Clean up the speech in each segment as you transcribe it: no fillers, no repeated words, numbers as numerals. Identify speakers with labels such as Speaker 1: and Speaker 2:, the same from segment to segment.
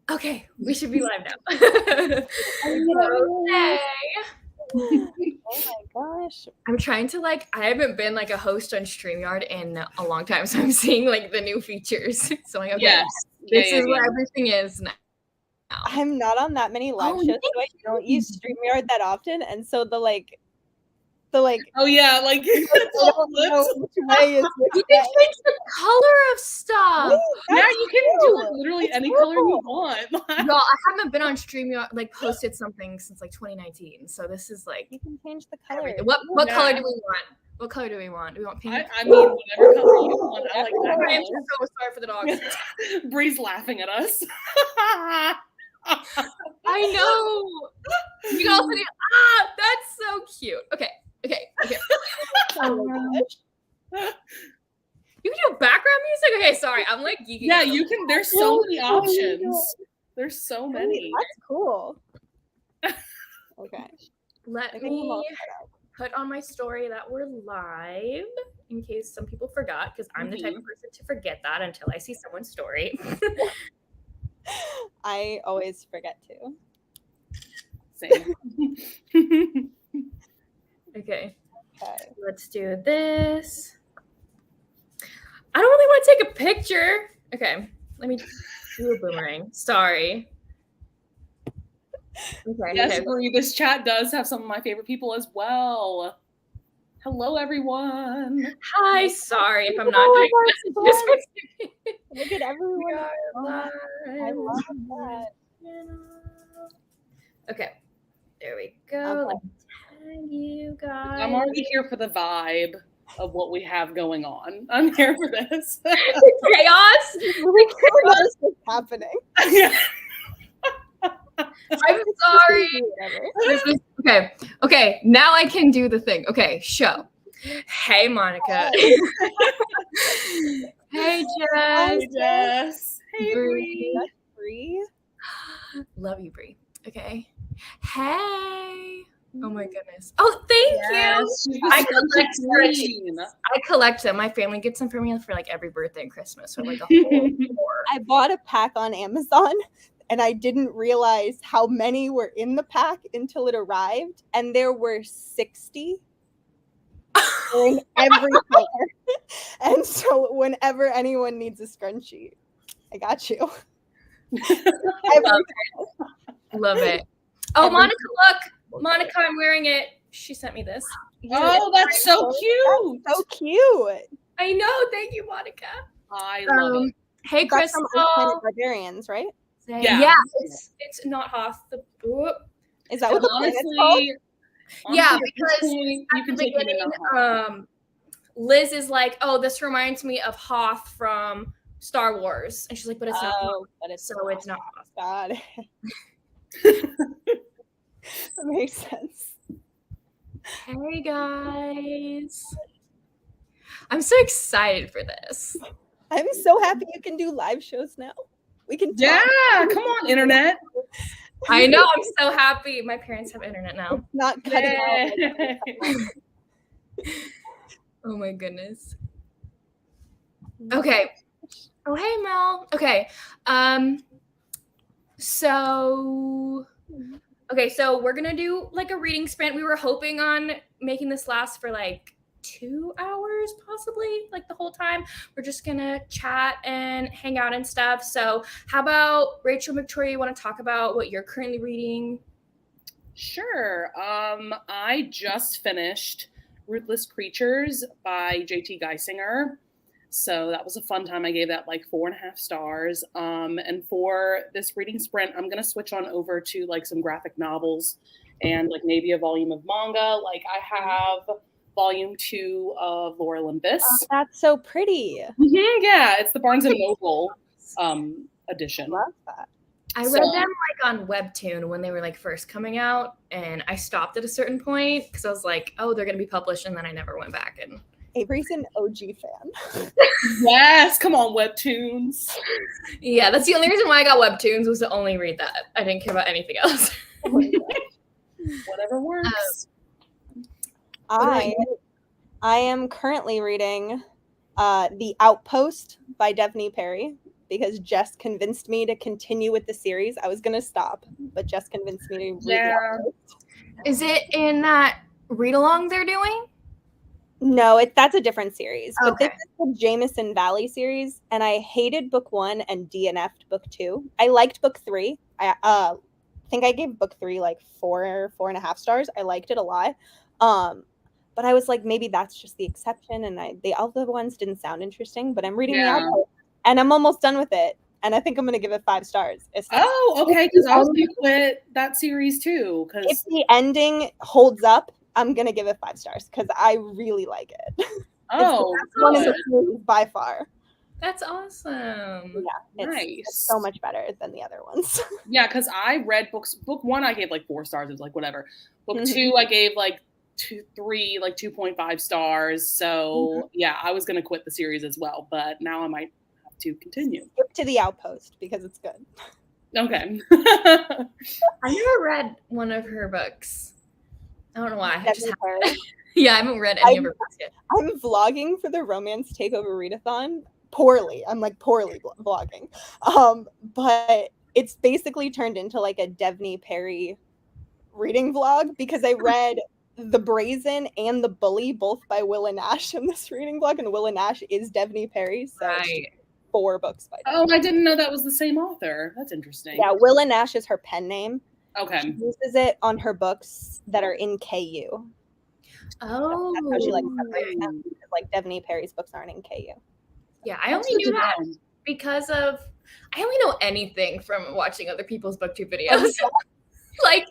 Speaker 1: Okay, we should be live now.
Speaker 2: Okay.
Speaker 3: Oh my gosh.
Speaker 1: I'm trying to I haven't been a host on StreamYard in a long time, so I'm seeing the new features. So I'm like, okay,
Speaker 2: Yes.
Speaker 1: this is where everything is now.
Speaker 3: I'm not on that many live shows, so I don't use StreamYard that often, and so the
Speaker 2: oh yeah, it's all
Speaker 3: which way is which
Speaker 1: you can change the color of stuff.
Speaker 3: Wait,
Speaker 2: yeah, you can do literally any color you want.
Speaker 1: Y'all, I haven't been on StreamYard, posted something since 2019. So this is
Speaker 3: you can change the color.
Speaker 1: everything. What color do we want? What color do we want? Do we want pink?
Speaker 2: I mean, whatever color you want. I like that.
Speaker 1: I'm so sorry for the dogs.
Speaker 2: Bree's laughing at us.
Speaker 1: I know. You can also do, that's so cute. Okay. You can do background music? Okay, sorry. I'm geeking
Speaker 2: Yeah,
Speaker 1: out.
Speaker 2: you can. There's so many options. There's so many.
Speaker 3: That's cool. Okay.
Speaker 1: Let me put on my story that we're live in case some people forgot, because I'm the type of person to forget that until I see someone's story.
Speaker 3: I always forget to.
Speaker 2: Same.
Speaker 1: Okay. Let's do this. I don't really want to take a picture. Okay. Let me do a boomerang. Sorry. Okay.
Speaker 2: Yes, Bree, this chat does have some of my favorite people as well. Hello, everyone.
Speaker 1: Hi. Sorry if I'm not doing messages.
Speaker 3: Look at everyone. I love that.
Speaker 1: Okay. There we go.
Speaker 3: Okay.
Speaker 1: Tag you guys.
Speaker 2: I'm already here for the vibe of what we have going on. I'm here for this.
Speaker 1: Chaos.
Speaker 3: What is happening?
Speaker 2: Yeah.
Speaker 1: I'm sorry. Okay. Now I can do the thing. Okay, show. Hey, Monica. Hey, Jess.
Speaker 2: Hey, Jess. Hey, Bree.
Speaker 3: Bree.
Speaker 1: Love you, Bree. Okay. Hey. Oh my goodness. Oh, thank you. I collect scrunchies. I collect them. My family gets them for me for every birthday and Christmas. So a whole
Speaker 3: I bought a pack on Amazon, and I didn't realize how many were in the pack until it arrived, and there were 60 in every color. And so whenever anyone needs a scrunchie, I got you.
Speaker 1: Love it. Oh, Monica, look. Monica, I'm wearing it. She sent me this.
Speaker 2: Oh, that's so cute.
Speaker 3: That's so cute.
Speaker 1: I know. Thank you, Monica.
Speaker 2: I love it.
Speaker 1: Hey,
Speaker 3: That's
Speaker 1: Crystal.
Speaker 3: from Planet Barbarians, right?
Speaker 1: Yeah. It's not Hoth.
Speaker 3: Is that what the planet's called?
Speaker 1: Yeah, because at the beginning, Liz is like, "Oh, this reminds me of Hoth from Star Wars," and she's like, "But it's not Hoth."
Speaker 3: But it's
Speaker 1: not Hoth.
Speaker 3: Got it. That makes sense.
Speaker 1: Hey guys, I'm so excited for this.
Speaker 3: I'm so happy you can do live shows now. We can talk.
Speaker 2: Yeah, come on, internet.
Speaker 1: I know. I'm so happy. My parents have internet now.
Speaker 3: It's not cutting out.
Speaker 1: Oh my goodness. Okay. Oh, hey, Mel. Okay. So we're gonna do a reading sprint. We were hoping on making this last for 2 hours, possibly the whole time. We're just gonna chat and hang out and stuff. So how about Rachel, Victoria, you want to talk about what you're currently reading?
Speaker 2: Sure. I just finished Ruthless Creatures by J.T. Geisinger. So that was a fun time. I gave that 4.5 stars. And for this reading sprint, I'm going to switch on over to some graphic novels and maybe a volume of manga. I have volume 2 of Lore Olympus.
Speaker 3: Oh, that's so pretty.
Speaker 2: Mm-hmm, yeah, it's the Barnes & Noble edition.
Speaker 3: I love that.
Speaker 1: I read them on Webtoon when they were first coming out, and I stopped at a certain point because I was like, oh, they're going to be published, and then I never went back. And
Speaker 3: Avery's an OG fan.
Speaker 2: Yes, come on, Webtoons.
Speaker 1: Yeah, that's the only reason why I got Webtoons, was to only read that. I didn't care about anything else.
Speaker 2: Whatever works.
Speaker 3: I am currently reading The Outpost by Devney Perry. because Jess convinced me to continue with the series. I was gonna stop, but Jess convinced me to read
Speaker 2: Yeah.
Speaker 3: the
Speaker 1: Is it in that read along they're doing?
Speaker 3: No, that's a different series. But
Speaker 1: Okay.
Speaker 3: this is the Jameson Valley series, and I hated book 1 and DNF'd book 2. I liked book 3. I think I gave book 3 like 4.5 stars. I liked it a lot. But I was like, maybe that's just the exception, and the other ones didn't sound interesting. But I'm reading the outpost, and I'm almost done with it, and I think I'm gonna give it 5 stars.
Speaker 2: Oh, okay, because I was gonna quit that series too.
Speaker 3: If
Speaker 2: Because
Speaker 3: the ending holds up, I'm gonna give it 5 stars because I really like it.
Speaker 2: oh,
Speaker 3: It's one of the series by far.
Speaker 1: That's awesome.
Speaker 3: Yeah,
Speaker 2: nice.
Speaker 3: It's so much better than the other ones.
Speaker 2: Yeah, because I read book 1, I gave like 4 stars. It was like whatever. Book 2, I gave like 3, like 2.5 stars. So yeah, I was gonna quit the series as well, but now I might have to continue.
Speaker 3: Skip to the outpost because it's good.
Speaker 2: Okay.
Speaker 1: I never read one of her books. I don't know why. I just yeah, I haven't read any of her books yet.
Speaker 3: I'm vlogging for the Romance Takeover Readathon poorly. I'm like poorly vlogging. But it's basically turned into like a Devney Perry reading vlog because I read The Brazen and The Bully, both by Willa Nash in this reading vlog, and Willa Nash is Devney Perry, so
Speaker 1: Right.
Speaker 3: 4 books by Devney.
Speaker 2: Oh, I didn't know that was the same author. That's interesting.
Speaker 3: Yeah, Willa Nash is her pen name.
Speaker 2: Okay.
Speaker 3: She uses it on her books that are in KU.
Speaker 1: Oh.
Speaker 3: That's how she like separates them, because like Devney Perry's books aren't in KU.
Speaker 1: Yeah, I only knew that because of I only know anything from watching other people's booktube videos. like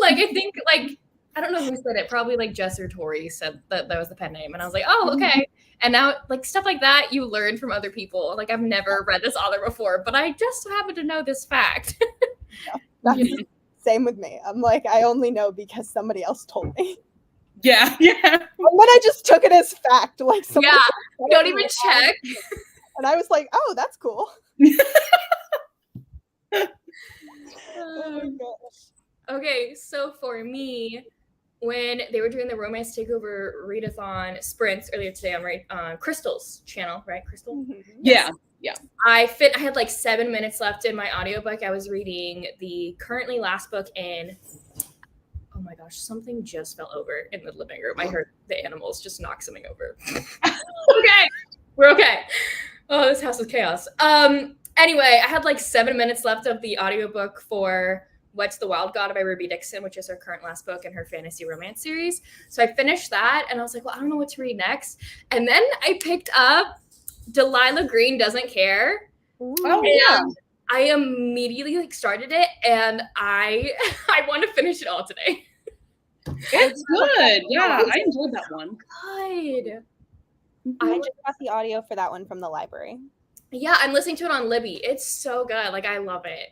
Speaker 1: I think like I don't know who said it, probably like Jess or Tori said that was the pen name, and I was like, oh, okay. And now like stuff like that you learn from other people. Like I've never read this author before, but I just happen to know this fact.
Speaker 3: That's same with me. I'm like, I only know because somebody else told me.
Speaker 2: Yeah.
Speaker 3: And then I just took it as fact. Like
Speaker 1: don't even check.
Speaker 3: And I was like, oh, that's cool. Oh my gosh.
Speaker 1: Okay, so for me, when they were doing the Romance Takeover Readathon sprints earlier today on Crystal's channel, right? Crystal?
Speaker 3: Mm-hmm.
Speaker 2: Yeah.
Speaker 1: I had like 7 minutes left in my audiobook. I was reading the currently last book in oh my gosh, something just fell over in the living room. I heard the animals just knock something over. Okay, we're okay. Oh, this house is chaos. Anyway, I had like 7 minutes left of the audiobook for What's the Wild God by Ruby Dixon, which is her current last book in her fantasy romance series. So I finished that and I was like, well, I don't know what to read next. And then I picked up Delilah Green Doesn't Care.
Speaker 2: Oh, yeah.
Speaker 1: I immediately like started it and I want to finish it all today.
Speaker 2: It's good. Yeah, I enjoyed that one.
Speaker 1: Good.
Speaker 3: I just got the audio for that one from the library.
Speaker 1: Yeah, I'm listening to it on Libby. It's so good. Like, I love it.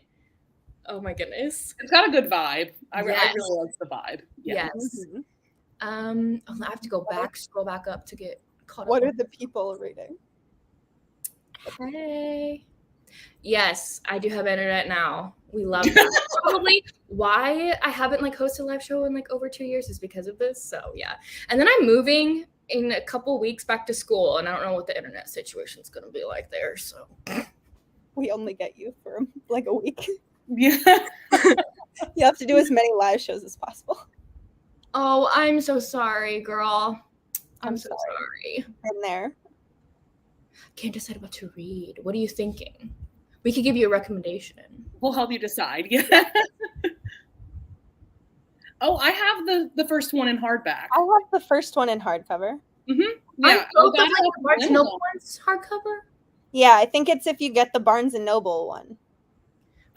Speaker 1: Oh my goodness.
Speaker 2: It's got a good vibe. I really
Speaker 1: Yes.
Speaker 2: like the vibe.
Speaker 1: Yes.
Speaker 3: Mhm.
Speaker 1: I have to go back, scroll back up to get caught
Speaker 3: What
Speaker 1: up.
Speaker 3: are the people reading?
Speaker 1: Hey. Yes, I do have internet now. We love that. Probably why I haven't like hosted a live show in like over 2 years is because of this. So yeah. And then I'm moving in a couple weeks back to school, and I don't know what the internet situation is gonna be like there. So
Speaker 3: We only get you for like a week.
Speaker 2: Yeah.
Speaker 3: You have to do as many live shows as possible.
Speaker 1: oh, I'm so sorry, girl. I'm
Speaker 3: I'm
Speaker 1: so sorry.
Speaker 3: Been there.
Speaker 1: Can't decide what to read. What are you thinking? We could give you a recommendation.
Speaker 2: We'll help you decide. Yeah. Oh, I have the first one in hardback.
Speaker 3: I have the first one in hardcover.
Speaker 2: Yeah.
Speaker 1: Both of like Barnes and Noble ones hardcover.
Speaker 3: Yeah, I think it's if you get the Barnes and Noble one.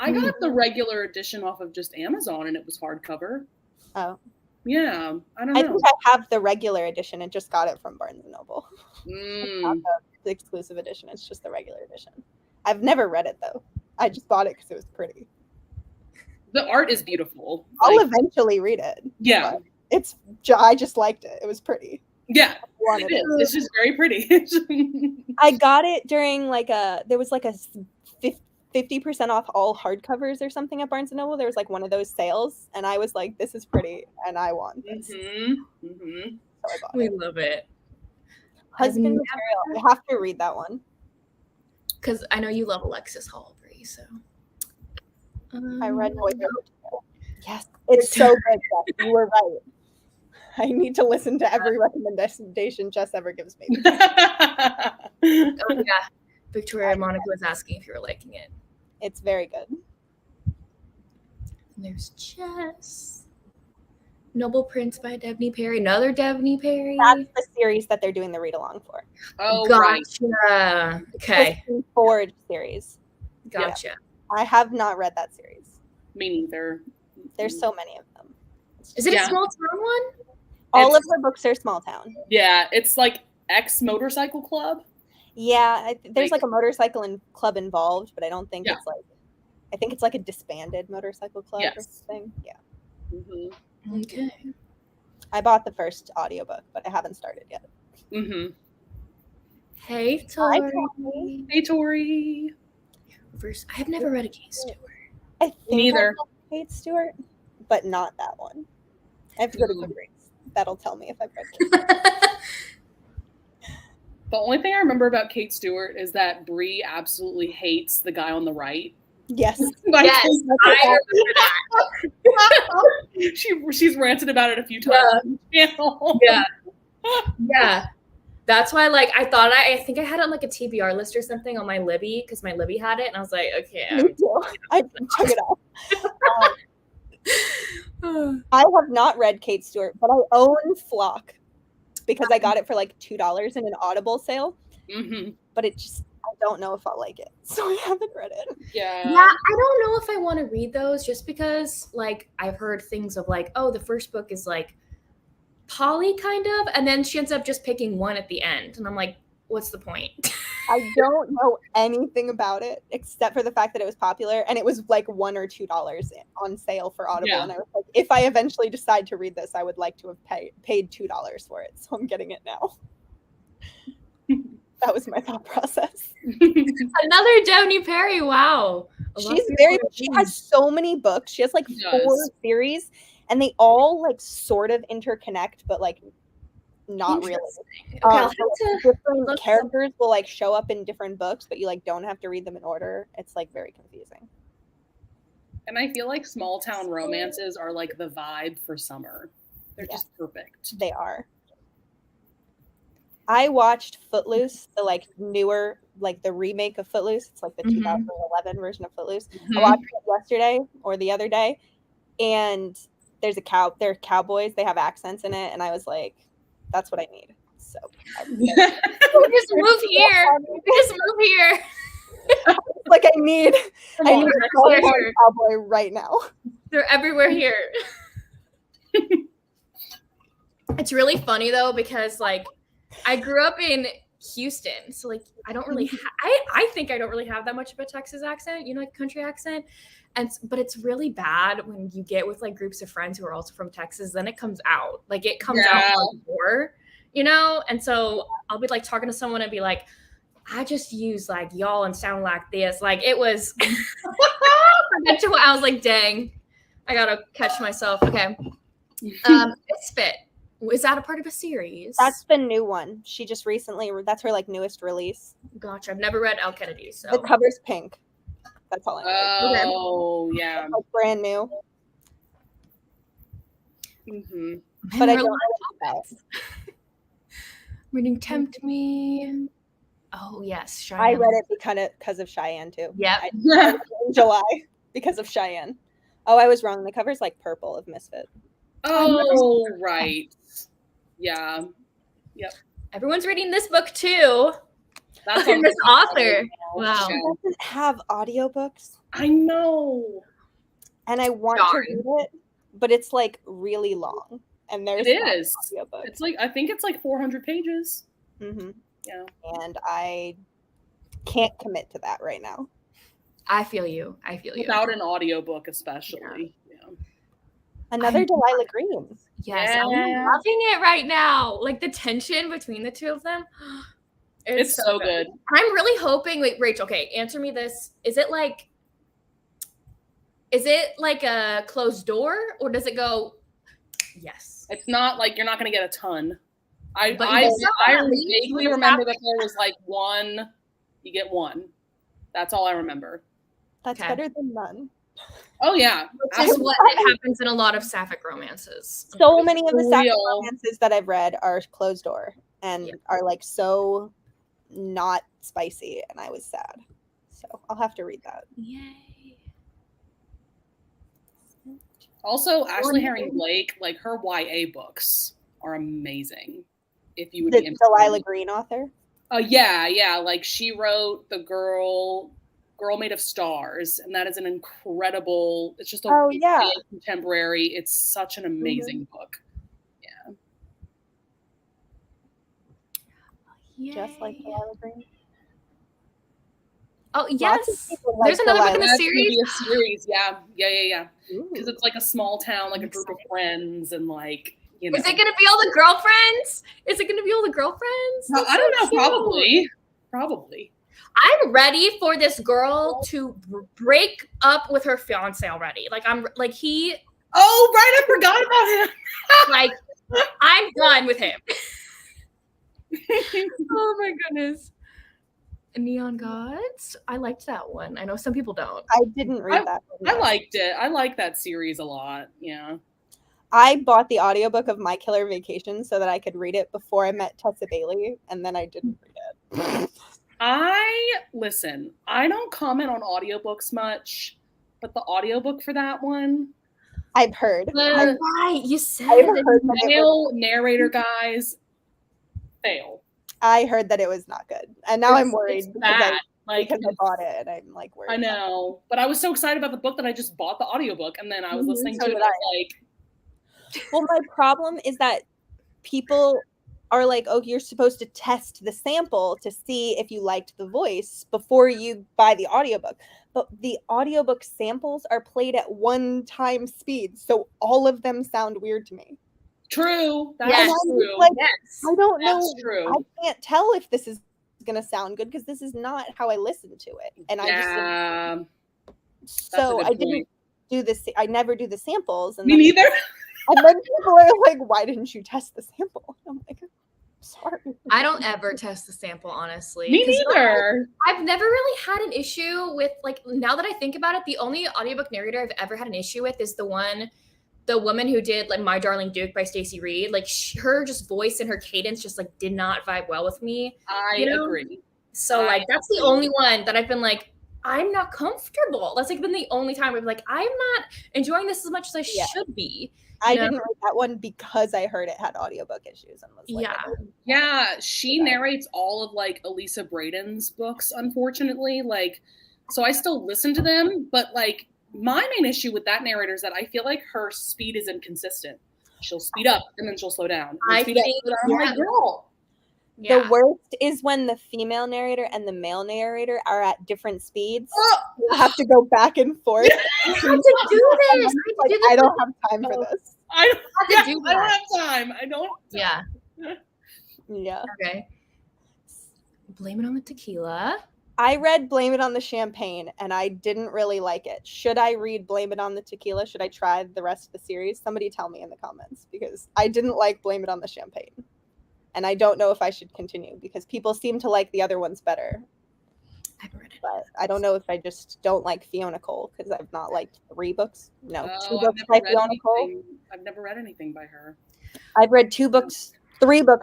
Speaker 2: I got the regular edition off of just Amazon and it was hardcover.
Speaker 3: Oh.
Speaker 2: Yeah. I don't
Speaker 3: I
Speaker 2: know.
Speaker 3: think I have the regular edition and just got it from Barnes and Noble. Not the exclusive edition. It's just the regular edition. I've never read it though. I just bought it because it was pretty.
Speaker 2: The art is beautiful.
Speaker 3: I'll eventually read it.
Speaker 2: Yeah.
Speaker 3: I just liked it. It was pretty.
Speaker 2: Yeah.
Speaker 3: Wanted
Speaker 2: It is. It's just very pretty.
Speaker 3: I got it during there was like a 50% off all hardcovers or something at Barnes & Noble. There was like one of those sales and I was like, this is pretty and I want this. So I bought
Speaker 1: We
Speaker 3: it.
Speaker 1: love it.
Speaker 3: Husband Material. I have to read that one.
Speaker 1: because I know you love Alexis Hall, Bree. So
Speaker 3: I read Boyhood. Yes, it's so good. Jess. You were right. I need to listen to every recommendation Jess ever gives me.
Speaker 1: Oh yeah, Victoria Monica was asking if you were liking it.
Speaker 3: It's very good.
Speaker 1: And there's Chess. Noble Prince by Devney Perry. Another Devney Perry.
Speaker 3: That's the series that they're doing the read along for.
Speaker 2: Oh,
Speaker 1: Gotcha.
Speaker 2: right.
Speaker 1: Okay.
Speaker 3: The Forge series.
Speaker 1: Gotcha.
Speaker 3: Yeah. I have not read that series.
Speaker 2: Me neither.
Speaker 3: There's so many of them.
Speaker 1: Is it a small town one?
Speaker 3: All of her books are small town.
Speaker 2: Yeah, it's like X Motorcycle Club.
Speaker 3: Yeah, there's like a motorcycle club involved, but I don't think it's like. I think it's like a disbanded motorcycle club or something. Yeah.
Speaker 2: Mm-hmm.
Speaker 1: Okay.
Speaker 3: I bought the first audiobook, but I haven't started yet.
Speaker 2: Mm-hmm.
Speaker 1: Hey, Tori.
Speaker 2: Hey, Tori.
Speaker 1: I have never read a Kate Stewart.
Speaker 3: I think
Speaker 2: Neither.
Speaker 3: I read Kate Stewart, but not that one. I have to go to Goodreads. That'll tell me if I've read Kate Stewart.
Speaker 2: The only thing I remember about Kate Stewart is that Bree absolutely hates the guy on the right.
Speaker 3: Yes.
Speaker 1: Yes, I remember that.
Speaker 2: She's ranted about it a few times on the channel.
Speaker 1: Yeah. Yeah. That's why, like, I think I had it on like a TBR list or something on my Libby because my Libby had it, and I was like, okay.
Speaker 3: Me too. I took it off. I have not read Kate Stewart, but I own Flock because I got it for like $2 in an Audible sale.
Speaker 2: Mm-hmm.
Speaker 3: But I don't know if I'll like it, so I haven't read it.
Speaker 2: Yeah,
Speaker 1: I don't know if I want to read those just because, like, I've heard things of like, oh, the first book is like Polly kind of, and then she ends up just picking one at the end, and I'm like, what's the point?
Speaker 3: I don't know anything about it except for the fact that it was popular and it was like $1 or $2 on sale for Audible. Yeah. And I was like, if I eventually decide to read this, I would like to have paid $2 for it. So I'm getting it now. That was my thought process.
Speaker 1: Another Devney Perry. Wow.
Speaker 3: She has so many books. She has like 4 series and they all like sort of interconnect, but like not really. Different characters will like show up in different books, but you like don't have to read them in order. It's like very confusing.
Speaker 2: And I feel like small town romances are like the vibe for summer. They're just perfect.
Speaker 3: They are. I watched Footloose, the like newer, like the remake of Footloose. It's like the 2011 version of Footloose. I watched it yesterday or the other day, and they're cowboys. They have accents in it, and I was like, that's what I need. So
Speaker 1: just move here. Just move here.
Speaker 3: Like I need a cowboy right now.
Speaker 1: They're everywhere here. It's really funny though because like I grew up in Houston, so like I don't really I think I don't really have that much of a Texas accent, you know, like country accent. But it's really bad when you get with like groups of friends who are also from Texas, then it comes out. Like it comes out more, you know? And so I'll be like talking to someone and be like, I just use like y'all and sound like this. Like it was I was like, dang, I gotta catch myself. Okay. Misfit. Is that a part of a series?
Speaker 3: That's the new one. She just recently, that's her like newest release.
Speaker 1: Gotcha. I've never read Al Kennedy, so
Speaker 3: the cover's pink. That's all I know.
Speaker 2: Oh, yeah.
Speaker 3: It's like brand new.
Speaker 2: Mm-hmm.
Speaker 3: But I don't know about it.
Speaker 1: Reading Tempt Me. Oh, yes. Cheyenne.
Speaker 3: I read it because of Cheyenne, too.
Speaker 1: Yep.
Speaker 3: In July because of Cheyenne. Oh, I was wrong. The cover's like purple of Misfit.
Speaker 2: Oh, right. Yeah. Yep.
Speaker 1: Everyone's reading this book, too.
Speaker 2: That's
Speaker 1: in this author. Wow.
Speaker 3: She doesn't have audiobooks.
Speaker 2: I know.
Speaker 3: And I want to read it, but it's like really long. And there's
Speaker 2: it is.
Speaker 3: Audiobook.
Speaker 2: It's like I think it's like 400 pages.
Speaker 3: Mm-hmm.
Speaker 2: Yeah.
Speaker 3: And I can't commit to that right now.
Speaker 1: I feel you.
Speaker 2: Without an audiobook, especially. Yeah.
Speaker 3: Another Delilah Green.
Speaker 1: Yes, I'm loving it right now. Like the tension between the two of them.
Speaker 2: It's so good.
Speaker 1: I'm really hoping. Wait, Rachel. Okay, answer me this: Is it like a closed door, or does it go? Yes.
Speaker 2: It's not like you're not going to get a ton. I vaguely remember that there was like one. You get one. That's all I remember.
Speaker 3: That's
Speaker 1: Okay.
Speaker 3: better than none.
Speaker 2: Oh yeah,
Speaker 1: Which is what happens in a lot of sapphic romances.
Speaker 3: So many of the
Speaker 2: For
Speaker 3: sapphic
Speaker 2: real.
Speaker 3: romances that I've read are closed door and
Speaker 1: Yeah.
Speaker 3: are like so not spicy, and I was sad. So I'll have to read that.
Speaker 1: Yay.
Speaker 2: Also, Ashley Herring Blake, like her YA books are amazing. If you would
Speaker 3: The
Speaker 2: be interested.
Speaker 3: Delilah Green author?
Speaker 2: Yeah. Like she wrote The Girl Made of Stars, and that is an incredible, it's just a YA contemporary. It's such an amazing book.
Speaker 1: Yay.
Speaker 3: Just like Delilah Green.
Speaker 1: Oh yes,
Speaker 3: Like
Speaker 1: there's another book in the
Speaker 2: That's
Speaker 1: series.
Speaker 2: gonna be a series, yeah. Because it's like a small town, like a group of friends, and like you know.
Speaker 1: Is it gonna be all the girlfriends?
Speaker 2: No, I don't know. Probably.
Speaker 1: I'm ready for this girl to break up with her fiance already. Like I'm like he.
Speaker 2: Oh right, I forgot about him.
Speaker 1: Like I'm done with him. Oh my goodness. Neon Gods. I liked that one. I know some people don't.
Speaker 3: I didn't read that one.
Speaker 2: I liked it. I like that series a lot. Yeah.
Speaker 3: I bought the audiobook of My Killer Vacation so that I could read it before I met Tessa Bailey, and then I didn't read it.
Speaker 2: I don't comment on audiobooks much, but the audiobook for that one,
Speaker 3: I've heard.
Speaker 1: Right, you said
Speaker 2: the male narrator guys fail.
Speaker 3: I heard that it was not good, and now I'm worried because I bought it, and I'm like worried.
Speaker 2: I know, but I was so excited about the book that I just bought the audiobook, and then I was listening to it, and I was like,
Speaker 3: well, my problem is that people are like, oh, you're supposed to test the sample to see if you liked the voice before you buy the audiobook. But the audiobook samples are played at 1x speed, so all of them sound weird to me.
Speaker 2: True.
Speaker 1: That's
Speaker 2: true.
Speaker 3: Like,
Speaker 1: yes.
Speaker 3: I don't know.
Speaker 2: That's true.
Speaker 3: I can't tell if this is going to sound good because this is not how I listen to it. And I didn't do this. I never do the samples. And
Speaker 2: me neither.
Speaker 3: And then people are like, why didn't you test the sample? I'm like, sorry.
Speaker 1: I don't ever test the sample, honestly.
Speaker 2: Me neither.
Speaker 1: I've never really had an issue with, like, now that I think about it, the only audiobook narrator I've ever had an issue with is the woman who did like My Darling Duke by Stacey Reed. Like her just voice and her cadence just like did not vibe well with me.
Speaker 2: I agree.
Speaker 1: So like that's the only one that I've been like, I'm not comfortable. That's like been the only time I've been like, I'm not enjoying this as much as I should be.
Speaker 3: I didn't read that one because I heard it had audiobook issues and was like,
Speaker 2: yeah, she narrates all of like Elisa Braden's books, unfortunately. Like, so I still listen to them, but like my main issue with that narrator is that I feel like her speed is inconsistent. She'll speed up and then she'll slow down. I'm like, girl.
Speaker 3: The worst is when the female narrator and the male narrator are at different speeds. You have to go back and forth.
Speaker 1: I have to do this.
Speaker 3: I don't have time for this.
Speaker 2: I don't have time. I don't.
Speaker 1: Yeah.
Speaker 3: Yeah.
Speaker 1: Okay. Blame It on the Tequila.
Speaker 3: I read Blame It on the Champagne and I didn't really like it. Should I read Blame It on the Tequila? Should I try the rest of the series? Somebody tell me in the comments because I didn't like Blame It on the Champagne. And I don't know if I should continue because people seem to like the other ones better.
Speaker 1: I haven't read it.
Speaker 3: But I don't know if I just don't like Fiona Cole because I've not liked 3 books. No, 2
Speaker 2: I've
Speaker 3: books by Fiona Cole.
Speaker 2: I've never read anything by her.
Speaker 3: I've read 3 books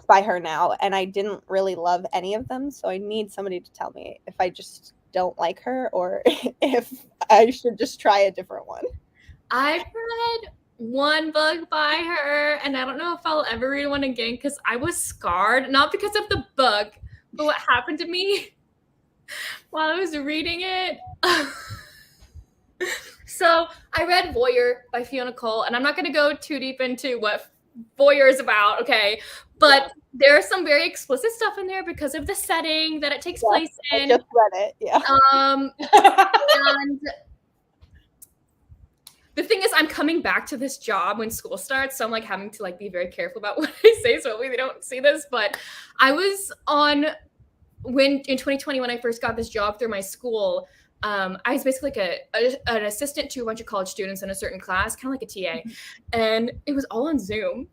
Speaker 3: by her now, and I didn't really love any of them. So I need somebody to tell me if I just don't like her or if I should just try a different one.
Speaker 1: I've read 1 book by her, and I don't know if I'll ever read one again because I was scarred, not because of the book, but what happened to me while I was reading it. So I read Voyeur by Fiona Cole, and I'm not going to go too deep into what Voyeur is about, okay? But there's some very explicit stuff in there because of the setting that it takes place in.
Speaker 3: I just read it, yeah.
Speaker 1: And the thing is, I'm coming back to this job when school starts, so I'm like having to like be very careful about what I say, so hopefully they don't see this. But I was in 2020 when I first got this job through my school. I was basically like an assistant to a bunch of college students in a certain class, kind of like a TA, and it was all on Zoom.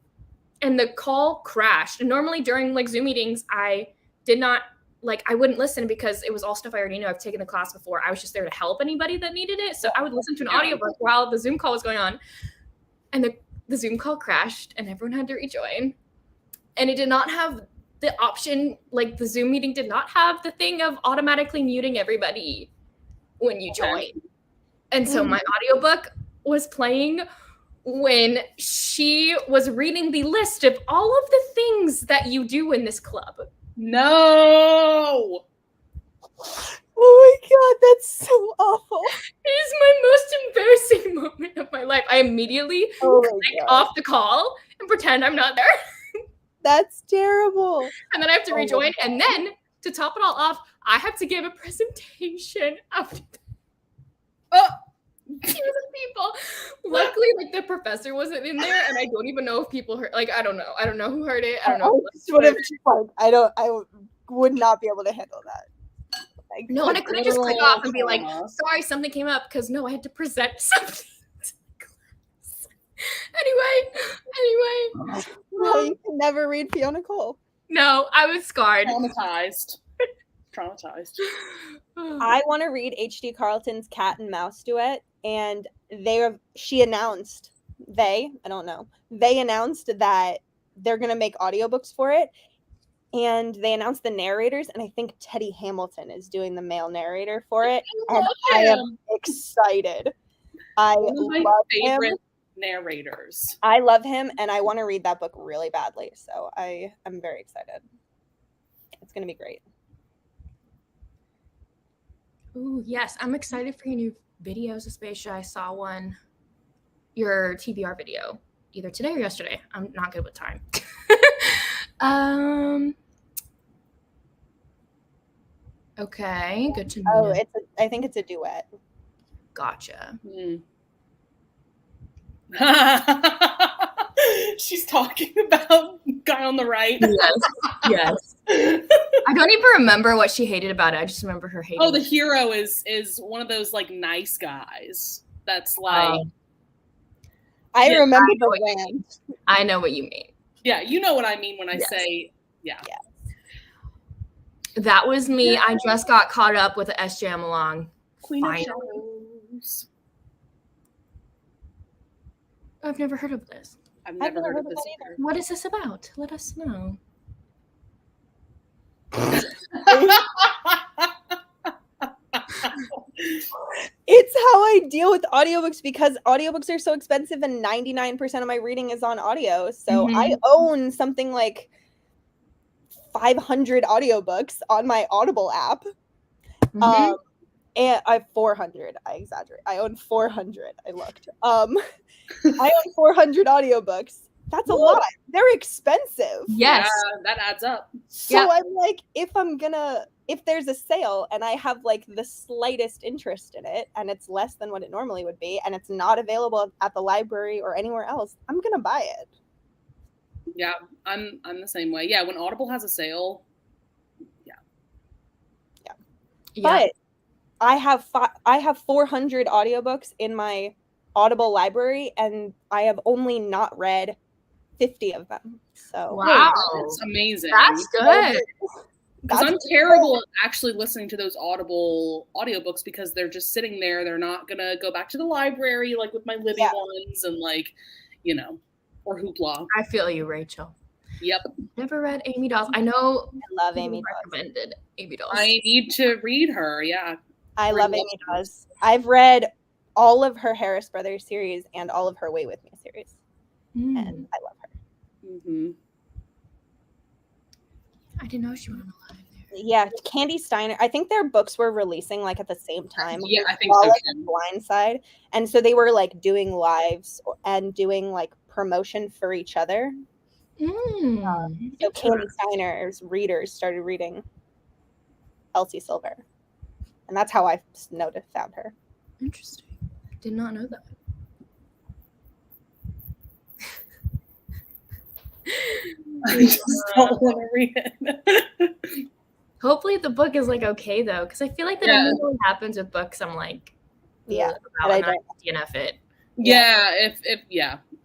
Speaker 1: And the call crashed. And normally during like Zoom meetings, I did not like I wouldn't listen because it was all stuff I already knew. I've taken the class before. I was just there to help anybody that needed it. So I would listen to an audiobook while the Zoom call was going on. And the Zoom call crashed and everyone had to rejoin. And it did not have the option, like the Zoom meeting did not have the thing of automatically muting everybody when you join. And so my audiobook was playing when she was reading the list of all of the things that you do in this club.
Speaker 2: No.
Speaker 3: Oh my God, that's so awful.
Speaker 1: It is my most embarrassing moment of my life. I immediately click off the call and pretend I'm not there.
Speaker 3: That's terrible.
Speaker 1: And then I have to rejoin. And then to top it all off, I have to give a presentation after people. Luckily, like the professor wasn't in there, and I don't even know if people heard. Like, I don't know. I don't know who heard it. I don't know.
Speaker 3: I would not be able to handle that.
Speaker 1: No, and I couldn't just click off and be like, sorry, something came up, because no, I had to present something to class. Anyway.
Speaker 3: No, you can never read Fiona Cole.
Speaker 1: No, I was scarred.
Speaker 2: Traumatized.
Speaker 3: I want to read H.D. Carlton's Cat and Mouse duet, and they announced that they're going to make audiobooks for it. And they announced the narrators, and I think Teddy Hamilton is doing the male narrator for it. And I am excited.
Speaker 2: One of my favorite narrators.
Speaker 3: I love him, and I want to read that book really badly. So I'm very excited. It's going to be great.
Speaker 1: Ooh, yes. I'm excited for your new videos, Aspasia. I saw one, your TBR video, either today or yesterday. I'm not good with time. Okay, good to know.
Speaker 3: I think it's a duet.
Speaker 1: Gotcha.
Speaker 2: She's talking about Guy on the Right.
Speaker 1: Yes. I don't even remember what she hated about it. I just remember her hating.
Speaker 2: Oh, the hero is one of those like nice guys. That's like.
Speaker 3: I remember the rant.
Speaker 1: I know what you mean.
Speaker 2: Yeah, you know what I mean when I say yeah.
Speaker 1: That was me. I just got caught up with the SJM along.
Speaker 2: Queen of Shadows.
Speaker 1: I've never heard of this.
Speaker 2: I've never heard of this either.
Speaker 1: What is this about? Let us know.
Speaker 3: It's how I deal with audiobooks because audiobooks are so expensive and 99% of my reading is on audio. So I own something like 500 audiobooks on my Audible app. And I have 400. I exaggerate. I own 400. I looked. I own 400 audiobooks. That's a lot. They're expensive.
Speaker 1: Yes.
Speaker 2: Yeah, that adds up.
Speaker 3: So I'm like, if there's a sale and I have like the slightest interest in it and it's less than what it normally would be and it's not available at the library or anywhere else, I'm going to buy it.
Speaker 2: Yeah, I'm the same way. Yeah, when Audible has a sale.
Speaker 3: But I have 400 audiobooks in my Audible library and I have only not read 50 of them. So
Speaker 1: wow,
Speaker 2: that's amazing.
Speaker 1: That's good.
Speaker 2: Because I'm terrible at actually listening to those Audible audiobooks because they're just sitting there. They're not gonna go back to the library like with my Libby ones and like, or Hoopla.
Speaker 1: I feel you, Rachel.
Speaker 2: Yep.
Speaker 1: Never read Amy Dawes. I know.
Speaker 3: I love Amy Dawes.
Speaker 1: Recommended Amy Dawes.
Speaker 2: I need to read her. Yeah.
Speaker 3: I love Amy Dawes. I've read all of her Harris Brothers series and all of her Way With Me series, and I love her.
Speaker 1: I didn't know she was alive there.
Speaker 3: Yeah, Candy Steiner. I think their books were releasing like at the same time.
Speaker 2: Yeah, I think so.
Speaker 3: Blindside, and so they were like doing lives and doing like promotion for each other. So Candy Steiner's readers started reading Elsie Silver, and that's how I found her.
Speaker 1: Interesting. Did not know that.
Speaker 2: I just don't want to read it.
Speaker 1: Hopefully the book is like okay though, because I feel like that usually happens with books. I'm like,
Speaker 3: I
Speaker 1: not DNF it.
Speaker 2: Yeah, if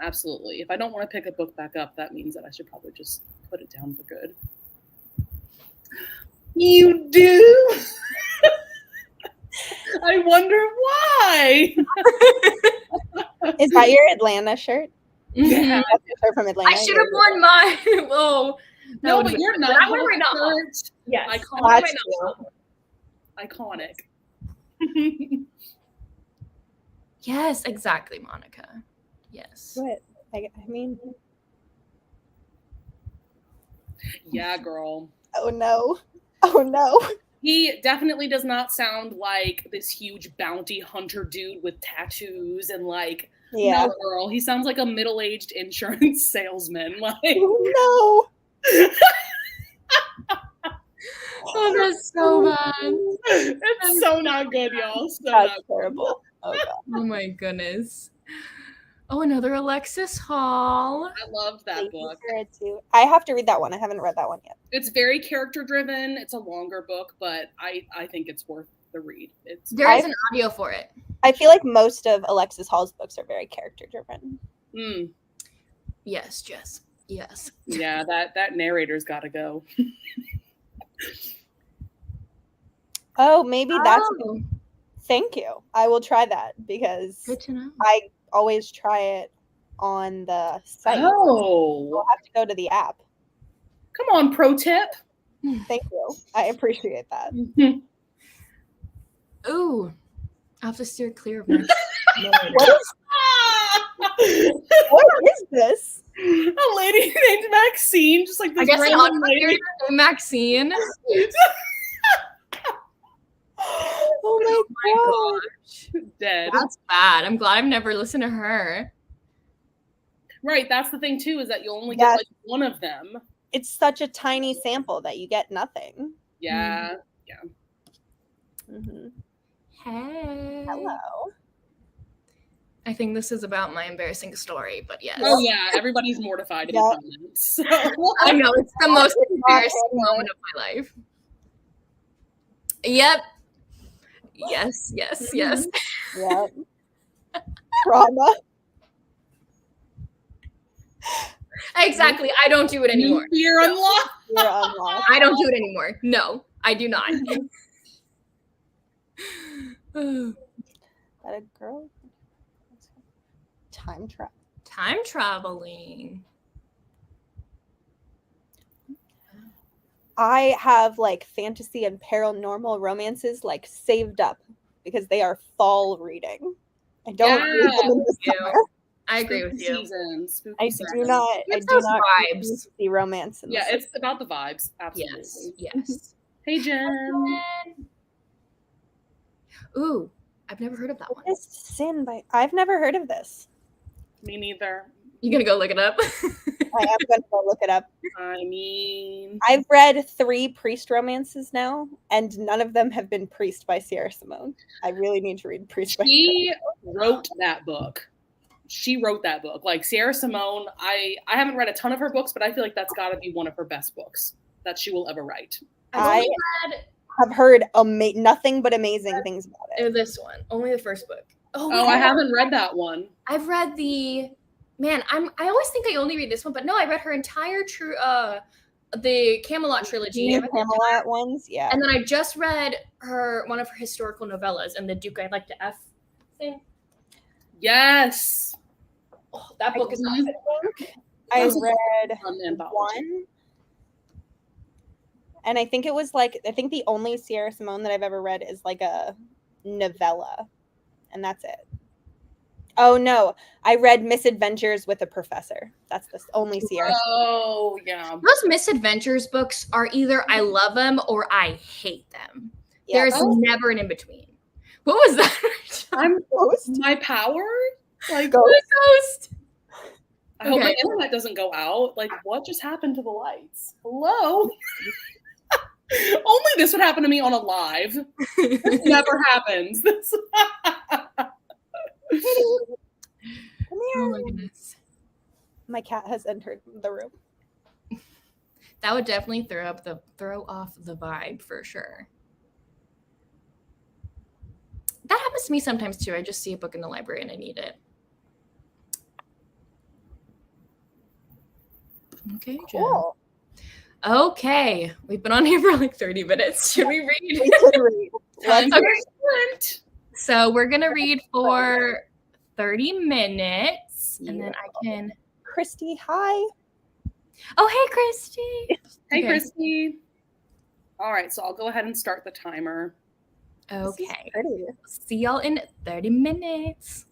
Speaker 2: absolutely. If I don't want to pick a book back up, that means that I should probably just put it down for good. You do? I wonder why.
Speaker 3: Is that your Atlanta shirt?
Speaker 2: Yeah.
Speaker 3: That's your shirt from Atlanta.
Speaker 1: I should have worn mine. Oh, that
Speaker 2: No,
Speaker 1: would've
Speaker 2: but
Speaker 1: been
Speaker 2: your
Speaker 1: fun.
Speaker 2: nut
Speaker 1: I wear my nut hole.
Speaker 2: shirt.
Speaker 1: Yes.
Speaker 2: Iconic.
Speaker 1: I wear my
Speaker 3: That's
Speaker 1: nut
Speaker 3: cute.
Speaker 1: hole.
Speaker 2: Iconic.
Speaker 1: Yes, exactly, Monica. Yes.
Speaker 3: What? I mean,
Speaker 2: Yeah, girl.
Speaker 3: oh no. Oh no.
Speaker 2: He definitely does not sound like this huge bounty hunter dude with tattoos and like,
Speaker 3: Yeah.
Speaker 2: no, girl. He sounds like a middle-aged insurance salesman. Like,
Speaker 3: Oh no.
Speaker 1: Oh, that's so bad.
Speaker 2: it's so not good, y'all. So
Speaker 3: That's
Speaker 2: not
Speaker 3: terrible. Oh god.
Speaker 1: Oh my goodness. Oh, another Alexis Hall.
Speaker 2: I love that
Speaker 3: Thank you
Speaker 2: book.
Speaker 3: for it too. I have to read that one. I haven't read that one yet.
Speaker 2: It's very character-driven. It's a longer book, but I think it's worth the read. It's
Speaker 1: There is an audio for it.
Speaker 3: I feel like most of Alexis Hall's books are very character driven.
Speaker 1: Yes, Jess. Yes.
Speaker 2: Yeah, that narrator's got to go.
Speaker 3: Oh, maybe that's
Speaker 1: Oh,
Speaker 3: thank you. I will try that because
Speaker 1: good to know.
Speaker 3: I always try it on the site.
Speaker 2: Oh,
Speaker 3: I'll have to go to the app.
Speaker 2: come on, pro tip.
Speaker 3: Thank you. I appreciate that.
Speaker 1: Ooh, I have to steer clear of my.
Speaker 3: What is this?
Speaker 2: A lady named Maxine, just like this
Speaker 1: I guess an
Speaker 2: random
Speaker 1: audio
Speaker 2: lady.
Speaker 1: narrator named Maxine.
Speaker 3: Oh my god.
Speaker 1: Gosh,
Speaker 2: Dead.
Speaker 1: that's bad. I'm glad I've never listened to her.
Speaker 2: Right, that's the thing too, is that you only
Speaker 3: Yes.
Speaker 2: get like one of them.
Speaker 3: It's such a tiny sample that you get nothing.
Speaker 2: Yeah.
Speaker 3: Mm-hmm.
Speaker 1: Hey.
Speaker 3: Hello.
Speaker 1: I think this is about my embarrassing story, but yes.
Speaker 2: Oh yeah, everybody's mortified in
Speaker 3: Yeah.
Speaker 2: comments. So.
Speaker 1: I know it's the most
Speaker 3: It's not
Speaker 1: embarrassing
Speaker 3: him.
Speaker 1: moment of my life. Yep. Yes, yes, yes.
Speaker 3: Yep. Trauma.
Speaker 1: Exactly. I don't do it anymore.
Speaker 2: You're unlocked.
Speaker 3: You're unlocked.
Speaker 1: I don't do it anymore. No, I do not.
Speaker 3: That a girl? Time travel.
Speaker 1: Time traveling.
Speaker 3: I have like fantasy and paranormal romances like saved up because they are fall reading. I don't read them in the
Speaker 1: you.
Speaker 3: summer.
Speaker 1: I agree with you.
Speaker 2: Spooky
Speaker 3: I
Speaker 2: season.
Speaker 3: do not. I
Speaker 1: It's
Speaker 3: do
Speaker 1: those
Speaker 3: not read
Speaker 1: vibes.
Speaker 3: fantasy romance in the
Speaker 2: Yeah,
Speaker 3: summer.
Speaker 2: it's about the vibes. Absolutely.
Speaker 1: Yes, yes.
Speaker 2: Hey Jen.
Speaker 1: Ooh, I've never heard of that one.
Speaker 3: What is Sin by? I've never heard of this.
Speaker 2: Me neither.
Speaker 1: You gonna go look it up?
Speaker 3: I am going to go look it up.
Speaker 2: I mean,
Speaker 3: I've read 3 priest romances now, and none of them have been Priest by Sierra Simone. I really need to read Priest by
Speaker 2: she wrote that book. She wrote that book. Like Sierra Simone, I haven't read a ton of her books, but I feel like that's got to be one of her best books that she will ever write.
Speaker 1: I've only
Speaker 3: have heard nothing but amazing things about it.
Speaker 1: read this one. Only the first book.
Speaker 2: Oh, I haven't read that one.
Speaker 1: I've read the man. I always think I only read this one, but no, I read her entire the Camelot trilogy. I read the
Speaker 3: Camelot ones, yeah.
Speaker 1: And then I just read one of her historical novellas, and the Duke I'd Like to F thing.
Speaker 2: Yes.
Speaker 1: Oh, that book is not
Speaker 3: I
Speaker 2: That's
Speaker 3: read
Speaker 2: An anthology.
Speaker 3: one, and I think the only Sierra Simone that I've ever read is like a novella, and that's it. Oh no, I read Misadventures with a Professor. That's the only Sierra.
Speaker 2: Oh yeah.
Speaker 1: Those misadventures books are either I love them or I hate them.
Speaker 3: Yeah.
Speaker 1: There's never an in between. What was that?
Speaker 2: I'm
Speaker 3: Ghost.
Speaker 2: my power. Like
Speaker 1: Ghost.
Speaker 2: I hope my
Speaker 1: Okay.
Speaker 2: internet doesn't go out. Like, what just happened to the lights? Hello? Only this would happen to me on a live. This never happens. This
Speaker 3: Come
Speaker 1: Oh
Speaker 3: here.
Speaker 1: my goodness.
Speaker 3: My cat has entered the room.
Speaker 1: That would definitely throw off the vibe for sure. That happens to me sometimes too. I just see a book in the library and I need it. Okay, Jen.
Speaker 3: Cool.
Speaker 1: Okay, we've been on here for like 30 minutes. Should we read?
Speaker 3: We can read.
Speaker 2: Time
Speaker 3: Let's
Speaker 2: for
Speaker 1: Okay.
Speaker 2: sprint.
Speaker 1: So we're gonna read for 30 minutes, and then I can.
Speaker 3: Christy, hi.
Speaker 1: Oh, hey, Christy.
Speaker 2: Hey,
Speaker 1: Okay.
Speaker 2: Christy. All right, so I'll go ahead and start the timer.
Speaker 3: This is
Speaker 1: Okay.
Speaker 3: pretty.
Speaker 1: See y'all in 30 minutes.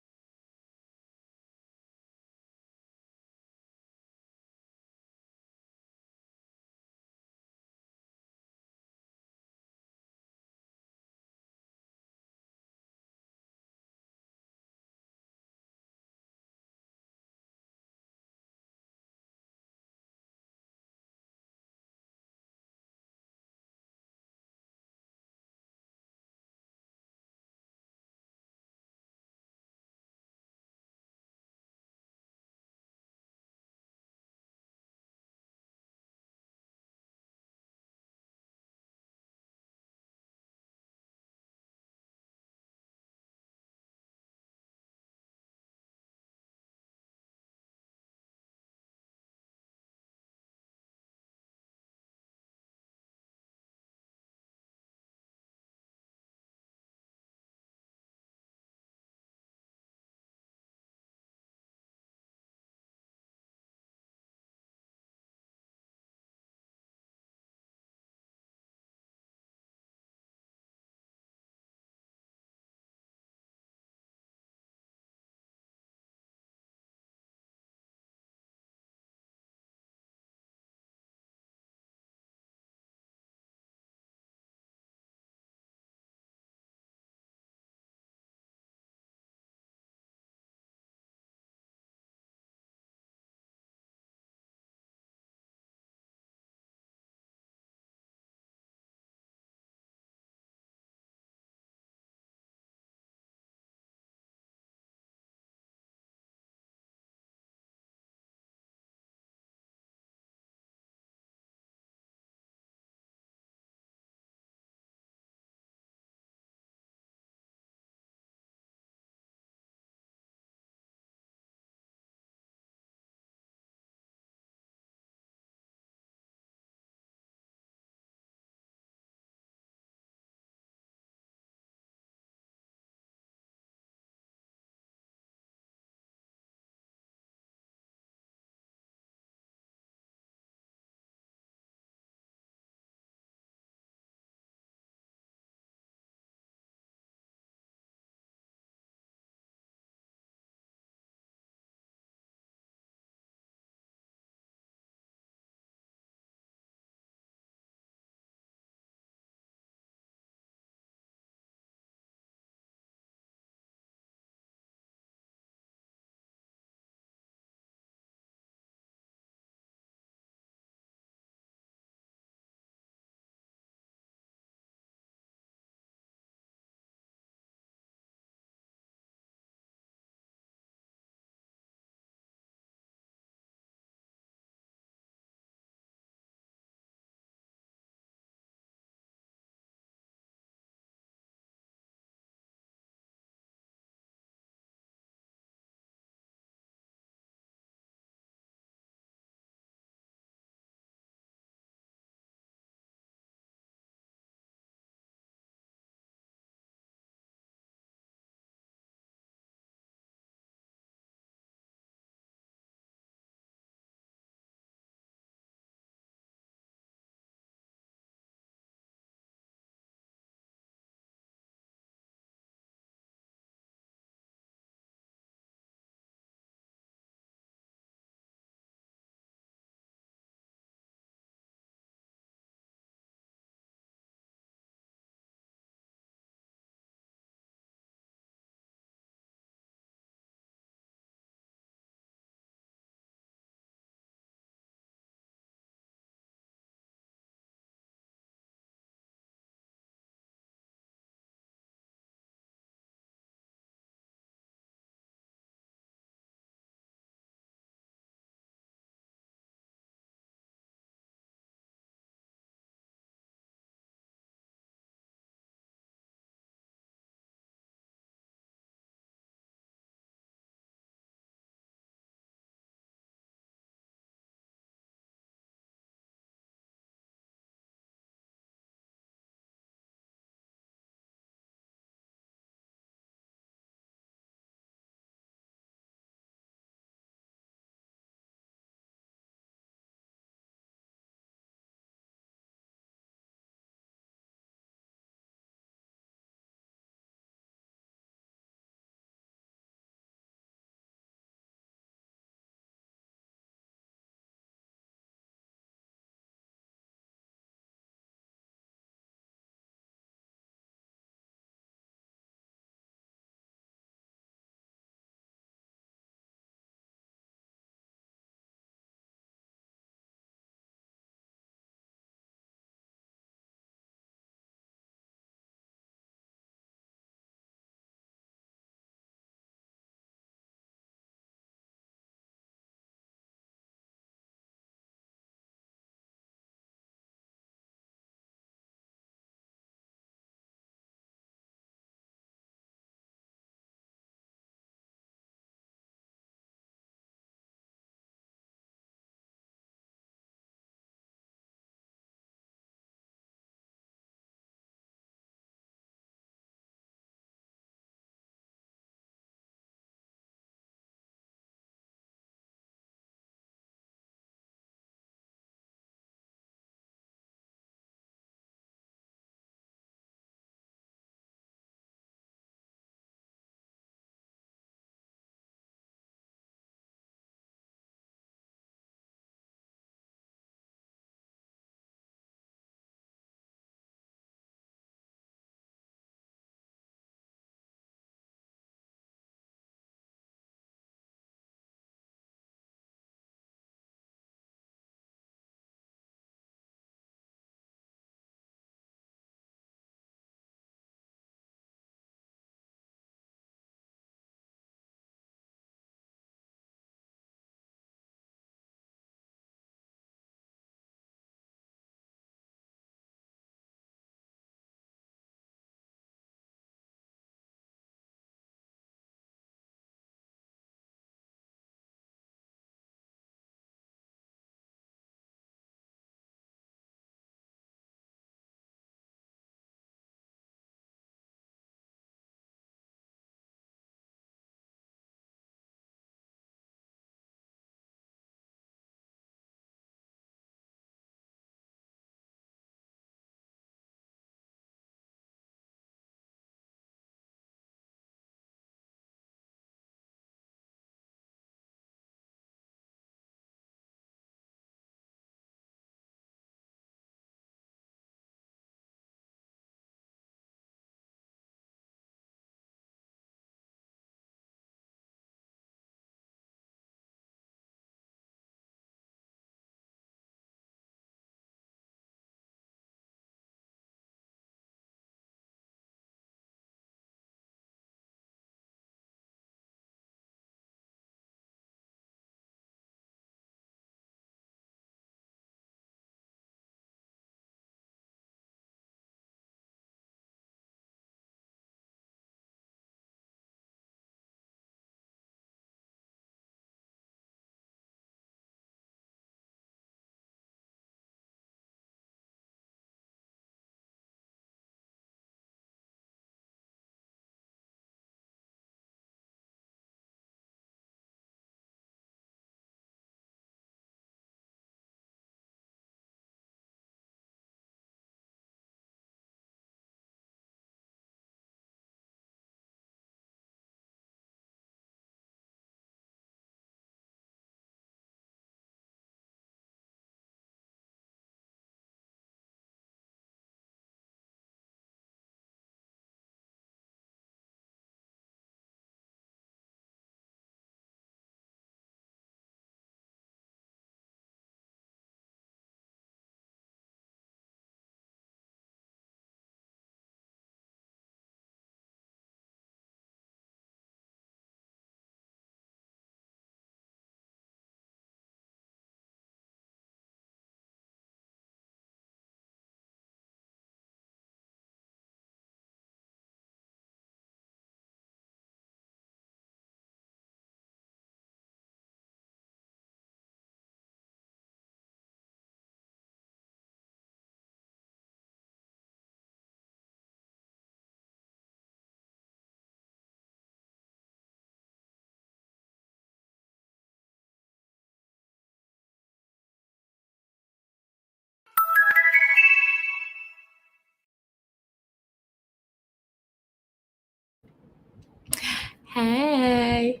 Speaker 1: Hey.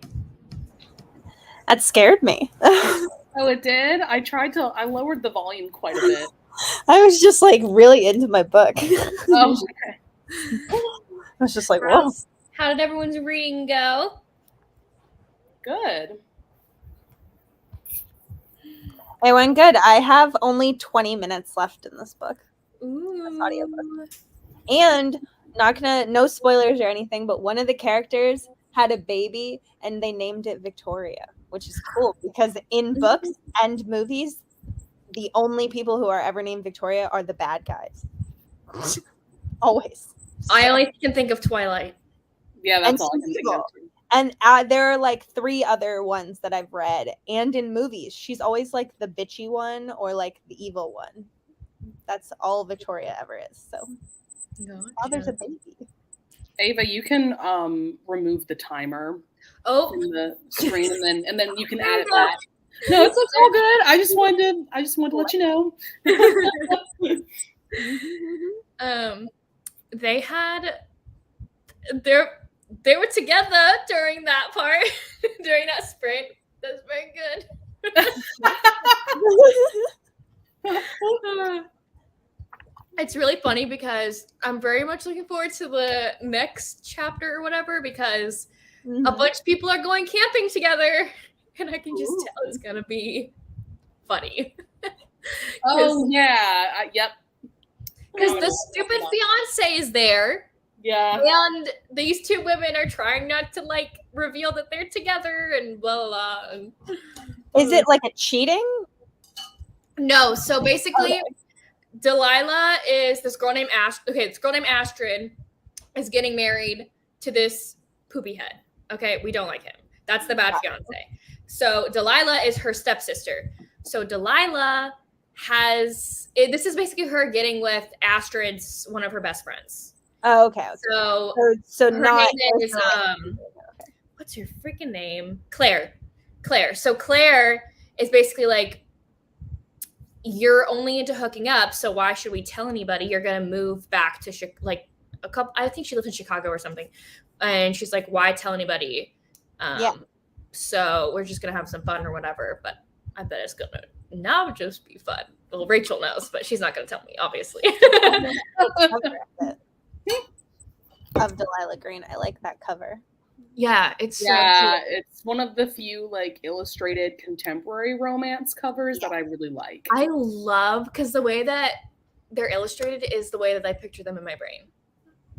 Speaker 3: That scared me.
Speaker 2: Oh, it did? I lowered the volume quite a bit.
Speaker 3: I was just like really into my book.
Speaker 2: Oh, okay.
Speaker 3: I was just like, whoa.
Speaker 1: How did everyone's reading go?
Speaker 2: Good.
Speaker 3: It went good. I have only 20 minutes left in this book.
Speaker 1: Ooh.
Speaker 3: Audiobook. And no spoilers or anything, but one of the characters had a baby and they named it Victoria, which is cool because in books and movies, the only people who are ever named Victoria are the bad guys. Always.
Speaker 1: I only can think of Twilight.
Speaker 2: Yeah, that's all I can think of.
Speaker 3: And there are like 3 other ones that I've read. And in movies, she's always like the bitchy one or like the evil one. That's all Victoria ever is. So, there's a baby.
Speaker 2: Ava, you can remove the timer from the screen, and then you can add it back. No, it's all good. I just wanted to let you know.
Speaker 1: They were together during that part, during that sprint. That's very good. It's really funny because I'm very much looking forward to the next chapter or whatever, because a bunch of people are going camping together, and I can just tell it's gonna be funny.
Speaker 2: Oh yeah, yep.
Speaker 1: Because the stupid fiance is there.
Speaker 2: Yeah.
Speaker 1: And these 2 women are trying not to like reveal that they're together and blah blah. And,
Speaker 3: is it like a cheating?
Speaker 1: No. So basically, Delilah is this girl named this girl named Astrid is getting married to this poopy head. Okay, we don't like him. That's the bad fiance. So Delilah is her stepsister. So Delilah this is basically her getting with Astrid's one of her best friends.
Speaker 3: Oh, okay.
Speaker 1: So
Speaker 3: her
Speaker 1: name is what's her freaking name? Claire. So Claire is basically like, you're only into hooking up, so why should we tell anybody? You're gonna move back to I think she lives in Chicago or something, and she's like, why tell anybody? So we're just gonna have some fun or whatever. But I bet it's gonna not just be fun. Well, Rachel knows, but she's not gonna tell me, obviously.
Speaker 3: Of Delilah Green. I like that cover.
Speaker 1: Yeah, it's
Speaker 2: it's one of the few like illustrated contemporary romance covers that I really like.
Speaker 1: I love because the way that they're illustrated is the way that I picture them in my brain.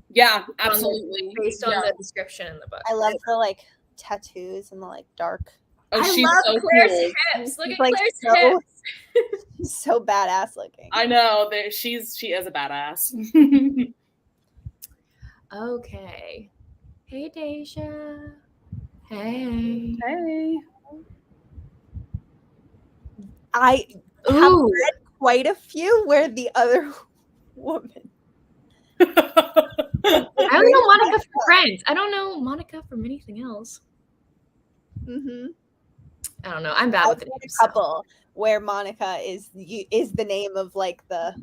Speaker 2: Yeah, absolutely.
Speaker 1: Based on the description in the book.
Speaker 3: I love the like tattoos and the like dark.
Speaker 2: Oh,
Speaker 1: I
Speaker 2: she's
Speaker 1: love
Speaker 2: so
Speaker 1: Claire's
Speaker 2: cool.
Speaker 1: hips. Look at
Speaker 3: like
Speaker 1: Claire's hips.
Speaker 3: She's so badass looking.
Speaker 2: I know that she is a badass.
Speaker 1: Okay. Hey, Deja. Hey.
Speaker 2: Hey.
Speaker 3: I have read quite a few where the other woman.
Speaker 1: I don't know Monica from Friends. I don't know Monica from anything else.
Speaker 3: Mm-hmm.
Speaker 1: I don't know. I'm bad with it.
Speaker 3: A couple where Monica is the name of like the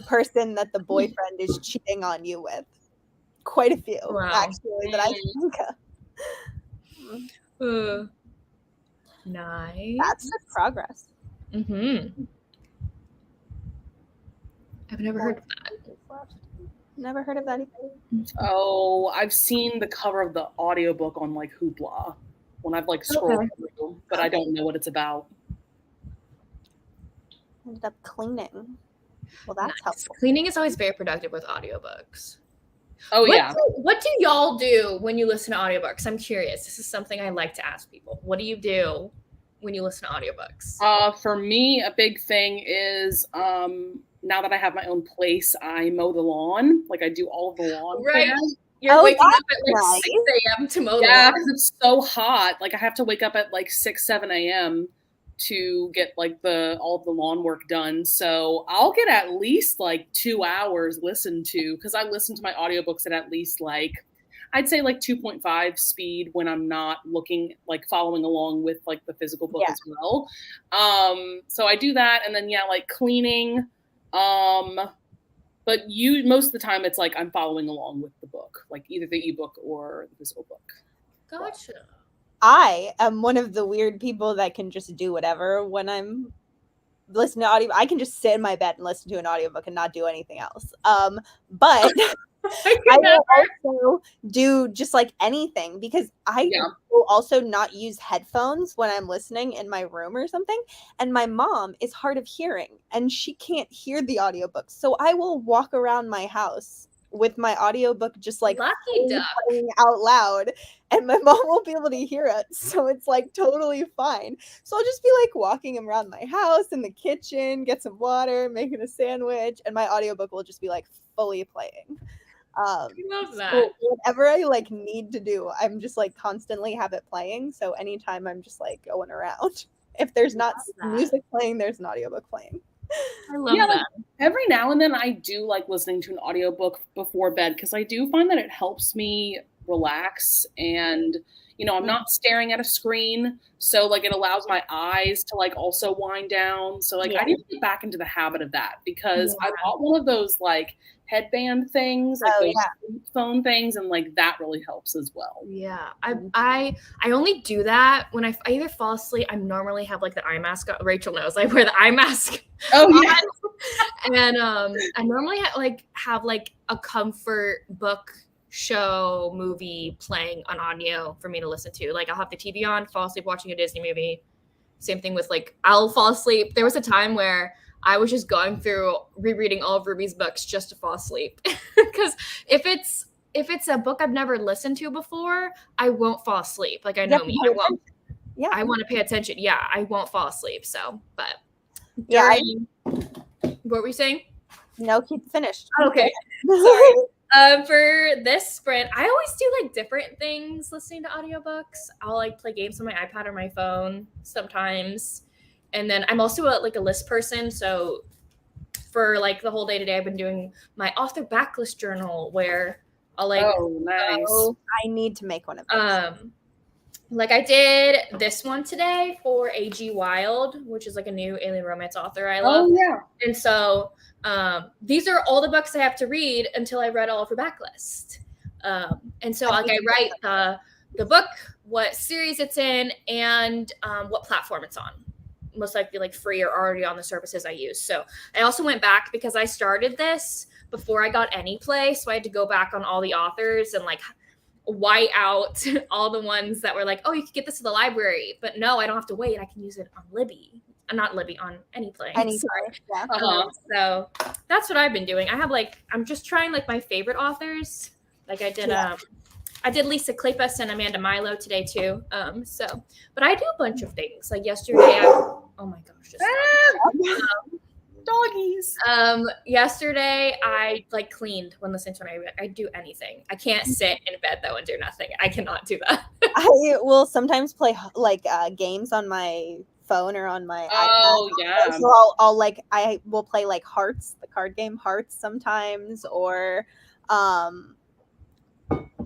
Speaker 3: person that the boyfriend is cheating on you with. Quite a few, actually, that I think of.
Speaker 1: Nice.
Speaker 3: That's good progress.
Speaker 1: Mm-hmm. I've never heard of that.
Speaker 3: Never heard of that either.
Speaker 2: Oh, I've seen the cover of the audiobook on like Hoopla when I've like scrolled through, but I don't know what it's about.
Speaker 3: Ended up cleaning. Well, that's helpful.
Speaker 1: Cleaning is always very productive with audiobooks.
Speaker 2: Oh,
Speaker 1: What do y'all do when you listen to audiobooks? I'm curious. This is something I like to ask people. What do you do when you listen to audiobooks?
Speaker 2: For me, a big thing is now that I have my own place, I mow the lawn. Like I do all of the lawn.
Speaker 1: Right.
Speaker 2: Care.
Speaker 1: You're waking up at like 6 a.m. to mow the lawn.
Speaker 2: Yeah, because it's so hot. Like I have to wake up at like 6, 7 a.m. to get like all of the lawn work done. So I'll get at least like 2 hours listened to, because I listen to my audiobooks at least like, I'd say like 2.5 speed when I'm not following along with like the physical book as well. So I do that. And then like cleaning, But most of the time it's like I'm following along with the book, like either the ebook or the physical book.
Speaker 1: Gotcha.
Speaker 3: I am one of the weird people that can just do whatever when I'm listening to audio. I can just sit in my bed and listen to an audiobook and not do anything else. But I will also do just like anything, because I will also not use headphones when I'm listening in my room or something. And my mom is hard of hearing and she can't hear the audiobooks. So I will walk around my house with my audiobook just like playing out loud, and my mom won't be able to hear it. So it's like totally fine. So I'll just be like walking around my house, in the kitchen, get some water, making a sandwich, and my audiobook will just be like fully playing.
Speaker 1: I love that.
Speaker 3: So whatever I like need to do, I'm just like constantly have it playing. So anytime I'm just like going around, if there's not music playing, there's an audiobook playing.
Speaker 1: I love that.
Speaker 2: Like, every now and then I do like listening to an audiobook before bed, because I do find that it helps me relax, and you know, I'm not staring at a screen, so like it allows my eyes to like also wind down. So like I need to get back into the habit of that, because I bought one of those like headband things, like those phone things, and like that really helps as well.
Speaker 1: Yeah, I only do that when I either fall asleep. I normally have like the eye mask. Rachel knows I wear the eye mask.
Speaker 2: Oh yeah.
Speaker 1: And I normally have like a comfort book, show, movie playing on audio for me to listen to. Like I'll have the TV on, fall asleep watching a Disney movie. Same thing with like I'll fall asleep. There was a time where I was just going through rereading all of Ruby's books just to fall asleep. Because if it's a book I've never listened to before, I won't fall asleep. Like I know me. I won't. Yeah. I want to pay attention. Yeah, I won't fall asleep. So, but
Speaker 3: yeah.
Speaker 1: What were you saying?
Speaker 3: No, keep finished.
Speaker 1: Okay. Sorry. For this sprint, I always do like different things listening to audiobooks. I'll like play games on my iPad or my phone sometimes. And then I'm also a list person. So for like the whole day today, I've been doing my author backlist journal where I'll like,
Speaker 3: I need to make one of those.
Speaker 1: Like I did this one today for A.G. Wilde, which is like a new alien romance author I love.
Speaker 2: Oh yeah.
Speaker 1: And so these are all the books I have to read until I read all of her backlist. And so like I write the book, what series it's in, and what platform it's on. Most likely like free or already on the services I use. So I also went back because I started this before I got any play. So I had to go back on all the authors and like white out all the ones that were like, oh, you could get this to the library. But no, I don't have to wait. I can use it on Libby. Not Libby, on Anyplay.
Speaker 3: Yeah.
Speaker 1: So that's what I've been doing. I'm just trying like my favorite authors. Like I did Lisa Kleypas and Amanda Milo today too. But I do a bunch of things. Like yesterday, oh my gosh,
Speaker 2: doggies.
Speaker 1: Yesterday I like cleaned when listening to I do anything. I can't sit in bed though and do nothing. I cannot do that.
Speaker 3: I will sometimes play like games on my phone or on my
Speaker 2: iPad. Yeah.
Speaker 3: So I will play like Hearts, the card game Hearts sometimes, or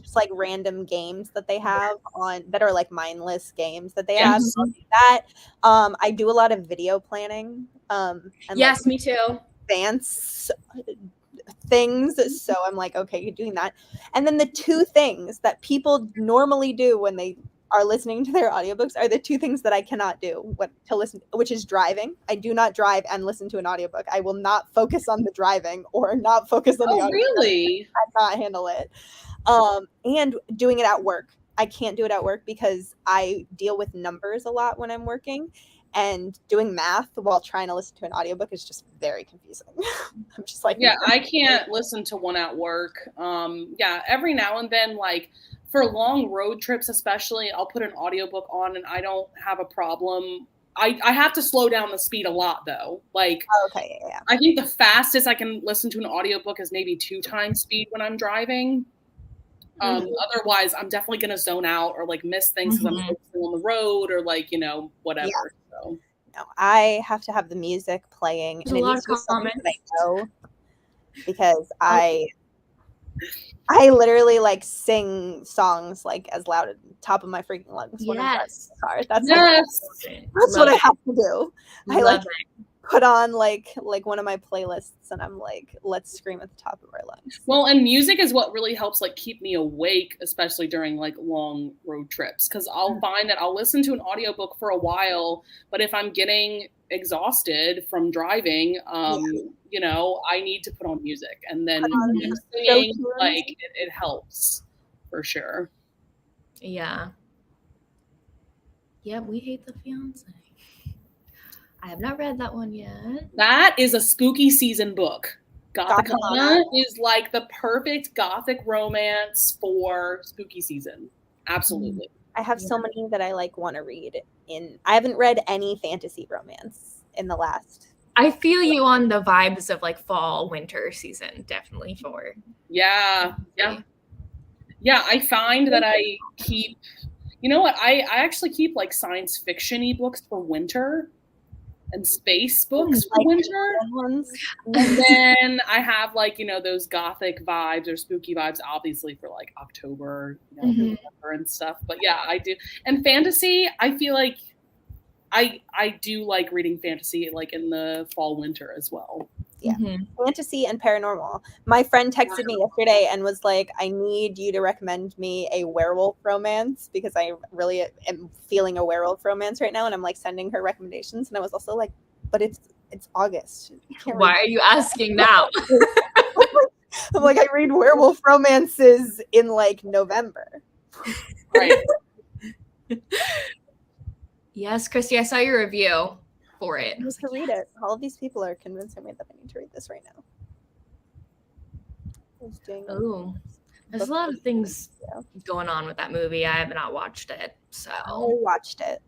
Speaker 3: just like random games that they have on that are like mindless games that they have. So I'll do that. I do a lot of video planning. And
Speaker 1: yes, me too.
Speaker 3: Advanced things. So I'm like, okay, you're doing that. And then the two things that people normally do when they are listening to their audiobooks are the two things that I cannot do which is driving. I do not drive and listen to an audiobook. I will not focus on the driving or not focus on the audiobook.
Speaker 2: Really?
Speaker 3: I cannot handle it. And doing it at work. I can't do it at work because I deal with numbers a lot when I'm working, and doing math while trying to listen to an audiobook is just very confusing. I'm just like,
Speaker 2: yeah, I can't listen to one at work. Every now and then, like for long road trips, especially, I'll put an audiobook on and I don't have a problem. I have to slow down the speed a lot though. Like,
Speaker 3: okay, yeah.
Speaker 2: I think the fastest I can listen to an audiobook is maybe 2 times speed when I'm driving. Otherwise, I'm definitely going to zone out or like miss things because I'm focusing on the road or like, whatever. Yeah. So.
Speaker 3: No, I have to have the music playing.
Speaker 1: There's a lot of comments.
Speaker 3: That I know because I literally like sing songs like as loud at the top of my freaking lungs when I'm driving the car. That's what I have to do. I like put on like one of my playlists, and I'm like, let's scream at the top of our lungs.
Speaker 2: Well, and music is what really helps like keep me awake, especially during like long road trips, because I'll find that I'll listen to an audiobook for a while, but if I'm getting exhausted from driving, you know, I need to put on music, and then singing, like it helps for sure.
Speaker 1: Yeah. Yeah, We Hate the Fiance. I have not read that one yet.
Speaker 2: That is a spooky season book. Gothicana is like the perfect gothic romance for spooky season. Absolutely.
Speaker 3: I have so many that I like want to read. I haven't read any fantasy romance in the last.
Speaker 1: I feel you on the vibes of like fall, winter season, definitely for.
Speaker 2: Yeah. I find that I keep, you know what? I actually keep like science fiction-y books for winter and space books for winter. And then I have like, you know, those gothic vibes or spooky vibes, obviously for like October, you know, November and stuff. But yeah, I do. And fantasy, I feel like I do like reading fantasy like in the fall, winter as well.
Speaker 3: Yeah. Fantasy and paranormal. My friend texted me yesterday and was like, I need you to recommend me a werewolf romance because I really am feeling a werewolf romance right now. And I'm like sending her recommendations. And I was also like, but it's August.
Speaker 1: Why are you asking now?
Speaker 3: I'm like, I read werewolf romances in like November.
Speaker 2: Right.
Speaker 1: Yes, Christy, I saw your review for it.
Speaker 3: I need to read it. All of these people are convincing me that I need to read this right now.
Speaker 1: Oh, there's a lot of things going on with that movie. I have not watched it, so
Speaker 3: I watched it.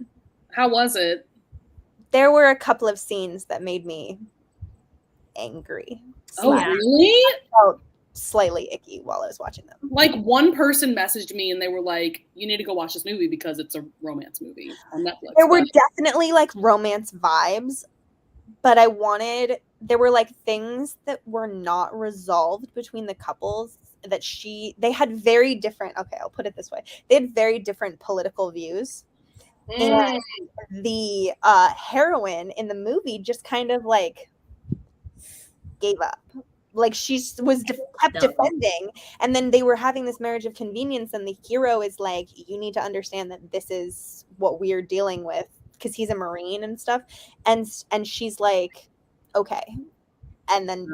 Speaker 2: How was it?
Speaker 3: There were a couple of scenes that made me angry.
Speaker 2: Oh, really?
Speaker 3: I felt slightly icky while I was watching them.
Speaker 2: Like one person messaged me and they were like, you need to go watch this movie because it's a romance movie on Netflix.
Speaker 3: There were definitely like romance vibes, but there were like things that were not resolved between the couples that they had very different, okay, I'll put it this way. They had very different political views. And the heroine in the movie just kind of like gave up. Like she was kept defending, and then they were having this marriage of convenience, and the hero is like, you need to understand that this is what we're dealing with, because he's a Marine and stuff, and she's like, okay, and then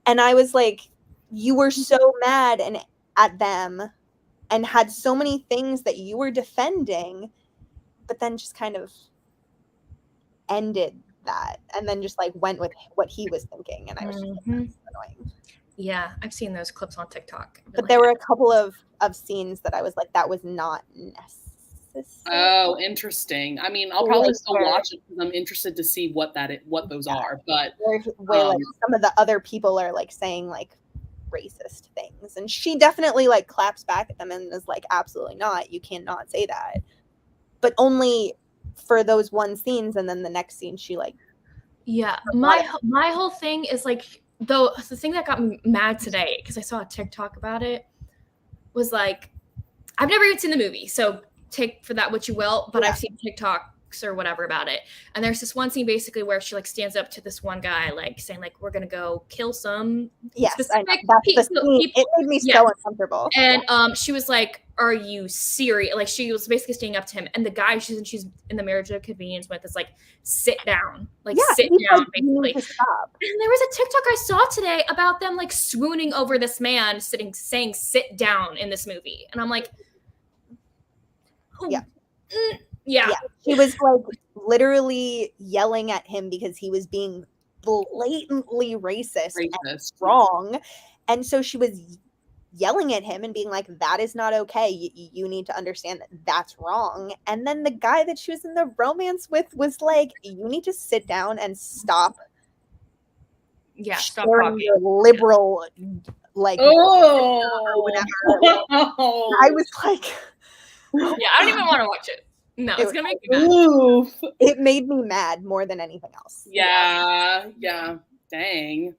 Speaker 3: and I was like, you were so mad at them and had so many things that you were defending, but then just kind of ended that and then just like went with what he was thinking, and I was just like, that's annoying.
Speaker 1: Yeah, I've seen those clips on TikTok.
Speaker 3: But there were a couple of scenes that I was like, that was not necessary.
Speaker 2: Oh, interesting. I mean, I'll probably still watch it because I'm interested to see what those are. But
Speaker 3: where like some of the other people are like saying like racist things, and she definitely like claps back at them and is like, absolutely not, you cannot say that, but only for those one scenes, and then the next scene she like
Speaker 1: my whole thing is like, though, the thing that got me mad today, because I saw a TikTok about it, was like, I've never even seen the movie, so take for that what you will, but I've seen TikToks or whatever about it, and there's this one scene basically where she like stands up to this one guy like saying like, we're gonna go kill some specific people.
Speaker 3: It made me so uncomfortable,
Speaker 1: and she was like, are you serious? Like, she was basically standing up to him, and the guy she's in the marriage of convenience with is like, sit down, like sit down,
Speaker 3: like,
Speaker 1: basically. And there was a TikTok I saw today about them like swooning over this man saying sit down in this movie, and I'm like, yeah.
Speaker 3: She was like literally yelling at him because he was being blatantly racist. And wrong, and so she was yelling at him and being like, that is not okay, you need to understand that that's wrong. And then the guy that she was in the romance with was like, you need to sit down and stop
Speaker 1: stop talking
Speaker 3: your liberal like or whatever. I was like,
Speaker 1: I don't even want to watch it. No, it's gonna make me mad.
Speaker 3: It made me mad more than anything else.
Speaker 2: Yeah. Dang.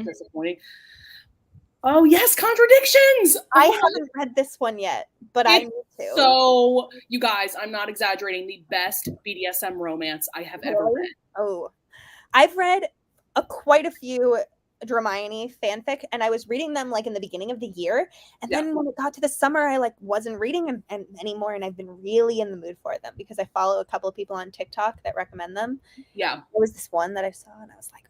Speaker 2: Disappointing. Oh yes, Contradictions.
Speaker 3: I
Speaker 2: Oh,
Speaker 3: haven't read this one yet, but I need to.
Speaker 2: So, you guys, I'm not exaggerating. The best BDSM romance I have ever read.
Speaker 3: Oh, I've read quite a few Hermione fanfic, and I was reading them like in the beginning of the year, and then when it got to the summer, I like wasn't reading them anymore, and I've been really in the mood for them because I follow a couple of people on TikTok that recommend them.
Speaker 2: Yeah,
Speaker 3: there was this one that I saw, and I was like,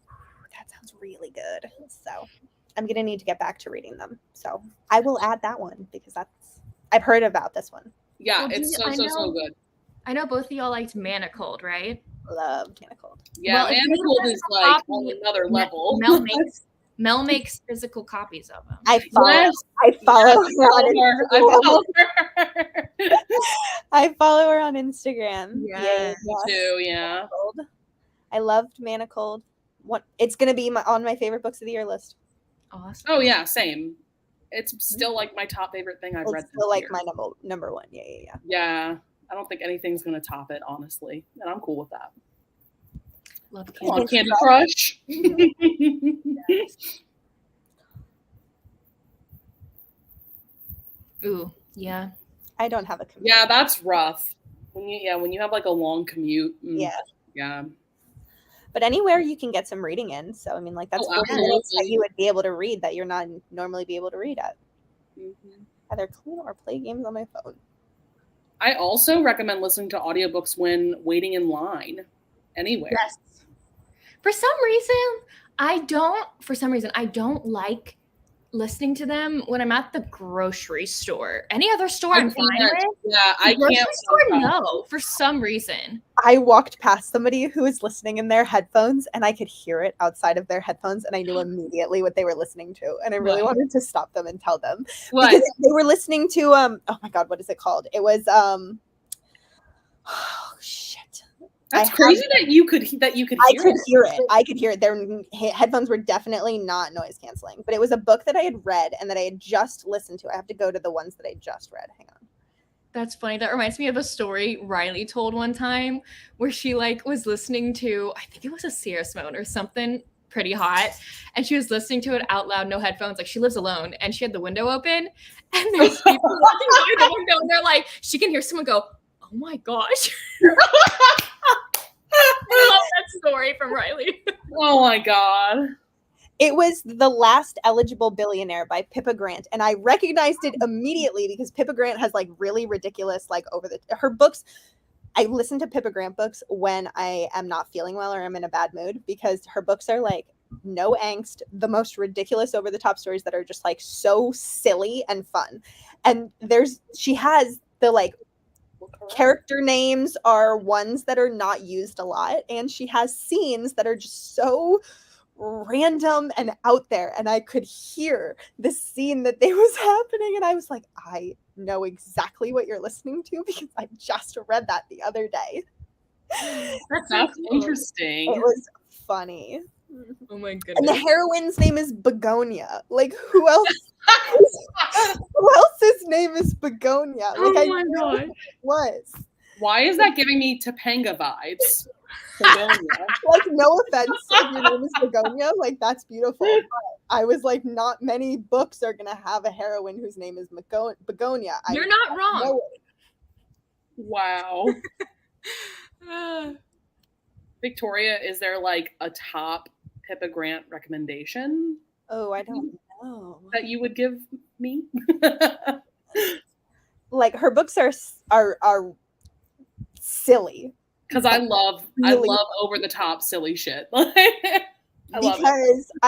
Speaker 3: that sounds really good. So I'm gonna need to get back to reading them. So I will add that one because I've heard about this one.
Speaker 2: yeah,
Speaker 1: Well,
Speaker 2: it's so good.
Speaker 1: I know both of y'all liked Manicold, right?
Speaker 3: Loved Manicold.
Speaker 2: Yeah,
Speaker 1: Well, if you need a
Speaker 2: Manicold is
Speaker 1: physical
Speaker 2: like
Speaker 1: copy,
Speaker 2: on another level.
Speaker 1: Mel makes physical copies of them.
Speaker 3: I follow her I follow her on Instagram.
Speaker 1: Yes.
Speaker 2: Me too, yeah.
Speaker 3: Manicold. I loved Manicold. It's gonna be on my favorite books of the year list.
Speaker 1: Awesome.
Speaker 2: Oh yeah, same. It's still like my top favorite thing I've read.
Speaker 3: It's still like
Speaker 2: year.
Speaker 3: my number one. Yeah.
Speaker 2: Yeah, I don't think anything's gonna top it, honestly, and I'm cool with that.
Speaker 1: Love
Speaker 2: Come on, Candy Crush.
Speaker 1: Ooh, yeah.
Speaker 3: I don't have a commute.
Speaker 2: Yeah, that's rough. When you have like a long commute. Yeah.
Speaker 3: But anywhere you can get some reading in. So I mean, like that's 40 minutes that you would be able to read that you're not normally be able to read at.
Speaker 2: Mm-hmm.
Speaker 3: Either clean or play games on my phone.
Speaker 2: I also recommend listening to audiobooks when waiting in line anywhere.
Speaker 1: Yes. For some reason, I don't like listening to them when I'm at the grocery store. Any other store I'm fine with.
Speaker 2: Yeah, I can't.
Speaker 1: Store, no, for some reason.
Speaker 3: I walked past somebody who was listening in their headphones, and I could hear it outside of their headphones, and I knew immediately what they were listening to, and I really wanted to stop them and tell them because they were listening to oh my god, what is it called? It was oh shit.
Speaker 2: That's crazy that you could hear it.
Speaker 3: I could hear it. Their headphones were definitely not noise canceling, but it was a book that I had read and that I had just listened to. I have to go to the ones that I just read. Hang on.
Speaker 1: That's funny. That reminds me of a story Riley told one time where she like was listening to, I think it was a Sierra Simone or something pretty hot, and she was listening to it out loud, no headphones. Like she lives alone, and she had the window open, and there's people walking by the window, and they're like, she can hear someone go, "Oh my gosh." I love that story from Riley.
Speaker 2: Oh my god.
Speaker 3: It was The Last Eligible Billionaire by Pippa Grant, and I recognized it immediately because Pippa Grant has like really ridiculous, like her books. I listen to Pippa Grant books when I am not feeling well or I'm in a bad mood because her books are like no angst, the most ridiculous over the top stories that are just like so silly and fun. And she has the like character names are ones that are not used a lot, and she has scenes that are just so random and out there, and I could hear the scene that they was happening, and I was like, I know exactly what you're listening to because I just read that the other day.
Speaker 2: That's interesting.
Speaker 3: It was funny.
Speaker 1: Oh my goodness.
Speaker 3: And the heroine's name is Begonia. Like who else? Who else's name is Begonia? Like
Speaker 1: oh my god.
Speaker 3: Was.
Speaker 2: Why is that giving me Topanga vibes? Begonia.
Speaker 3: Like no offense if your name is Begonia, like that's beautiful. But I was like, not many books are gonna have a heroine whose name is Begonia.
Speaker 1: You're not wrong.
Speaker 2: Wow. Victoria, is there like a top Pippa Grant recommendation?
Speaker 3: Oh, I don't know.
Speaker 2: That you would give me?
Speaker 3: Like her books are silly.
Speaker 2: Because I love over the top silly shit.
Speaker 3: I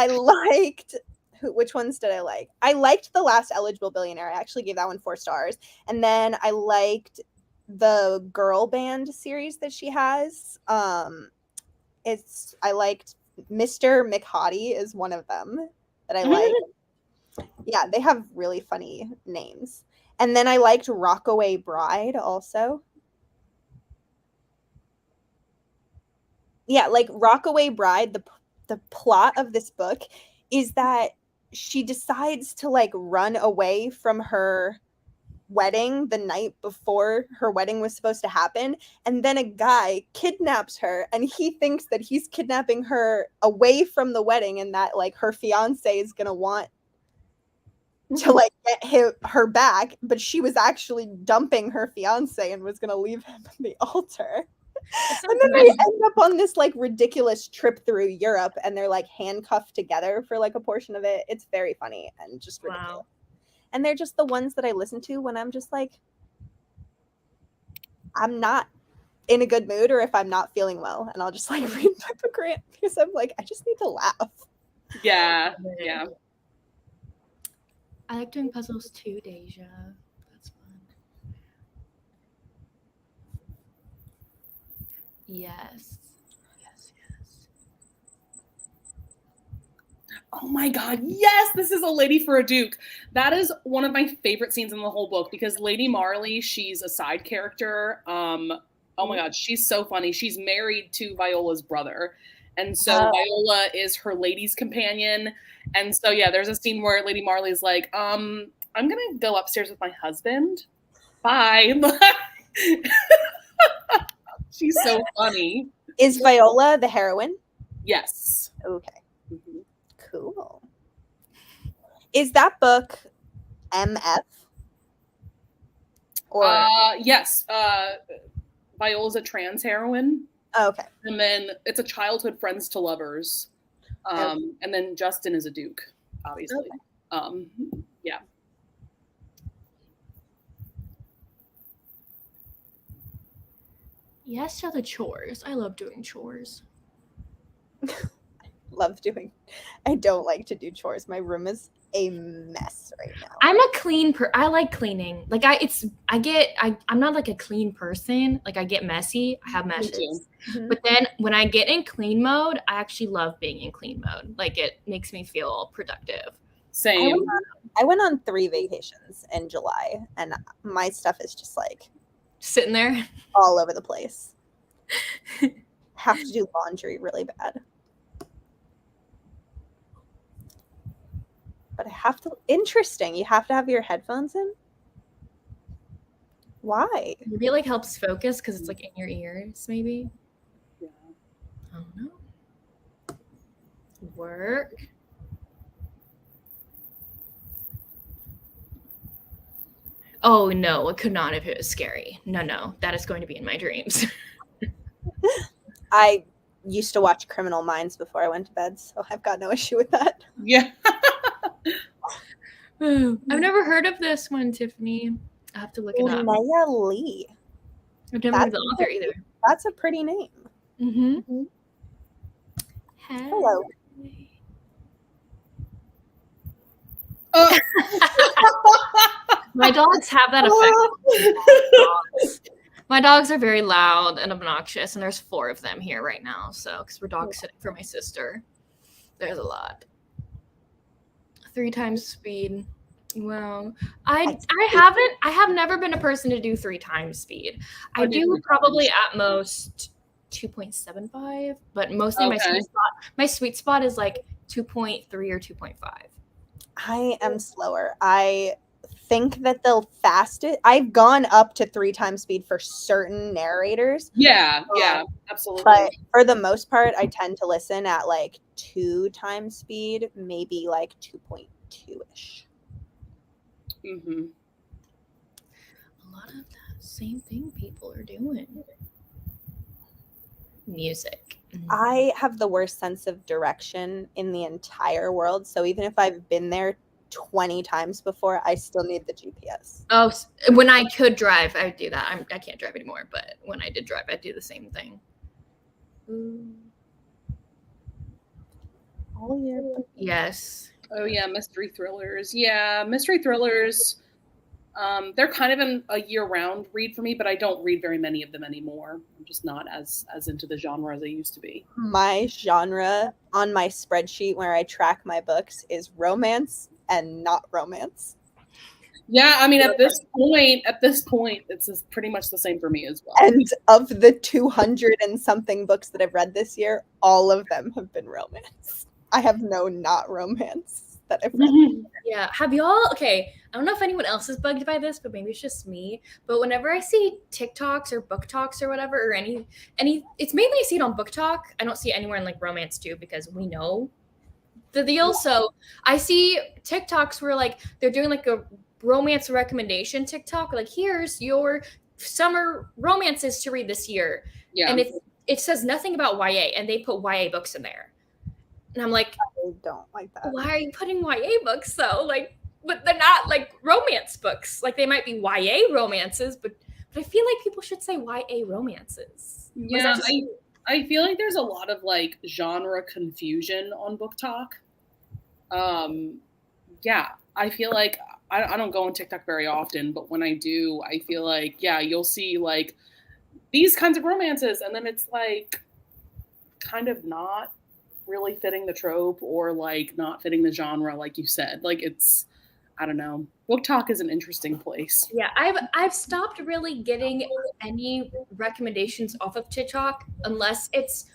Speaker 3: liked which ones did I like? I liked The Last Eligible Billionaire. I actually gave that one 4 stars. And then I liked the girl band series that she has. I liked Mr. McHottie is one of them that I like. Yeah, they have really funny names. And then I liked Rockaway Bride also. Yeah, like Rockaway Bride, the plot of this book is that she decides to like run away from her wedding the night before her wedding was supposed to happen, and then a guy kidnaps her, and he thinks that he's kidnapping her away from the wedding and that like her fiance is gonna want to like get her back, but she was actually dumping her fiance and was gonna leave him on the altar. And then they end up on this like ridiculous trip through Europe, and they're like handcuffed together for like a portion of it. It's very funny and just ridiculous.
Speaker 1: Wow.
Speaker 3: And they're just the ones that I listen to when I'm just like, I'm not in a good mood, or if I'm not feeling well, and I'll just like read Pippa Grant because I'm like, I just need to laugh.
Speaker 2: Yeah.
Speaker 1: I like doing puzzles too, Deja. That's fun. Yes.
Speaker 2: Oh my God, yes, this is a lady for a duke. That is one of my favorite scenes in the whole book because Lady Marley, she's a side character. Oh my God, she's so funny. She's married to Viola's brother. And so Viola is her lady's companion. And so, yeah, there's a scene where Lady Marley's like, I'm going to go upstairs with my husband. Bye. She's so funny.
Speaker 3: Is Viola the heroine?
Speaker 2: Yes.
Speaker 3: Okay. Mm-hmm. Cool. Is that book MF? Or
Speaker 2: yes. Viola's a trans heroine.
Speaker 3: Oh, okay.
Speaker 2: And then it's a childhood friends to lovers. And then Justin is a duke, obviously. Okay. Yeah.
Speaker 1: Yes to the chores. I love doing chores.
Speaker 3: I don't like to do chores. My room is a mess right now.
Speaker 1: I'm a clean I like cleaning. Like I'm not like a clean person. Like I get messy. I have messes. Mm-hmm. But then when I get in clean mode, I actually love being in clean mode. Like it makes me feel productive.
Speaker 2: Same.
Speaker 3: I went on 3 vacations in July, and my stuff is just like
Speaker 1: sitting there
Speaker 3: all over the place. Have to do laundry really bad. But interesting. You have to have your headphones in? Why?
Speaker 1: Maybe it like helps focus because it's like in your ears, maybe.
Speaker 2: Yeah.
Speaker 1: I don't know. Work. Oh no, it could not if it was scary. No, that is going to be in my dreams.
Speaker 3: I used to watch Criminal Minds before I went to bed, so I've got no issue with that.
Speaker 2: Yeah.
Speaker 1: I've never heard of this one, Tiffany. I have to look it up.
Speaker 3: Maya Lee.
Speaker 1: I've never heard the author either.
Speaker 3: That's a pretty name.
Speaker 1: Mm-hmm.
Speaker 3: Hello.
Speaker 1: My dogs have that effect. My dogs are very loud and obnoxious, and there's 4 of them here right now. So, because we're dog sitting for my sister, there's a lot. 3 times speed. Well, I have never been a person to do 3 times speed. I do probably at most 2.75, but mostly my sweet spot is like 2.3 or 2.5.
Speaker 3: I am slower. I think that the fastest I've gone up to 3 times speed for certain narrators.
Speaker 2: Yeah, absolutely.
Speaker 3: But for the most part, I tend to listen at like 2 times speed, maybe like 2.2-ish.
Speaker 2: Mm-hmm.
Speaker 1: A lot of that same thing people are doing. Music.
Speaker 3: I have the worst sense of direction in the entire world. So even if I've been there 20 times before, I still need the GPS.
Speaker 1: Oh, when I could drive, I would do that. I can't drive anymore, but when I did drive, I'd do the same thing.
Speaker 3: Oh, yeah.
Speaker 1: Yes.
Speaker 2: Oh, yeah, mystery thrillers. Yeah, mystery thrillers. They're kind of a year-round read for me, but I don't read very many of them anymore. I'm just not as into the genre as I used to be.
Speaker 3: My genre on my spreadsheet where I track my books is romance and not romance.
Speaker 2: Yeah, I mean, at this point, it's pretty much the same for me as well.
Speaker 3: And of the 200 and something books that I've read this year, all of them have been romance. I have no not romance that I've read.
Speaker 1: Yeah. Have y'all, okay, I don't know if anyone else is bugged by this, but maybe it's just me. But whenever I see TikToks or book talks or whatever, or it's mainly I see it on Book Talk. I don't see it anywhere in like romance too, because we know the deal. So I see TikToks where like they're doing like a romance recommendation TikTok, like here's your summer romances to read this year.
Speaker 2: Yeah.
Speaker 1: And it says nothing about YA, and they put YA books in there. And I'm like,
Speaker 3: I don't like that.
Speaker 1: why are you putting YA books though? Like, but they're not like romance books. Like they might be YA romances, but I feel like people should say YA romances.
Speaker 2: Yeah, I feel like there's a lot of like genre confusion on Book Talk. Yeah, I feel like I don't go on TikTok very often, but when I do, I feel like, yeah, you'll see like these kinds of romances, and then it's like kind of not really fitting the trope or like not fitting the genre, like you said. Like it's, I don't know. Book Talk is an interesting place.
Speaker 1: Yeah, I've stopped really getting any recommendations off of TikTok unless it's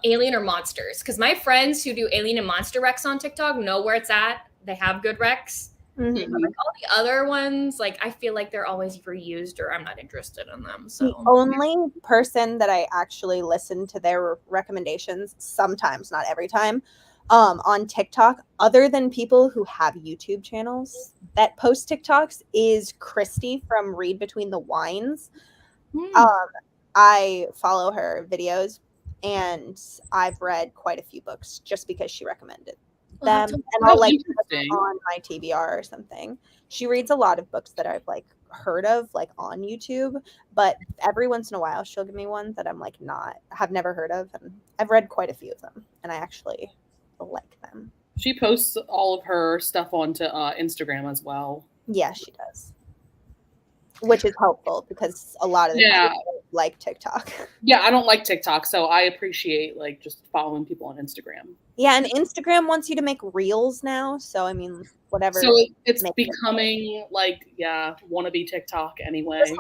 Speaker 1: Alien or Monsters, because my friends who do Alien and Monster recs on TikTok know where it's at. They have good recs.
Speaker 3: Mhm.
Speaker 1: But like all the other ones, like I feel like they're always reused or I'm not interested in them. So
Speaker 3: The only person that I actually listen to their recommendations, sometimes, not every time, on TikTok, other than people who have YouTube channels that post TikToks, is Christy from Read Between the Wines. I follow her videos, and I've read quite a few books just because she recommended them, and I'll like put them on my TBR or something. She reads a lot of books that I've like heard of like on YouTube, but every once in a while she'll give me one that I'm like have never heard of, and I've read quite a few of them, and I actually like them.
Speaker 2: She posts all of her stuff onto Instagram as well.
Speaker 3: Yeah, she does, which is helpful because a lot of the time I don't like TikTok.
Speaker 2: Yeah, I don't like TikTok, so I appreciate like just following people on Instagram.
Speaker 3: Yeah, and Instagram wants you to make reels now, so I mean, whatever.
Speaker 2: So it's becoming like, yeah, wannabe TikTok anyway.
Speaker 1: I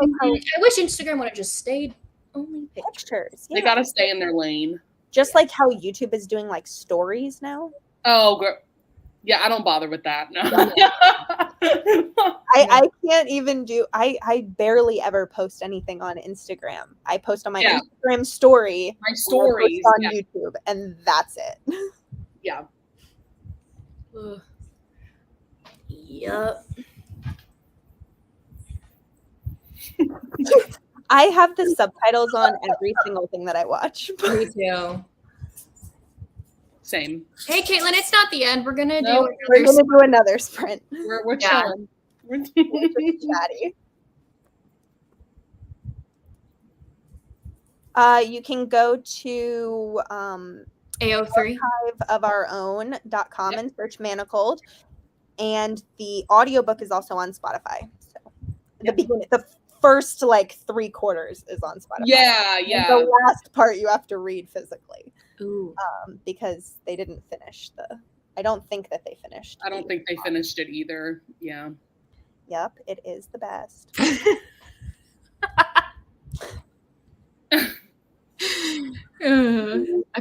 Speaker 1: wish Instagram would have just stayed only pictures.
Speaker 3: Yeah.
Speaker 2: They gotta stay in their lane.
Speaker 3: Just like how YouTube is doing like stories now.
Speaker 2: Oh, yeah, I don't bother with that. No.
Speaker 3: I can't even do. I barely ever post anything on Instagram. I post on my Instagram story.
Speaker 2: My stories
Speaker 3: on YouTube, and that's it.
Speaker 2: Yeah.
Speaker 1: Yep.
Speaker 3: I have the subtitles on every single thing that I watch.
Speaker 1: Me too.
Speaker 2: Same.
Speaker 1: Hey, Caitlin, it's not the end. We're gonna
Speaker 3: do another sprint.
Speaker 2: We're chilling.
Speaker 3: We're just chatty. You can go to
Speaker 1: AO3
Speaker 3: archiveofourown.com and search Manacled, and the audiobook is also on Spotify. So the first like 3/4 is on Spotify.
Speaker 2: Yeah.
Speaker 3: And the last part you have to read physically.
Speaker 1: Ooh.
Speaker 3: Because they didn't finish I don't think that they finished.
Speaker 2: I don't think they finished it either. Yeah.
Speaker 3: Yep, it is the best.
Speaker 1: I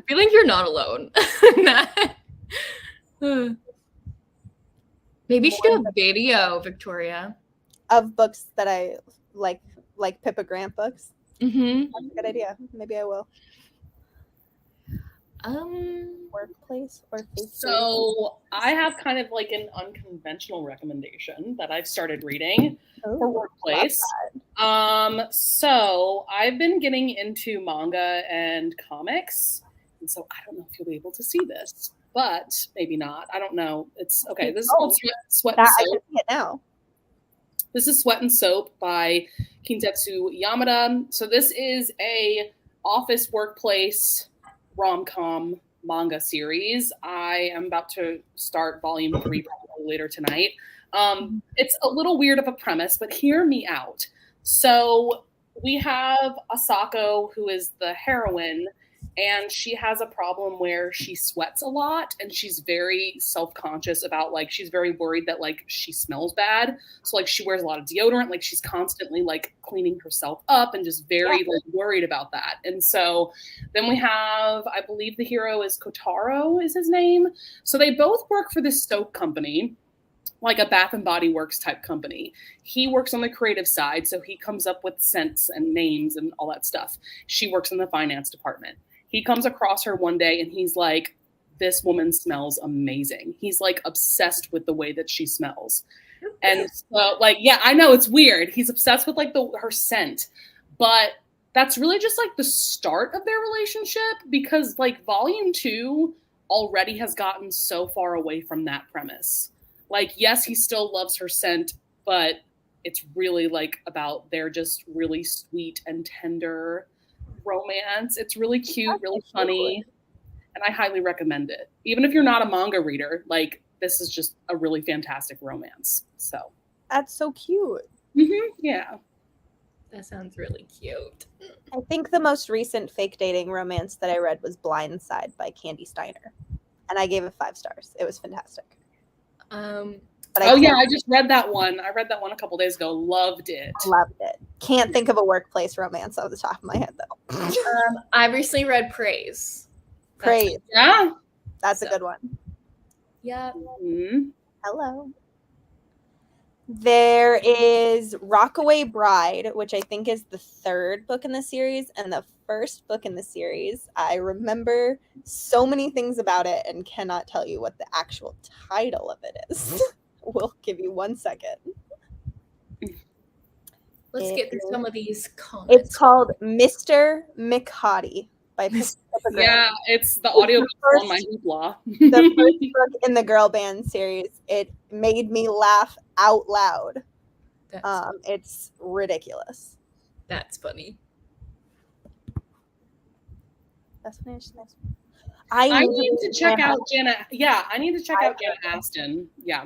Speaker 1: feel like you're not alone. Maybe you should do a video, Victoria,
Speaker 3: of books that I like Pippa Grant books.
Speaker 1: Mm-hmm.
Speaker 3: That's a good idea. Maybe I will. Workplace or face.
Speaker 2: So I have kind of like an unconventional recommendation that I've started reading for workplace. So I've been getting into manga and comics, and so I don't know if you'll be able to see this, but maybe not. I don't know. It's okay. This is called Sweat and Soap.
Speaker 3: I can see it now.
Speaker 2: This is Sweat and Soap by Kintetsu Yamada. So this is a office workplace rom-com manga series. I am about to start volume 3 probably later tonight. It's a little weird of a premise, but hear me out. So we have Asako, who is the heroine, and she has a problem where she sweats a lot, and she's very self-conscious about, like, she's very worried that, like, she smells bad. So, like, she wears a lot of deodorant. Like, she's constantly, like, cleaning herself up and just very, like, worried about that. And so then we have, I believe the hero is Kotaro is his name. So they both work for this soap company, like a Bath and Body Works type company. He works on the creative side, so he comes up with scents and names and all that stuff. She works in the finance department. He comes across her one day and he's like, this woman smells amazing. He's like obsessed with the way that she smells. And so like, yeah, I know it's weird. He's obsessed with like her scent, but that's really just like the start of their relationship, because like volume 2 already has gotten so far away from that premise. Like, yes, he still loves her scent, but it's really like about their just really sweet and tender romance. It's really cute, really funny, and I highly recommend it. Even if you're not a manga reader, like this is just a really fantastic romance. So
Speaker 3: That's so cute.
Speaker 2: Yeah.
Speaker 1: That sounds really cute.
Speaker 3: I think the most recent fake dating romance that I read was Blindside by Candy Steiner, and I gave it 5 stars. It was fantastic.
Speaker 1: But
Speaker 2: I just read that one. I read that one a couple days ago. Loved it.
Speaker 3: Can't think of a workplace romance off the top of my head though.
Speaker 1: I recently read Praise.
Speaker 3: Praise. That's a good one.
Speaker 1: Yeah.
Speaker 2: Mm-hmm.
Speaker 3: Hello. There is Rockaway Bride, which I think is the 3rd book in the series, and the 1st book in the series. I remember so many things about it and cannot tell you what the actual title of it is. We'll give you 1 second.
Speaker 1: Let's get through some of these comments.
Speaker 3: It's called Mr. McHottie by Pippa Grant.
Speaker 2: Yeah, it's the audio on my Hoopla.
Speaker 3: The first book in the girl band series. It made me laugh out loud. It's ridiculous.
Speaker 1: That's funny.
Speaker 2: That's nice. I need to check out Jana. Yeah, I need to check out Jana Aston. Yeah.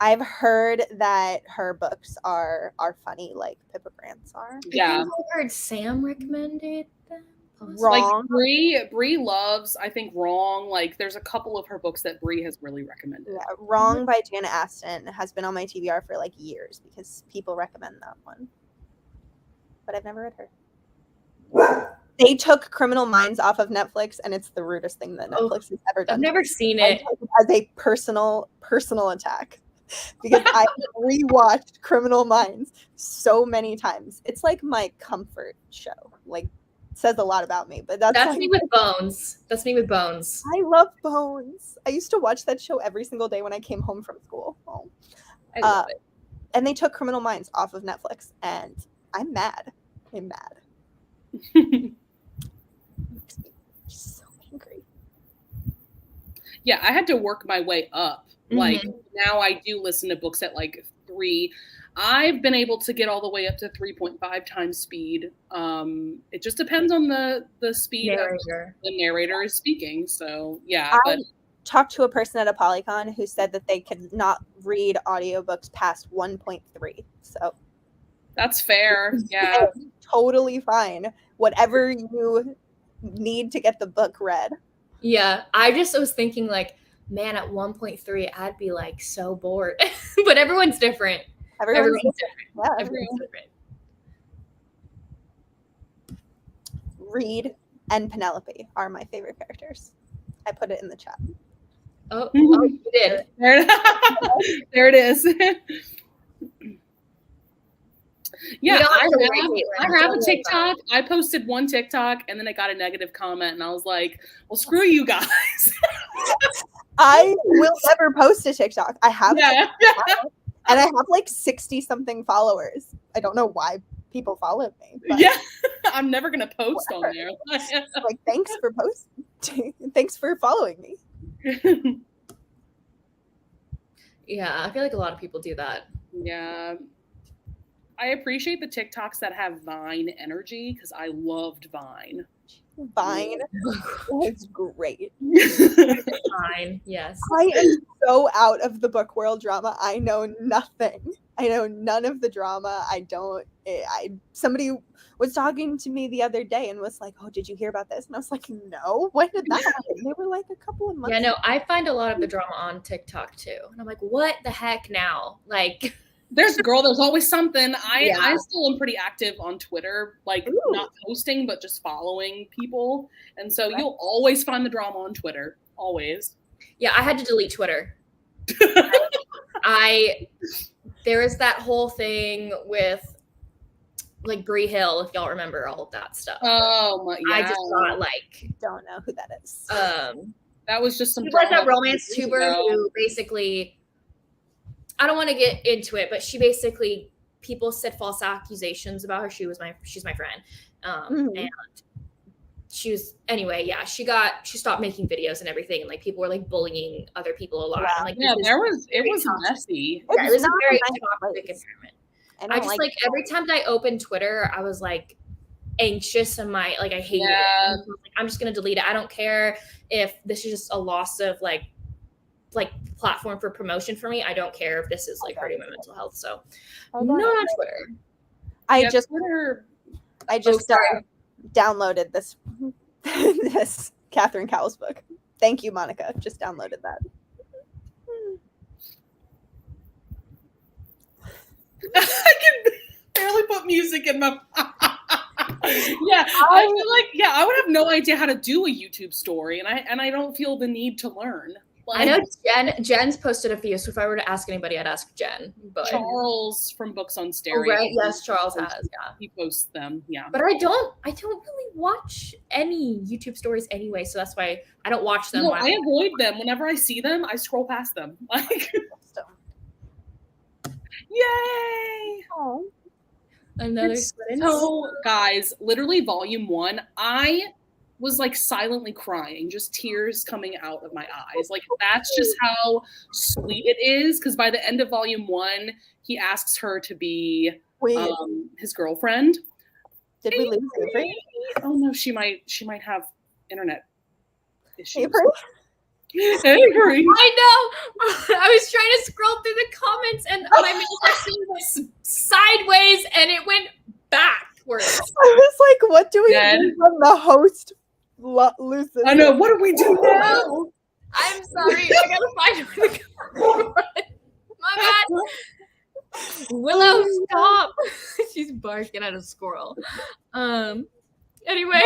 Speaker 3: I've heard that her books are funny, like Pippa Grant's are.
Speaker 2: Yeah.
Speaker 1: I heard Sam recommended them.
Speaker 3: Wrong.
Speaker 2: Like Bree loves, I think, Wrong. Like there's a couple of her books that Bree has really recommended.
Speaker 3: Yeah, Wrong by Jana Aston has been on my TBR for like years because people recommend that one. But I've never read her. They took Criminal Minds off of Netflix, and it's the rudest thing that Netflix has ever done.
Speaker 1: I've never seen it.
Speaker 3: As a personal attack. Because I rewatched Criminal Minds so many times. It's like my comfort show. Like, says a lot about me, but that's
Speaker 1: me with Bones. That's me with Bones.
Speaker 3: I love Bones. I used to watch that show every single day when I came home from school.
Speaker 1: I love it.
Speaker 3: And they took Criminal Minds off of Netflix, and I'm mad. Makes me so angry.
Speaker 2: Yeah, I had to work my way up. Like now I do listen to books at like 3. I've been able to get all the way up to 3.5 times speed. It just depends on the speed of the narrator is speaking. So yeah.
Speaker 3: I talked to a person at a Polycon who said that they could not read audiobooks past 1.3. So
Speaker 2: that's fair. Yeah.
Speaker 3: Totally fine. Whatever you need to get the book read.
Speaker 1: Yeah. I was thinking like, man, at 1.3, I'd be like so bored. But everyone's different. Everyone's different.
Speaker 3: Yeah,
Speaker 1: everyone's different.
Speaker 3: Reed and Penelope are my favorite characters. I put it in the chat.
Speaker 1: Oh, you did.
Speaker 2: There it is. Yeah, I have a TikTok. I posted one TikTok and then I got a negative comment and I was like, well, screw you guys.
Speaker 3: I will never post a TikTok. I have and I have like 60 something followers. I don't know why people follow me. But
Speaker 2: yeah, I'm never gonna post on there.
Speaker 3: Like, thanks for posting. Thanks for following me.
Speaker 1: Yeah, I feel like a lot of people do that.
Speaker 2: Yeah. I appreciate the TikToks that have Vine energy because I loved Vine.
Speaker 3: Vine was great.
Speaker 1: Fine, yes.
Speaker 3: I am so out of the book world drama. I know nothing. I know none of the drama. Somebody was talking to me the other day and was like, oh, did you hear about this? And I was like, no, when did that happen? They were like a couple of months
Speaker 1: ago. I find a lot of the drama on TikTok too. And I'm like, what the heck now? Like,
Speaker 2: there's always something. I still am pretty active on Twitter, like not posting, but just following people. And so you'll always find the drama on Twitter. Always.
Speaker 1: Yeah, I had to delete Twitter. There was that whole thing with like Bree Hill, if y'all remember all of that stuff.
Speaker 2: Oh my! Yeah.
Speaker 1: I just thought like
Speaker 3: don't know who that is.
Speaker 2: That was just some
Speaker 1: She was
Speaker 2: drama
Speaker 1: a romance
Speaker 2: years
Speaker 1: tuber
Speaker 2: ago.
Speaker 1: who basically, I don't want to get into it, but she basically, people said false accusations about her. She's my friend. And she was, anyway, yeah, she stopped making videos and everything. And like people were like bullying other people a lot.
Speaker 3: Yeah.
Speaker 1: And like,
Speaker 2: it was messy.
Speaker 1: Yeah, it was a very
Speaker 3: not
Speaker 1: toxic
Speaker 3: nice.
Speaker 1: environment.
Speaker 3: I
Speaker 1: I just like every time that I opened Twitter, I was like anxious and I hated it. And so, like, I'm just gonna delete it. I don't care if this is just a loss of like platform for promotion for me. I don't care if this is like hurting my mental health. So not on Twitter.
Speaker 3: I
Speaker 2: Yeah,
Speaker 3: just
Speaker 2: Twitter.
Speaker 3: downloaded this this Catherine Cowles book. Thank you, Monica. Just downloaded that.
Speaker 2: I can barely put music in my I feel like I would have no idea how to do a YouTube story, and I don't feel the need to learn.
Speaker 1: I know Jen's posted a few, so if I were to ask anybody, I'd ask Jen. But
Speaker 2: Charles from Books on Stereo.
Speaker 1: Oh, right? Yes, Charles has. Yeah,
Speaker 2: he posts them. Yeah,
Speaker 1: but I don't really watch any YouTube stories anyway, so that's why I don't watch them.
Speaker 2: No, I avoid them. Whenever I see them, I scroll past them. Like, yay!
Speaker 3: Oh,
Speaker 1: another
Speaker 2: so, guys, literally volume 1, I was like silently crying, just tears coming out of my eyes. Like, that's just how sweet it is. Because by the end of volume 1, he asks her to be his girlfriend.
Speaker 3: Did we lose Avery?
Speaker 2: Oh no, she might have internet issues.
Speaker 1: Avery. I know. I was trying to scroll through the comments and my mail section was sideways and it went backwards.
Speaker 3: I was like, what do we do when the host loses?
Speaker 2: I know. What do we do now?
Speaker 1: I'm sorry. I gotta find where the comment was. My bad. Willow, stop. She's barking at a squirrel. Anyway.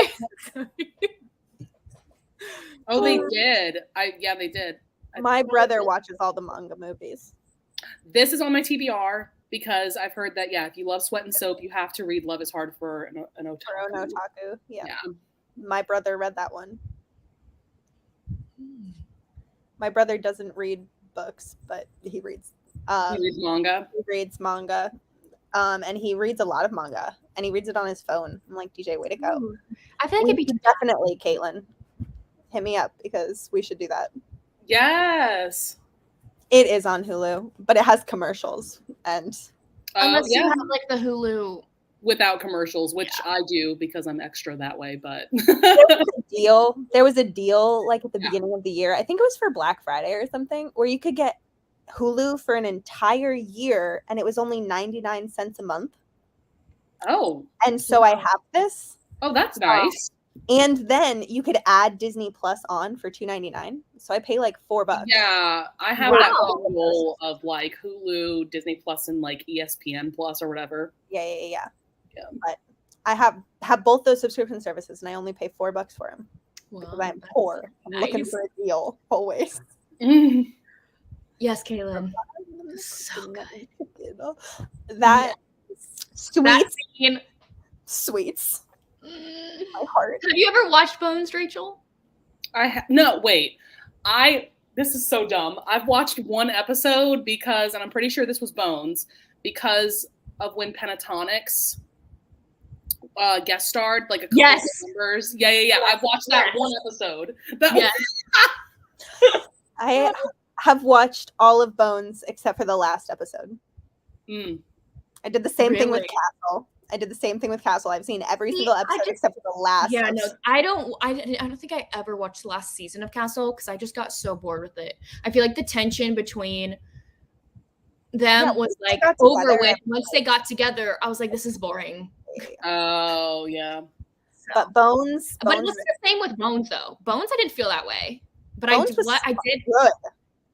Speaker 2: Oh, they did. They did.
Speaker 3: My brother watches all the manga movies.
Speaker 2: This is on my TBR because I've heard that, if you love Sweat and Soap, you have to read Love is Hard for an Otaku.
Speaker 3: Yeah. My brother read that one. My brother doesn't read books, but he reads.
Speaker 2: He reads manga.
Speaker 3: He reads manga. And he reads a lot of manga. And he reads it on his phone. I'm like, DJ, way to go.
Speaker 1: Ooh. I feel like it'd be
Speaker 3: definitely, Caitlin. Hit me up because we should do that.
Speaker 2: Yes.
Speaker 3: It is on Hulu, but it has commercials. And
Speaker 1: unless you have like the Hulu
Speaker 2: without commercials, which I do because I'm extra that way, but
Speaker 3: there was a deal like at the beginning of the year. I think it was for Black Friday or something, where you could get Hulu for an entire year and it was only 99 cents a month.
Speaker 2: Oh.
Speaker 3: And so I have this.
Speaker 2: Oh, that's nice.
Speaker 3: And then you could add Disney Plus on for $2.99. So I pay like $4.
Speaker 2: Yeah, I have that goal of like Hulu, Disney Plus, and like ESPN Plus or whatever.
Speaker 3: Yeah. But I have both those subscription services, and I only pay $4 for them because I'm poor. I'm looking for a deal always.
Speaker 1: Yes, Caitlin. So good.
Speaker 3: That
Speaker 1: sweets.
Speaker 3: My heart.
Speaker 1: Have you ever watched Bones, Rachel?
Speaker 2: No, wait. This is so dumb. I've watched one episode because, and I'm pretty sure this was Bones, because of when Pentatonics guest starred, like a couple of members. Yeah. I've watched that one episode.
Speaker 3: I have watched all of Bones except for the last episode. I did the same thing with Castle. I've seen every single episode except for the last.
Speaker 1: Yeah, no, I don't think I ever watched the last season of Castle because I just got so bored with it. I feel like the tension between them was like over with. Once they got together, I was like, this is boring.
Speaker 2: Oh yeah.
Speaker 3: But Bones.
Speaker 1: But it wasn't the same with Bones though. Bones, I didn't feel that way. But I did.
Speaker 3: Good.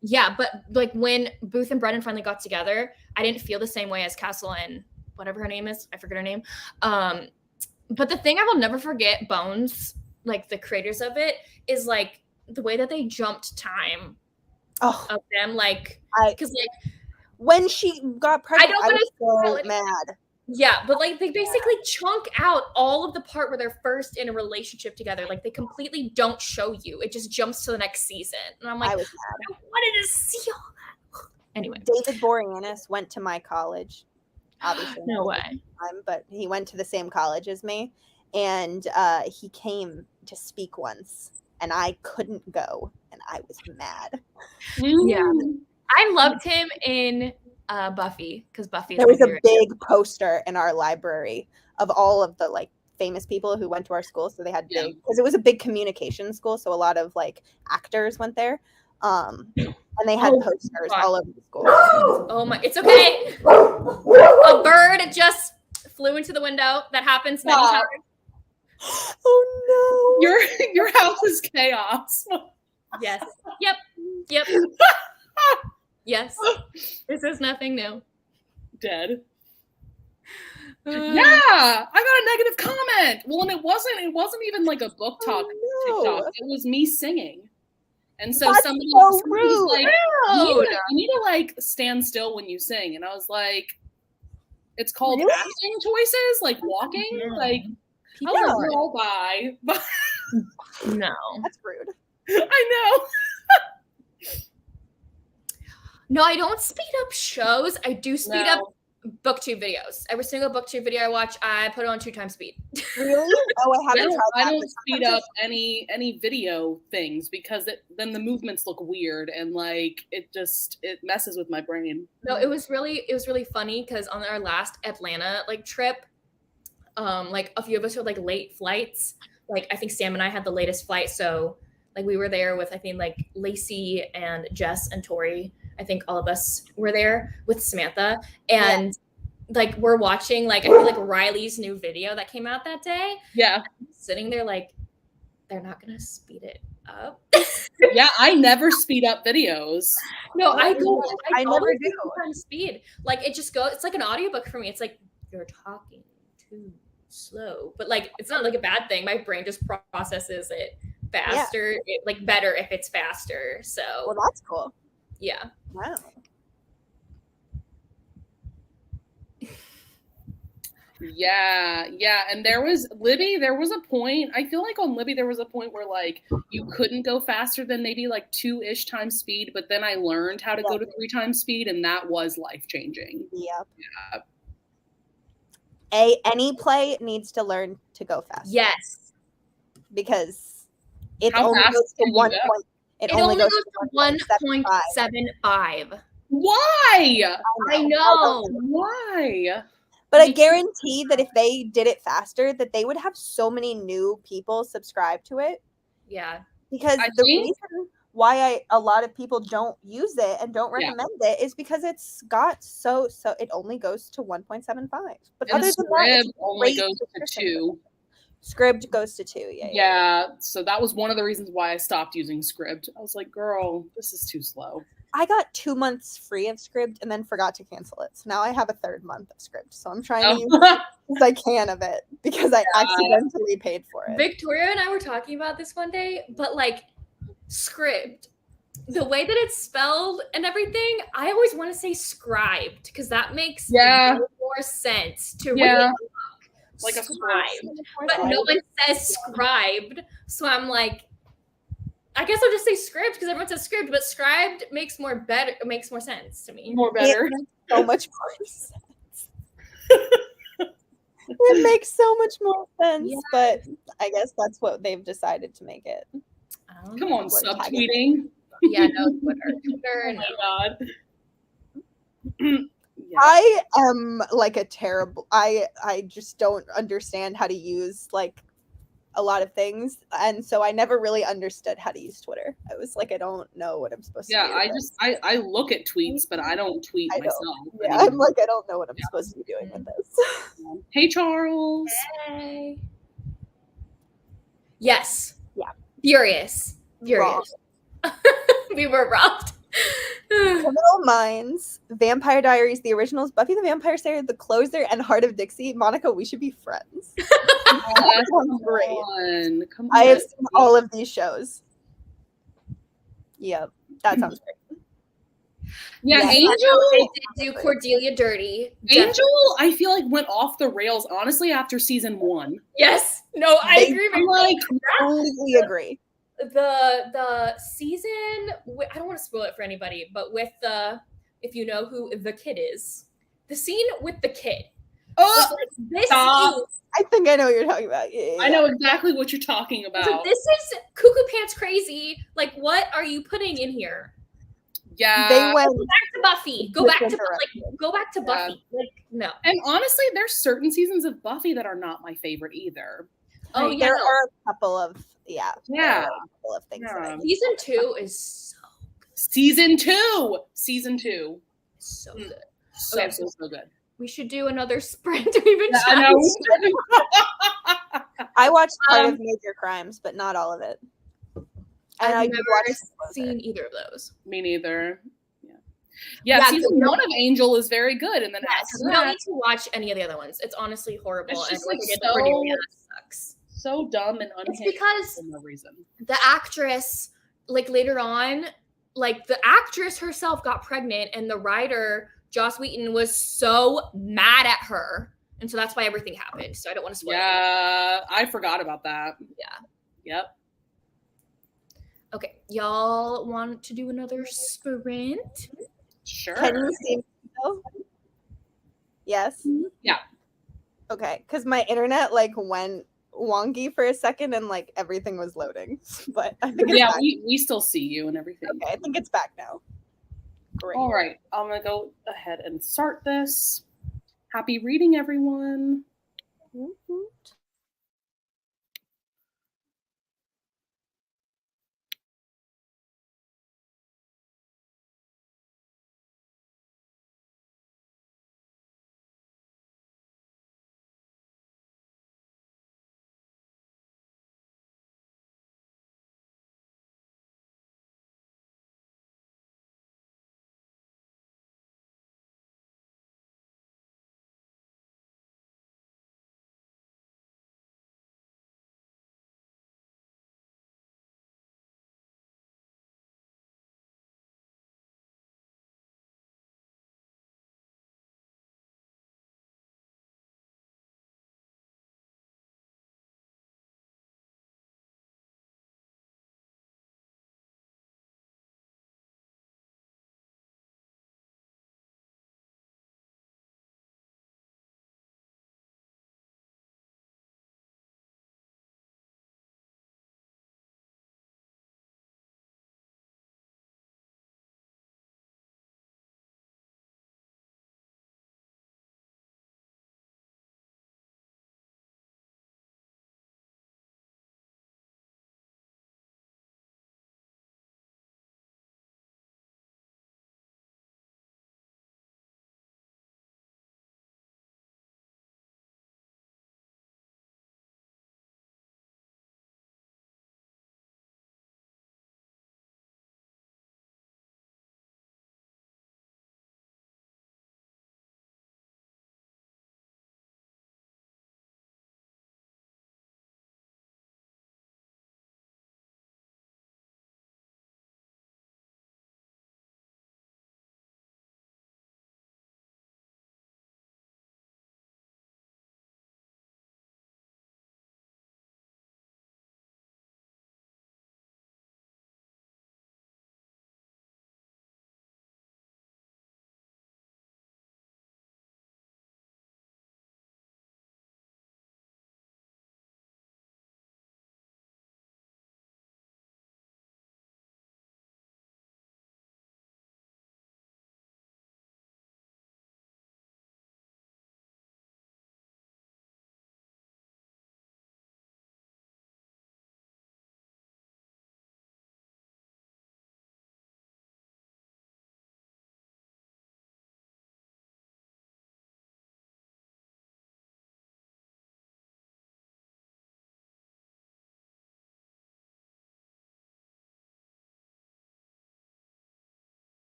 Speaker 1: Yeah, but like when Booth and Brennan finally got together, I didn't feel the same way as Castle and whatever her name is. I forget her name. But the thing I will never forget, Bones, like the creators of it, is like the way that they jumped time of them. Like, because like
Speaker 3: when she got pregnant, I was so mad.
Speaker 1: Yeah, but like they basically chunk out all of the part where they're first in a relationship together. Like they completely don't show you. It just jumps to the next season. And I'm like,
Speaker 3: I was mad.
Speaker 1: I wanted to see all that. Anyway.
Speaker 3: David Boreanaz went to my college. Obviously.
Speaker 1: No way.
Speaker 3: But he went to the same college as me. And he came to speak once. And I couldn't go. And I was mad.
Speaker 1: Yeah. I loved him in Buffy because Buffy is
Speaker 3: there was
Speaker 1: my
Speaker 3: a
Speaker 1: favorite.
Speaker 3: big poster in our library of all of the like famous people who went to our school. So they had big, because it was a big communication school, so a lot of like actors went there, and they had posters all over the school.
Speaker 1: Oh my, it's okay. A bird just flew into the window. That happens many times.
Speaker 3: Oh
Speaker 2: no, your house is chaos.
Speaker 1: Yes. Yep. Yes. This is nothing new.
Speaker 2: Dead. Yeah, I got a negative comment. Well, and it wasn't even like a book talk TikTok. It was me singing. And so somebody was like, you need to like stand still when you sing. And I was like, it's called acting choices, like walking. Like, I was like, girl, bye.
Speaker 1: No.
Speaker 3: That's rude.
Speaker 2: I know.
Speaker 1: No, I don't speed up shows. I do speed up booktube videos. Every single booktube video I watch, I put it on 2 times speed.
Speaker 3: Really? Oh, I haven't.
Speaker 2: I don't speed up any video things because then the movements look weird and like it messes with my brain.
Speaker 1: No, it was really funny because on our last Atlanta like trip, like a few of us were like late flights. Like I think Sam and I had the latest flight, so like we were there with I think like Lacey and Jess and Tori. I think all of us were there with Samantha, and like we're watching like I feel like Riley's new video that came out that day.
Speaker 2: Yeah,
Speaker 1: sitting there like they're not gonna speed it up.
Speaker 2: Yeah, I never speed up videos.
Speaker 1: No, I
Speaker 3: never do.
Speaker 1: On speed. Like it just goes. It's like an audiobook for me. It's like you're talking too slow, but like it's not like a bad thing. My brain just processes it faster, like better if it's faster. So
Speaker 3: well, that's cool.
Speaker 1: Yeah.
Speaker 3: Wow.
Speaker 2: Yeah. And there was a point, I feel like on Libby, there was a point where like you couldn't go faster than maybe like 2-ish times speed, but then I learned how to go to 3 times speed and that was life-changing.
Speaker 3: Yep.
Speaker 2: Yeah.
Speaker 3: Any play needs to learn to go fast.
Speaker 1: Yes.
Speaker 3: Because it
Speaker 2: How
Speaker 3: only
Speaker 2: fast
Speaker 3: goes to
Speaker 2: can you
Speaker 3: 1
Speaker 2: go?
Speaker 3: point. It only goes to
Speaker 1: 1.75.
Speaker 2: Why?
Speaker 1: I know.
Speaker 2: Why?
Speaker 3: But I guarantee that if they did it faster, that they would have so many new people subscribe to it.
Speaker 1: Yeah.
Speaker 3: Because the reason why a lot of people don't use it and don't recommend it is because it's got so it only goes to 1.75. But
Speaker 2: and
Speaker 3: other than that, it
Speaker 2: only goes to 2.
Speaker 3: Scribd goes to 2,
Speaker 2: yeah. So that was one of the reasons why I stopped using Scribd. I was like, girl, this is too slow.
Speaker 3: I got 2 months free of Scribd and then forgot to cancel it. So now I have a 3rd month of Scribd. So I'm trying to use as I can of it because I accidentally paid for it.
Speaker 1: Victoria and I were talking about this one day, but like Scribd, the way that it's spelled and everything, I always want to say scribed because that makes more sense to read.
Speaker 2: Like a
Speaker 1: scribe, but no one says scribed, so I'm like, I guess I'll just say scribed because everyone says scribed, but scribed makes more sense to me.
Speaker 2: More better.
Speaker 3: It makes so much more sense. It makes so much more sense, but I guess that's what they've decided to make it.
Speaker 2: Come on, subtweeting.
Speaker 1: Yeah, no, Twitter.
Speaker 2: Oh my
Speaker 3: God. I am like a terrible. I just don't understand how to use like a lot of things, and so I never really understood how to use Twitter. I was like, I don't know what I'm supposed to do.
Speaker 2: Yeah, I look at tweets, but I don't tweet myself.
Speaker 3: Yeah, I'm like, I don't know what I'm supposed to be doing with this.
Speaker 2: Hey, Charles.
Speaker 1: Hey. Yes.
Speaker 3: Yeah.
Speaker 1: Furious. We were robbed.
Speaker 3: Criminal Minds, Vampire Diaries, the originals, Buffy the Vampire Slayer, The Closer, and Heart of Dixie. Monica, we should be friends. That sounds great.
Speaker 2: Come on.
Speaker 3: I have seen all of these shows. Yep, that sounds great.
Speaker 2: Yeah,
Speaker 3: Yes,
Speaker 2: Angel.
Speaker 1: They did do Cordelia dirty.
Speaker 2: Angel, I feel like went off the rails honestly after season 1.
Speaker 1: Yes. No, I
Speaker 3: They-
Speaker 1: agree.
Speaker 2: I'm like,
Speaker 3: Completely agree.
Speaker 1: The season. I don't want to spoil it for anybody, but with if you know who the kid is, the scene with the kid.
Speaker 2: oh,
Speaker 1: Was like, this
Speaker 2: stop.
Speaker 1: is.
Speaker 3: I think I know what you're talking about. Yeah,
Speaker 2: I know exactly what you're talking
Speaker 1: I was like,
Speaker 2: about.
Speaker 1: this is cuckoo pants crazy. Like, what are you putting in here?
Speaker 2: Yeah.
Speaker 3: They went
Speaker 1: Go back to Buffy. Go back to
Speaker 3: different
Speaker 1: go back to
Speaker 2: Yeah.
Speaker 1: Buffy. Like, no.
Speaker 2: And honestly, there's certain seasons of Buffy that are not my favorite either.
Speaker 1: Oh
Speaker 3: Like,
Speaker 1: yeah.
Speaker 3: there
Speaker 1: no.
Speaker 3: are a couple of there
Speaker 2: Yeah.
Speaker 3: are a couple of things that I think
Speaker 1: Season 2 is so
Speaker 2: Season 2. Season 2.
Speaker 1: so
Speaker 2: Mm.
Speaker 1: good.
Speaker 2: So,
Speaker 1: Okay.
Speaker 2: so good.
Speaker 1: We should do another sprint. We've been
Speaker 2: Yeah, I
Speaker 1: chatting.
Speaker 2: know.
Speaker 3: I watched part of Major Crimes, but not all of it. And
Speaker 1: I've
Speaker 3: I
Speaker 1: never
Speaker 3: watched
Speaker 1: seen either of those.
Speaker 2: Me neither. Yeah.
Speaker 1: Yeah,
Speaker 2: Season
Speaker 1: no.
Speaker 2: 1 of Angel is very good, and then
Speaker 1: Yes,
Speaker 2: after
Speaker 1: we don't
Speaker 2: that,
Speaker 1: need to watch any of the other ones. It's honestly horrible.
Speaker 2: It's just,
Speaker 1: and
Speaker 2: like,
Speaker 1: the Cordelia sucks.
Speaker 2: so dumb and
Speaker 1: It's
Speaker 2: unhinged
Speaker 1: because
Speaker 2: for no reason.
Speaker 1: the actress, like later on, like the actress herself got pregnant, and the writer Joss Whedon was so mad at her, and so that's why everything happened. So I don't want to spoil it.
Speaker 2: Yeah, I forgot about that.
Speaker 1: Yeah.
Speaker 2: Yep.
Speaker 1: Okay, y'all want to do another sprint?
Speaker 2: Sure.
Speaker 3: Can you see me though? Yes.
Speaker 2: Yeah.
Speaker 3: Okay, because my internet like went wonky for a second and like everything was loading, but I think it's
Speaker 2: Yeah,
Speaker 3: back.
Speaker 2: we still see you and everything.
Speaker 3: Okay, I think it's back now. Great.
Speaker 2: All right, I'm gonna go ahead and start this. Happy reading, everyone.
Speaker 3: Woot woot.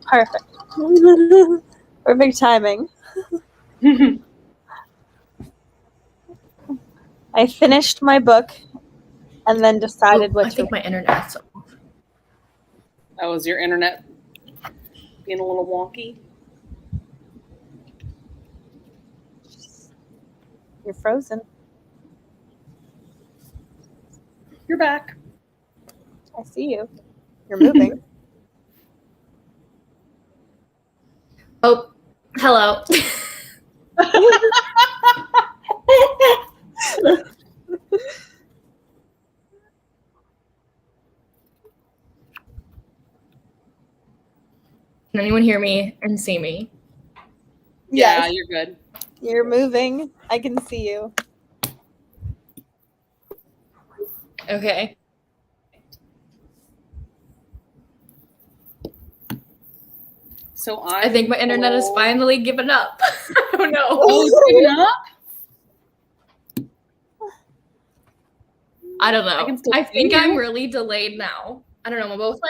Speaker 3: Perfect. Perfect timing. I finished my book and then decided what
Speaker 1: I
Speaker 3: to
Speaker 1: think my internet's off.
Speaker 2: Oh, is your internet being a little wonky?
Speaker 3: You're frozen.
Speaker 2: You're back.
Speaker 3: I see you. You're moving.
Speaker 1: Oh, hello. Can anyone hear me and see me?
Speaker 2: Yeah,
Speaker 3: Yes,
Speaker 2: you're good.
Speaker 3: you're moving. I can see you.
Speaker 1: Okay.
Speaker 2: So
Speaker 1: I think my internet has finally given up. I don't know.
Speaker 2: Oh, it's giving up?
Speaker 1: I don't know.
Speaker 2: I can still
Speaker 1: I
Speaker 2: see
Speaker 1: think
Speaker 2: you.
Speaker 1: I'm really delayed now. I don't know. Both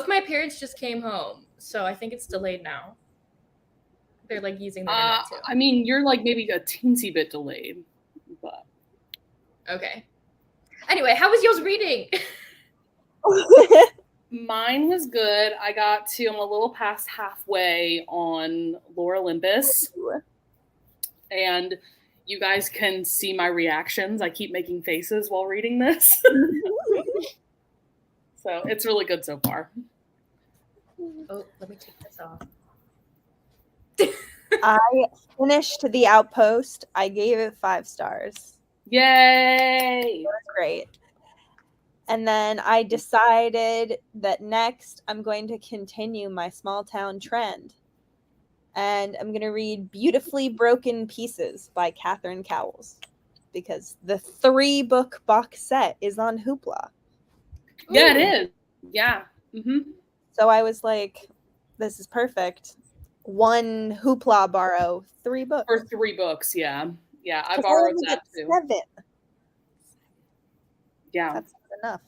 Speaker 1: my parents just came home, so I think it's delayed now. They're like using the internet too.
Speaker 2: I mean, you're like maybe a teensy bit delayed, but
Speaker 1: Okay. Anyway, how was yours reading?
Speaker 2: mine was good. I got to, I'm a little past halfway on Lore Olympus, and you guys can see my reactions. I keep making faces while reading this. So it's really good so far.
Speaker 1: Oh, let me take this off.
Speaker 3: I finished The Outpost. I gave it 5 stars.
Speaker 2: Yay!
Speaker 3: It was great. And then I decided that next I'm going to continue my small town trend. And I'm going to read Beautifully Broken Pieces by Catherine Cowles. Because the 3-book box set is on Hoopla.
Speaker 2: Yeah, it is. Yeah. Mm-hmm.
Speaker 3: So I was like, this is perfect. 1 Hoopla borrow, 3 books.
Speaker 2: For 3 books, yeah. Yeah, I
Speaker 3: 'Cause
Speaker 2: borrowed
Speaker 3: only
Speaker 2: that
Speaker 3: get
Speaker 2: too.
Speaker 3: 7.
Speaker 2: Yeah.
Speaker 3: That's not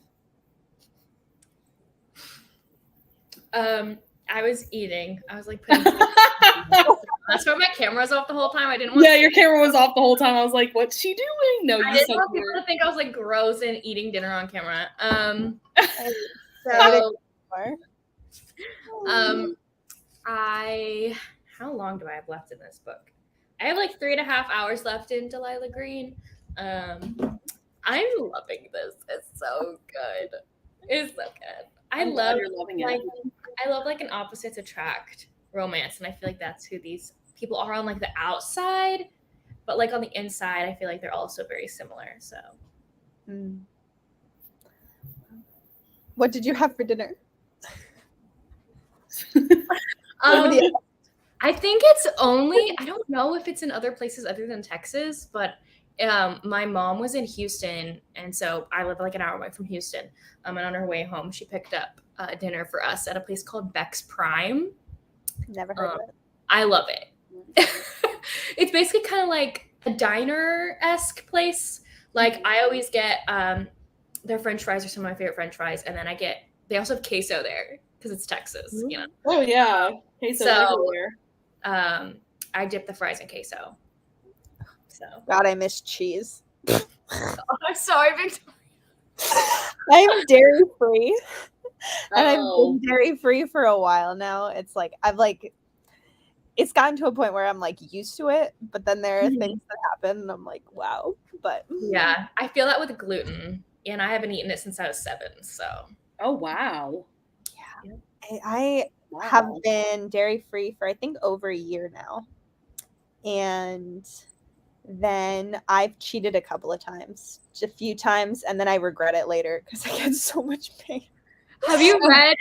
Speaker 3: enough.
Speaker 1: I was eating. I was like putting that's why my camera was off the whole time. I didn't want
Speaker 2: Yeah, your camera was off the whole time. I was like, what's she doing? No,
Speaker 1: I
Speaker 2: you
Speaker 1: didn't
Speaker 2: said
Speaker 1: want
Speaker 2: you
Speaker 1: people
Speaker 2: were...
Speaker 1: to think I was like gross and eating dinner on camera.
Speaker 3: So,
Speaker 1: how long do I have left in this book? I have like 3.5 hours left in Delilah Green. I'm loving this. It's so good. It's so good.
Speaker 2: I'm glad you're loving it.
Speaker 1: I love like an opposites attract romance, and I feel like that's who these people are on like the outside, but like on the inside, I feel like they're also very similar. So,
Speaker 3: what did you have for dinner?
Speaker 1: I think it's only, I don't know if it's in other places other than Texas, but my mom was in Houston, and so I live like an hour away from Houston. And on her way home, she picked up dinner for us at a place called Beck's Prime.
Speaker 3: Never heard of it.
Speaker 1: I love it. It's basically kind of like a diner-esque place. Like I always get their French fries are some of my favorite French fries, and then they also have queso there because it's Texas, you know.
Speaker 2: Oh yeah, queso everywhere.
Speaker 1: I dip the fries in queso. So
Speaker 3: God, I miss cheese.
Speaker 1: I'm sorry, Victoria.
Speaker 3: I'm dairy free. And I've
Speaker 2: Oh.
Speaker 3: been dairy free for a while now. It's like it's gotten to a point where I'm like used to it, but then there are things that happen and I'm like, wow. But
Speaker 1: yeah, I feel that with gluten, and I haven't eaten it since I was 7. So
Speaker 2: Oh wow.
Speaker 3: Yeah. I have been dairy free for I think over a year now. And then I've cheated a couple of times, just a few times, and then I regret it later because I get so much pain.
Speaker 1: have you read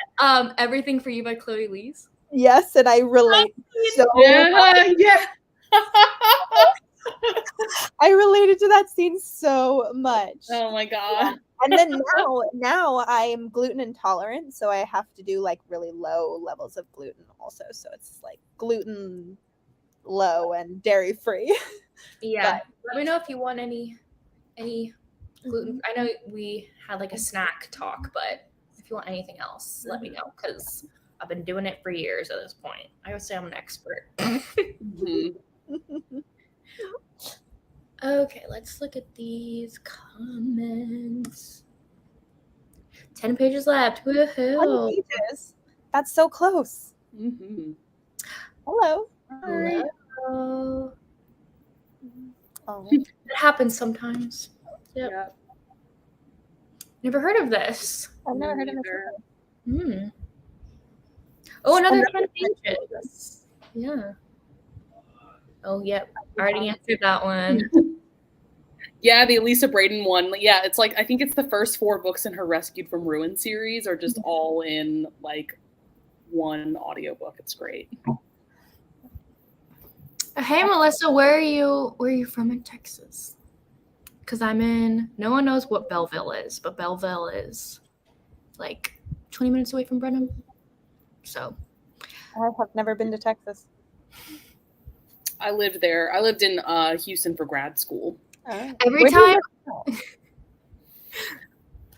Speaker 1: Everything for You by Chloe Lees?
Speaker 3: Yes, and I relate so much.
Speaker 2: Yeah.
Speaker 3: I related to that scene so much.
Speaker 2: Oh my god.
Speaker 3: And then now I am gluten intolerant, so I have to do like really low levels of gluten also. So it's like gluten low and dairy free.
Speaker 1: Yeah. Let me know if you want any gluten. I know we had like a snack talk, but if you want anything else, let me know, because I've been doing it for years at this point. I would say I'm an expert. Okay, let's look at these comments. 10 pages left. Woohoo.
Speaker 3: 20 pages. That's so close. Hello.
Speaker 1: Hello.
Speaker 3: Oh.
Speaker 1: It happens sometimes. Yep. Never heard of this.
Speaker 3: I've never heard of this.
Speaker 1: Oh, another 10 pages. Yeah. Oh, yep. I already answered that one.
Speaker 2: Yeah, the Elisa Braden one. Yeah, it's like, I think it's the first 4 books in her Rescued from Ruin series are just all in like one audiobook. It's great.
Speaker 1: Hey, Melissa, where are you from in Texas? Because no one knows what Belleville is, but Belleville is like 20 minutes away from Brenham. So.
Speaker 3: I have never been to Texas.
Speaker 2: I lived there. I lived in Houston for grad school.
Speaker 1: Every time.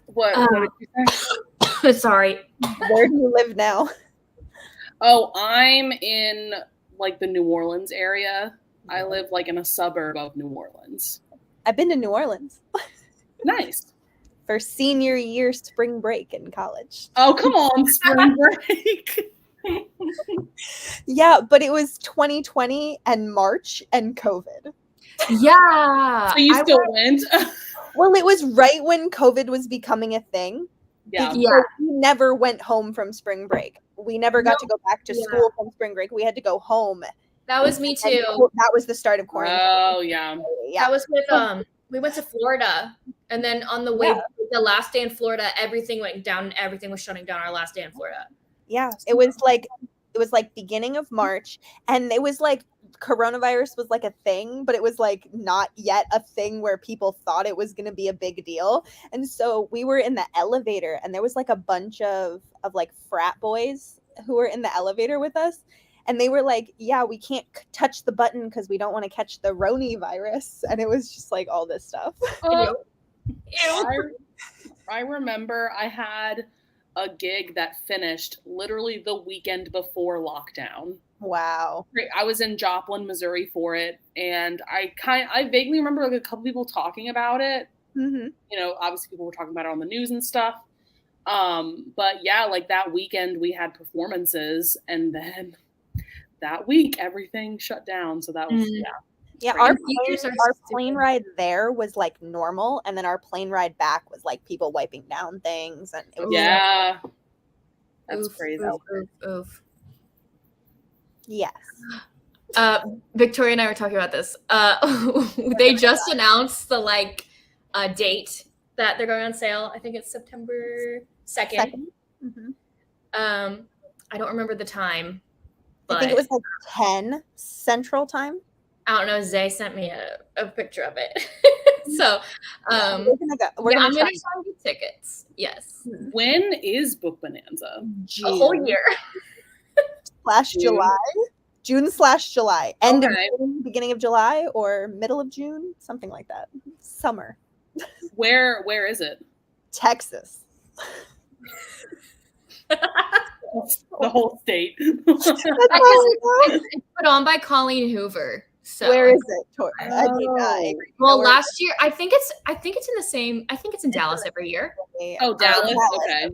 Speaker 2: What did you say?
Speaker 1: Sorry.
Speaker 3: Where do you live now?
Speaker 2: Oh, I'm in like the New Orleans area. I live like in a suburb of New Orleans.
Speaker 3: I've been to New Orleans.
Speaker 2: Nice.
Speaker 3: For senior year spring break in college.
Speaker 2: Oh, come on, spring break.
Speaker 3: Yeah, but it was 2020 and March and COVID.
Speaker 1: Yeah.
Speaker 2: So you still went?
Speaker 3: Well, it was right when COVID was becoming a thing.
Speaker 2: Yeah.
Speaker 3: We never went home from spring break. We never got to go back to school from spring break. We had to go home.
Speaker 1: That was me too.
Speaker 3: That was the start of quarantine.
Speaker 2: Oh, yeah.
Speaker 1: That was with we went to Florida, and then on the way, the last day in Florida, everything went down and everything was shutting down our last day in Florida.
Speaker 3: Yeah, it was like beginning of March, and it was like coronavirus was like a thing, but it was like not yet a thing where people thought it was going to be a big deal. And so we were in the elevator, and there was like a bunch of like frat boys who were in the elevator with us. And they were like, yeah, we can't touch the button because we don't want to catch the Roni virus. And it was just like all this stuff.
Speaker 2: I remember I had a gig that finished literally the weekend before lockdown.
Speaker 3: Wow.
Speaker 2: I was in Joplin, Missouri for it. And I vaguely remember like a couple people talking about it.
Speaker 3: Mm-hmm.
Speaker 2: You know, obviously people were talking about it on the news and stuff. But yeah, like that weekend we had performances, and then that week everything shut down. So that was
Speaker 3: yeah. Our plane ride there was like normal, and then our plane ride back was like people wiping down things, and it was
Speaker 2: that's crazy.
Speaker 1: Oof.
Speaker 3: Yes.
Speaker 1: Victoria and I were talking about this. They just announced the date that they're going on sale. I think it's September 2nd.
Speaker 3: Mm-hmm.
Speaker 1: I don't remember the time. But
Speaker 3: I think it was like 10 Central Time.
Speaker 1: I don't know. Zay sent me a picture of it. So
Speaker 3: we're gonna go.
Speaker 1: I'm gonna try and get tickets. Yes.
Speaker 2: When is Book Bonanza?
Speaker 3: June.
Speaker 1: A whole year.
Speaker 3: July. June/July. End of June, beginning of July, or middle of June, something like that. Summer.
Speaker 2: Where is it?
Speaker 3: Texas.
Speaker 2: The whole state.
Speaker 1: It's put on by Colleen Hoover. So
Speaker 3: where is it?
Speaker 1: Well, last year I think it's in the same. I think it's in Dallas every year.
Speaker 2: Oh, Dallas. Okay.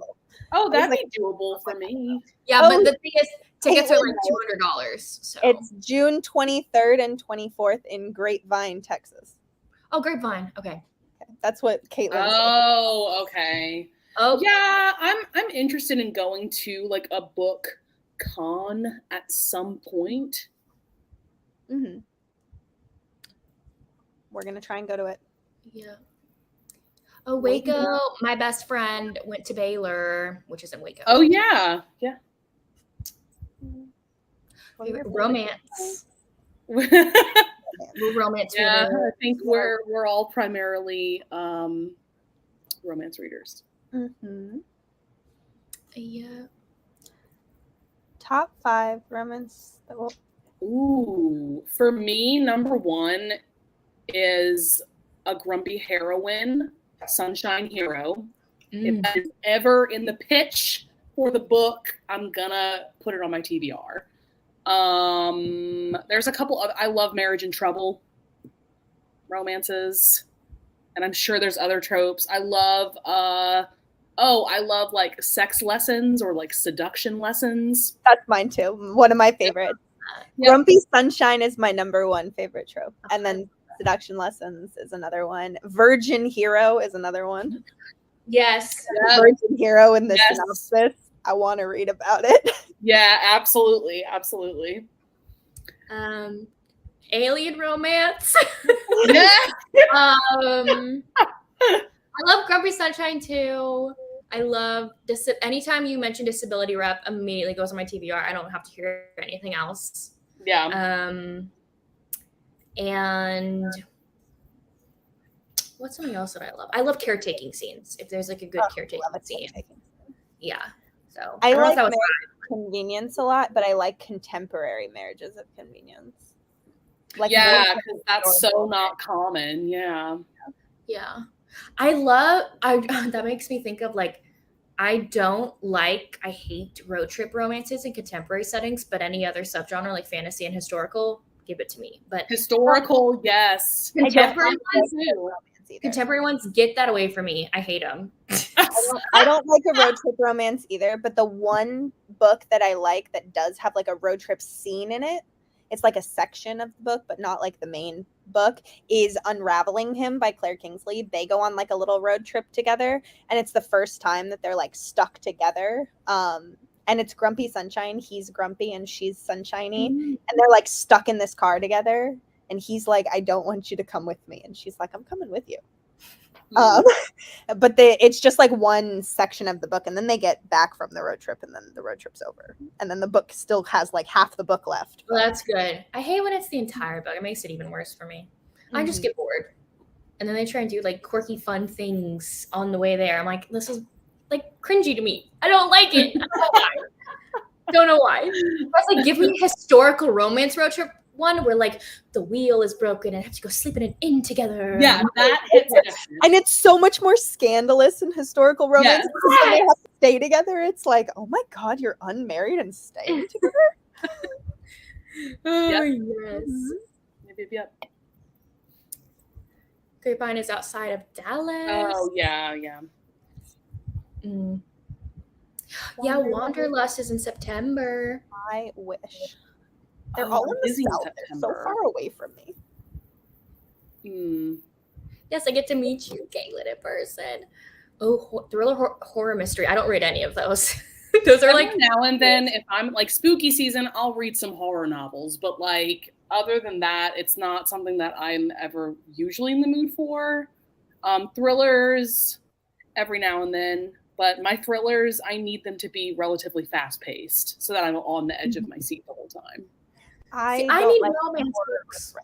Speaker 2: Oh, that'd be doable for me.
Speaker 1: Yeah, but the thing is, tickets are like $200. So
Speaker 3: it's June 23rd and 24th in Grapevine, Texas.
Speaker 1: Oh, Grapevine. Okay.
Speaker 3: That's what Caitlin said.
Speaker 2: Oh, okay.
Speaker 1: Oh,
Speaker 2: yeah. I'm interested in going to like a book con at some point.
Speaker 3: Mm-hmm. We're gonna try and go to it.
Speaker 1: Yeah. Oh, Waco. My best friend went to Baylor, which is in Waco.
Speaker 2: Oh yeah, yeah.
Speaker 1: Romance. Romance.
Speaker 2: Yeah, I think we're all primarily romance readers.
Speaker 3: Mm-hmm.
Speaker 1: Yeah.
Speaker 3: Top 5 romance.
Speaker 2: Ooh, for me, number 1 is A Grumpy Heroine, Sunshine Hero. If that is ever in the pitch for the book, I'm gonna put it on my TBR. There's a couple of, I love Marriage in Trouble romances, and I'm sure there's other tropes. I love like sex lessons or like seduction lessons.
Speaker 3: That's mine too. One of my favorites.
Speaker 2: Yep.
Speaker 3: Grumpy Sunshine is my number one favorite trope. And then Seduction Lessons is another one. Virgin Hero is another one.
Speaker 1: Yes.
Speaker 2: Yeah.
Speaker 3: Virgin Hero in the
Speaker 2: Yes.
Speaker 3: synopsis. I want to read about it.
Speaker 2: Yeah, absolutely. Absolutely.
Speaker 1: Alien romance.
Speaker 2: Yeah.
Speaker 1: I love Grumpy Sunshine too. I love anytime you mention disability rep, immediately goes on my TBR. I don't have to hear anything else.
Speaker 2: Yeah.
Speaker 1: And what's something else that I love? I love caretaking scenes. If there's like a good caretaking scene. Yeah. So
Speaker 3: I
Speaker 1: don't know
Speaker 3: like
Speaker 1: if that was
Speaker 3: Marriage of Convenience a lot, but I like contemporary marriages of convenience. Like
Speaker 2: yeah, because that's so not common. Yeah.
Speaker 1: Yeah. That makes me think of like, I hate road trip romances in contemporary settings, but any other subgenre like fantasy and historical, give it to me. But
Speaker 2: historical, yes.
Speaker 1: Contemporary ones get that away from me. I hate them.
Speaker 3: I don't like a road trip romance either, but the one book that I like that does have like a road trip scene in it, it's like a section of the book, but not like the main book, is Unraveling Him by Claire Kingsley. They go on like a little road trip together, and it's the first time that they're like stuck together. And it's Grumpy Sunshine. He's grumpy and she's sunshiny. And they're like stuck in this car together. And he's like, I don't want you to come with me. And she's like, I'm coming with you. But it's just like one section of the book, and then they get back from the road trip, and then the road trip's over, and then the book still has like half the book left.
Speaker 1: Well, that's good. I hate when it's the entire book. It makes it even worse for me. I just get bored, and then they try and do like quirky, fun things on the way there. I'm like, this is like cringy to me. I don't like it. I don't know why. Don't know why. It's like, give me a historical romance road trip one where like the wheel is broken and have to go sleep in an inn together.
Speaker 2: Yeah, that hits it.
Speaker 3: And it's so much more scandalous in historical romance because when they have to stay together, it's like, oh my god, you're unmarried and staying together.
Speaker 1: Yes.
Speaker 2: Yep.
Speaker 1: Grapevine is outside of Dallas.
Speaker 2: Oh yeah.
Speaker 1: Yeah, Wanderlust is in September.
Speaker 3: I wish. They're all in the south. They're so far away from me.
Speaker 1: Yes, I get to meet you, Caitlin, in person. Oh, thriller horror mystery. I don't read any of those. Those are like
Speaker 2: now and then. If I'm like spooky season, I'll read some horror novels. But like other than that, it's not something that I'm ever usually in the mood for. Thrillers every now and then. But my thrillers, I need them to be relatively fast paced so that I'm on the edge of my seat the whole time.
Speaker 3: I
Speaker 1: need romance books.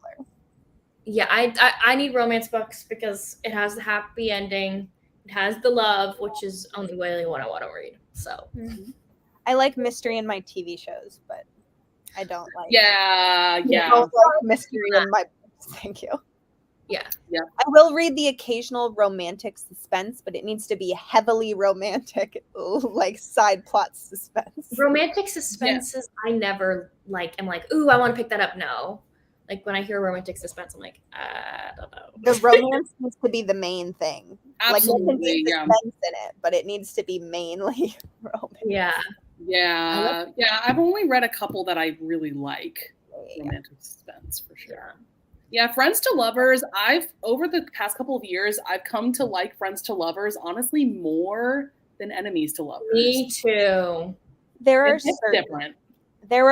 Speaker 1: Yeah, I need romance books because it has the happy ending, it has the love, which is only really what I want to read. So
Speaker 3: I like mystery in my TV shows, but I don't like
Speaker 2: I
Speaker 3: don't like mystery in my books. Thank you.
Speaker 1: Yeah.
Speaker 3: I will read the occasional romantic suspense, but it needs to be heavily romantic, like side plot suspense.
Speaker 1: Romantic suspenses, I never like. I'm like, ooh, I want to pick that up. No. Like when I hear romantic suspense, I'm like, I don't know.
Speaker 3: The romance needs to be the main thing.
Speaker 2: Absolutely,
Speaker 3: like, there can be suspense in it, but it needs to be mainly romance.
Speaker 2: Yeah. I've only read a couple that I really like. Romantic suspense for sure. Yeah, Friends to Lovers, over the past couple of years, I've come to like Friends to Lovers, honestly, more than Enemies to Lovers.
Speaker 1: Me too.
Speaker 3: There are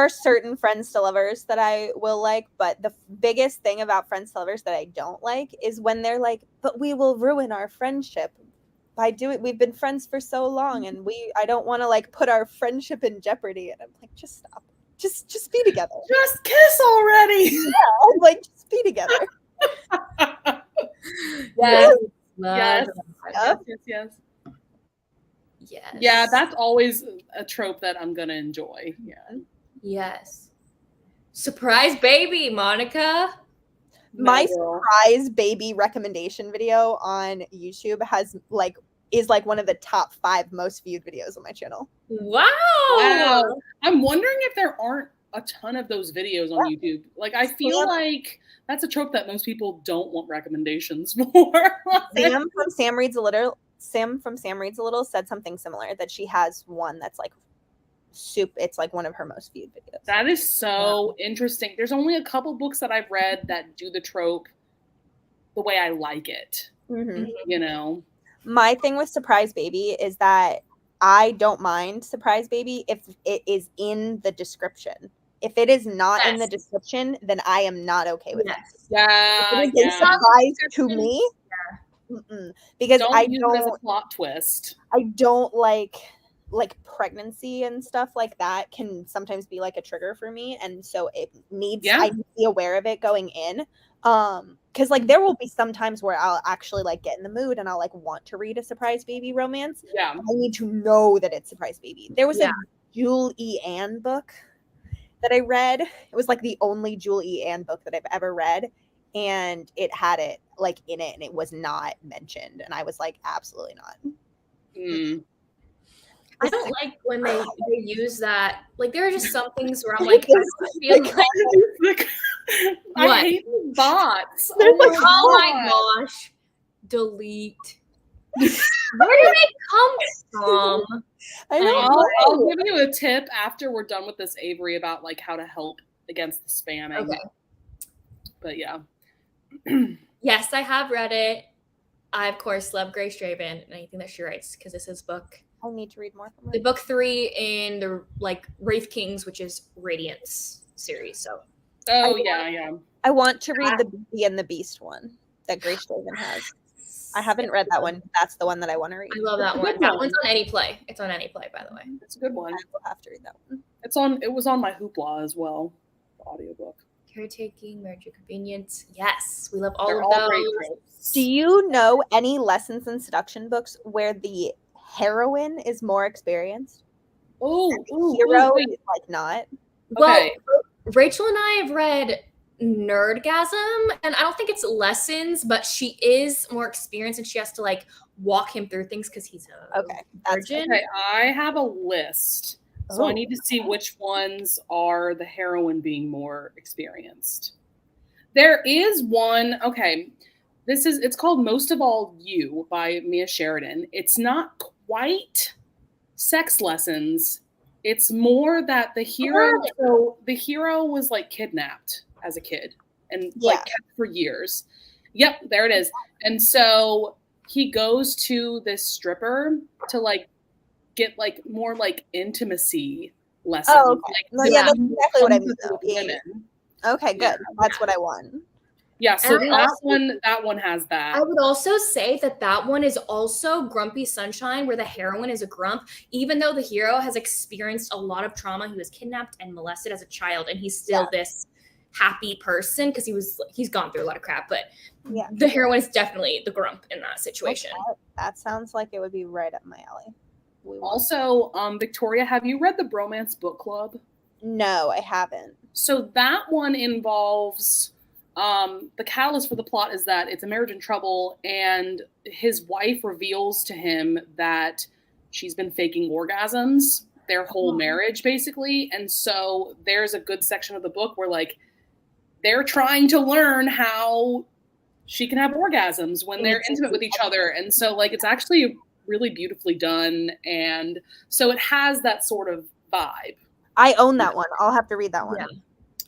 Speaker 3: certain Friends to Lovers that I will like, but the biggest thing about Friends to Lovers that I don't like is when they're like, but we will ruin our friendship by we've been friends for so long, and I don't want to like put our friendship in jeopardy. And I'm like, just stop. Just be together.
Speaker 2: Just kiss already.
Speaker 3: Yeah, like just be together.
Speaker 1: Yes.
Speaker 2: Yeah, that's always a trope that I'm gonna enjoy. Yeah.
Speaker 1: Yes. Surprise baby, Monica.
Speaker 3: My surprise baby recommendation video on YouTube has like is like one of the top 5 most viewed videos on my channel.
Speaker 1: Wow.
Speaker 2: I'm wondering if there aren't a ton of those videos on YouTube. Like, I feel like that's a trope that most people don't want recommendations for.
Speaker 3: Sam from Sam Reads a Little said something similar, that she has one that's like it's like one of her most viewed videos.
Speaker 2: That is so interesting. There's only a couple books that I've read that do the trope the way I like it.
Speaker 3: Mm-hmm.
Speaker 2: You know?
Speaker 3: My thing with Surprise Baby is that I don't mind Surprise Baby if it is in the description. If it is not in the description, then I am not okay with it.
Speaker 2: Yeah,
Speaker 3: if it is a surprise to me, because
Speaker 2: don't
Speaker 3: I
Speaker 2: use
Speaker 3: don't
Speaker 2: it as a plot twist.
Speaker 3: I don't like pregnancy and stuff like that can sometimes be like a trigger for me, and so it needs I need to be aware of it going in. Because like there will be some times where I'll actually like get in the mood and I'll like want to read a Surprise Baby romance.
Speaker 2: Yeah,
Speaker 3: I need to know that it's Surprise Baby. There was a Jewel E. Ann book that I read. It was like the only Jewel E. Ann book that I've ever read, and it had it like in it, and it was not mentioned, and I was like, absolutely not.
Speaker 1: I don't like when they use that. Like, there are just some things where I'm like, I feel like
Speaker 2: I hate bots.
Speaker 1: Oh my gosh. Delete. Where did they come from?
Speaker 3: I know.
Speaker 2: I'll give you a tip after we're done with this, Avery, about like how to help against the spamming.
Speaker 1: Okay.
Speaker 2: But yeah.
Speaker 1: Yes, I have read it. I of course love Grace Draven and anything that she writes, because this is book.
Speaker 3: I need to read more from her.
Speaker 1: The book 3 in the like Wraith Kings, which is Radiance series. So.
Speaker 3: I want to read the Beauty and the Beast one that Grace Draven has. I haven't read that one. That's the one that I want to read.
Speaker 1: I love that one. That one's on AnyPlay. It's on AnyPlay, by the way.
Speaker 2: It's a good one.
Speaker 3: I will have to read that one.
Speaker 2: It was on my Hoopla as well, the audiobook.
Speaker 1: Caretaking, Marriage of Convenience. Yes, we love all
Speaker 2: They're
Speaker 1: of
Speaker 2: all great
Speaker 1: those.
Speaker 2: tropes.
Speaker 3: Do you know any Lessons in Seduction books where the heroine is more experienced? Hero is like not.
Speaker 1: Well, Rachel and I have read Nerdgasm, and I don't think it's lessons, but she is more experienced, and she has to like walk him through things because he's a virgin.
Speaker 2: Okay, I have a list, so I need to see which ones are the heroine being more experienced. There is one. Okay, it's called Most of All You by Mia Sheridan. It's not quite sex lessons. It's more that the hero was like kidnapped as a kid and like kept for years. Yep, there it is. And so he goes to this stripper to like get like more like intimacy lessons.
Speaker 3: Oh, okay.
Speaker 2: Like,
Speaker 3: that's exactly what I mean.
Speaker 2: Women.
Speaker 3: Okay, good. That's what I want.
Speaker 2: Yeah, so that one has that.
Speaker 1: I would also say that one is also Grumpy Sunshine, where the heroine is a grump, even though the hero has experienced a lot of trauma. He was kidnapped and molested as a child, and he's still this happy person because he's gone through a lot of crap. But the heroine is definitely the grump in that situation.
Speaker 3: Okay. That sounds like it would be right up my alley.
Speaker 2: Also, Victoria, have you read the Bromance Book Club?
Speaker 3: No, I haven't.
Speaker 2: So that one involves the catalyst for the plot is that it's a marriage in trouble, and his wife reveals to him that she's been faking orgasms their whole marriage, basically. And so there's a good section of the book where like they're trying to learn how she can have orgasms when they're intimate with each other. And so like it's actually really beautifully done, and so it has that sort of vibe.
Speaker 3: I own that one. I'll have to read that one.
Speaker 1: Yeah.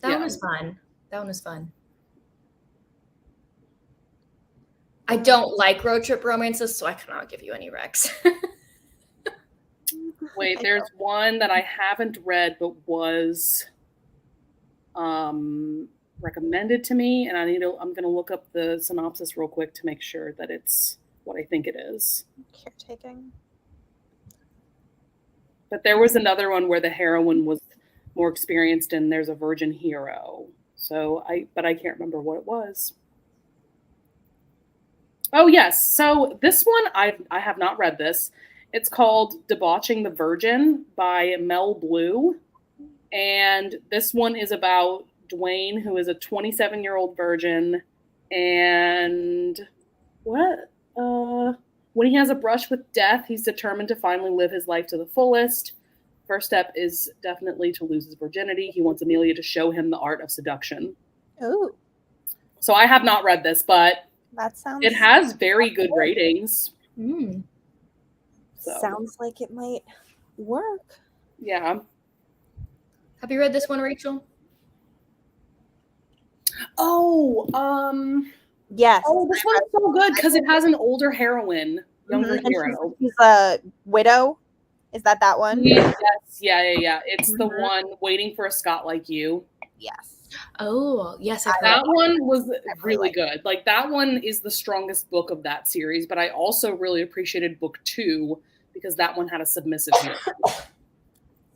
Speaker 1: That one was fun. That one was fun. I don't like road trip romances, so I cannot give you any recs.
Speaker 2: Wait, there's one that I haven't read but was recommended to me, and I'm gonna look up the synopsis real quick to make sure that it's what I think it is.
Speaker 3: Caretaking.
Speaker 2: But there was another one where the heroine was more experienced and there's a virgin hero. But I can't remember what it was. Oh yes, so this one I have not read this. It's called Debauching the Virgin by Mel Blue, and this one is about Dwayne, who is a 27-year-old virgin, and When he has a brush with death, he's determined to finally live his life to the fullest. First step is definitely to lose his virginity. He wants Amelia to show him the art of seduction.
Speaker 3: Ooh,
Speaker 2: So I have not read this, but
Speaker 3: that sounds.
Speaker 2: it has very good ratings.
Speaker 1: Mm.
Speaker 2: So,
Speaker 3: Sounds like it might work.
Speaker 2: yeah.
Speaker 1: Have you read this one, Rachel?
Speaker 2: Oh,
Speaker 3: Yes.
Speaker 2: oh, this one's so good because it has an older heroine, younger
Speaker 3: And
Speaker 2: hero.
Speaker 3: she's a widow. Is that one?
Speaker 2: Yes, yeah. It's the
Speaker 3: Mhm.
Speaker 2: one Waiting for a Scot Like You.
Speaker 3: Yes.
Speaker 1: Oh, yes. I've heard
Speaker 2: That one was
Speaker 3: really
Speaker 2: really
Speaker 3: like
Speaker 2: good. Like that one is the strongest book of that series, but I also really appreciated book 2 because that one had a submissive hero.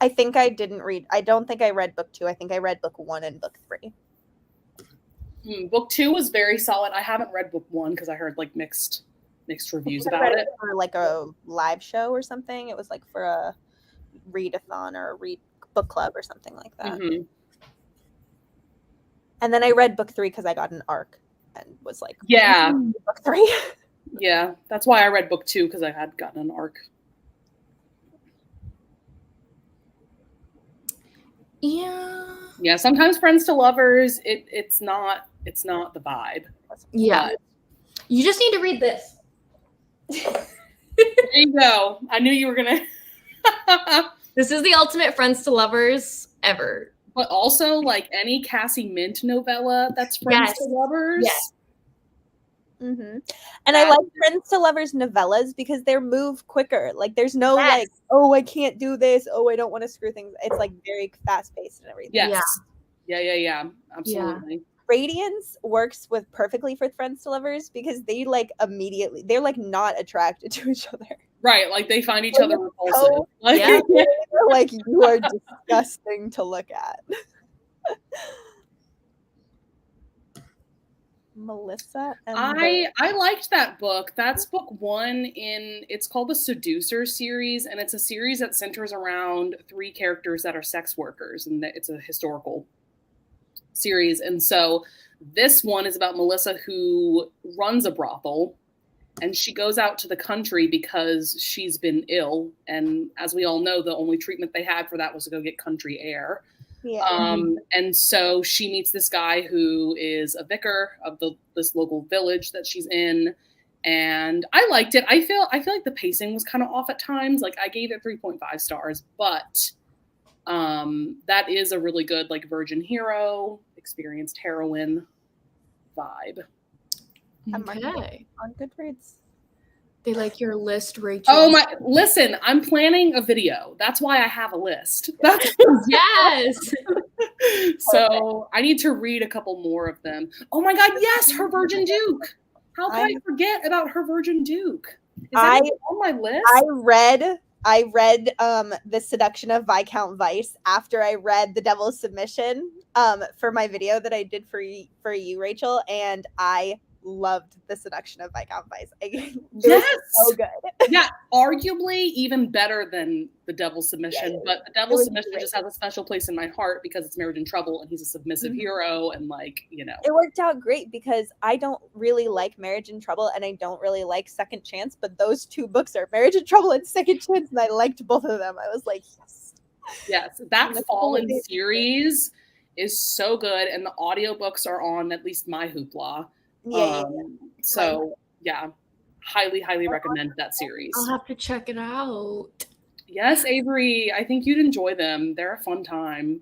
Speaker 3: I think I didn't read. I don't think I read book 2. I think I read book 1 and book 3.
Speaker 2: Book 2 was very solid. I haven't read book 1 because I heard like mixed reviews
Speaker 3: I
Speaker 2: about
Speaker 3: read
Speaker 2: it.
Speaker 3: for like a live show or something. It was like for a readathon or a read book club or something like that.
Speaker 2: Mm-hmm.
Speaker 3: And then I read book 3 because I got an ARC and was like,
Speaker 2: Yeah,
Speaker 3: book 3.
Speaker 2: yeah. That's why I read book 2 because I had gotten an ARC.
Speaker 1: Yeah.
Speaker 2: Yeah, sometimes friends to lovers, it's not the vibe.
Speaker 1: Yeah.
Speaker 2: But
Speaker 1: You just need to read this.
Speaker 2: there you go. I knew you were gonna.
Speaker 1: This is the ultimate friends to lovers ever.
Speaker 2: But also, like any Cassie Mint novella that's friends
Speaker 1: Yes.
Speaker 2: to lovers.
Speaker 1: Yes.
Speaker 3: Mm-hmm. And I like friends to lovers novellas because they're move quicker. Like there's no
Speaker 1: Yes.
Speaker 3: like, oh, I can't do this. Oh, I don't want to screw things. It's like very fast paced and everything.
Speaker 2: Yes. Yeah. Absolutely.
Speaker 3: Radiance works with perfectly for friends to lovers because they like immediately they're like not attracted to each other.
Speaker 2: Right, like they find each other repulsive.
Speaker 3: So,
Speaker 2: Like,
Speaker 1: yeah.
Speaker 3: Like you are disgusting to look at. Melissa and
Speaker 2: I liked that book. That's book 1 it's called the Seducer series, and it's a series that centers around 3 characters that are sex workers, and it's a historical series. And so this one is about Melissa, who runs a brothel, and she goes out to the country because she's been ill, and as we all know, the only treatment they had for that was to go get country air.
Speaker 3: yeah.
Speaker 2: And so she meets this guy who is a vicar of this local village that she's in, and I liked it. I feel like the pacing was kind of off at times. Like I gave it 3.5 stars, but that is a really good like virgin hero, experienced heroine vibe.
Speaker 1: Okay.
Speaker 3: On Goodreads.
Speaker 1: They like your list, Rachel.
Speaker 2: Oh my! Listen, I'm planning a video. That's why I have a list.
Speaker 1: Yes.
Speaker 2: So I need to read a couple more of them. Oh my God! Yes, Her Virgin Duke. How could I forget about Her Virgin Duke? Is that on my list?
Speaker 3: I read The Seduction of Viscount Vice after I read The Devil's Submission for my video that I did for you, Rachel, and I loved The Seduction of Viscount Vice.
Speaker 2: Yes,
Speaker 3: so good.
Speaker 2: Yeah, arguably even better than The Devil's Submission,
Speaker 3: Yeah,
Speaker 2: but The Devil's Submission just has a special place in my heart because it's Marriage in Trouble and he's a submissive hero, and like, you know.
Speaker 3: It worked out great because I don't really like Marriage in Trouble and I don't really like Second Chance, but those 2 books are Marriage in Trouble and Second Chance, and I liked both of them. I was like, yes.
Speaker 2: Yes, that Fallen series is so good, and the audiobooks are on at least my Hoopla. So yeah, highly recommend that series.
Speaker 1: I'll have to check it out.
Speaker 2: Yes, Avery, I think you'd enjoy them. They're a fun time.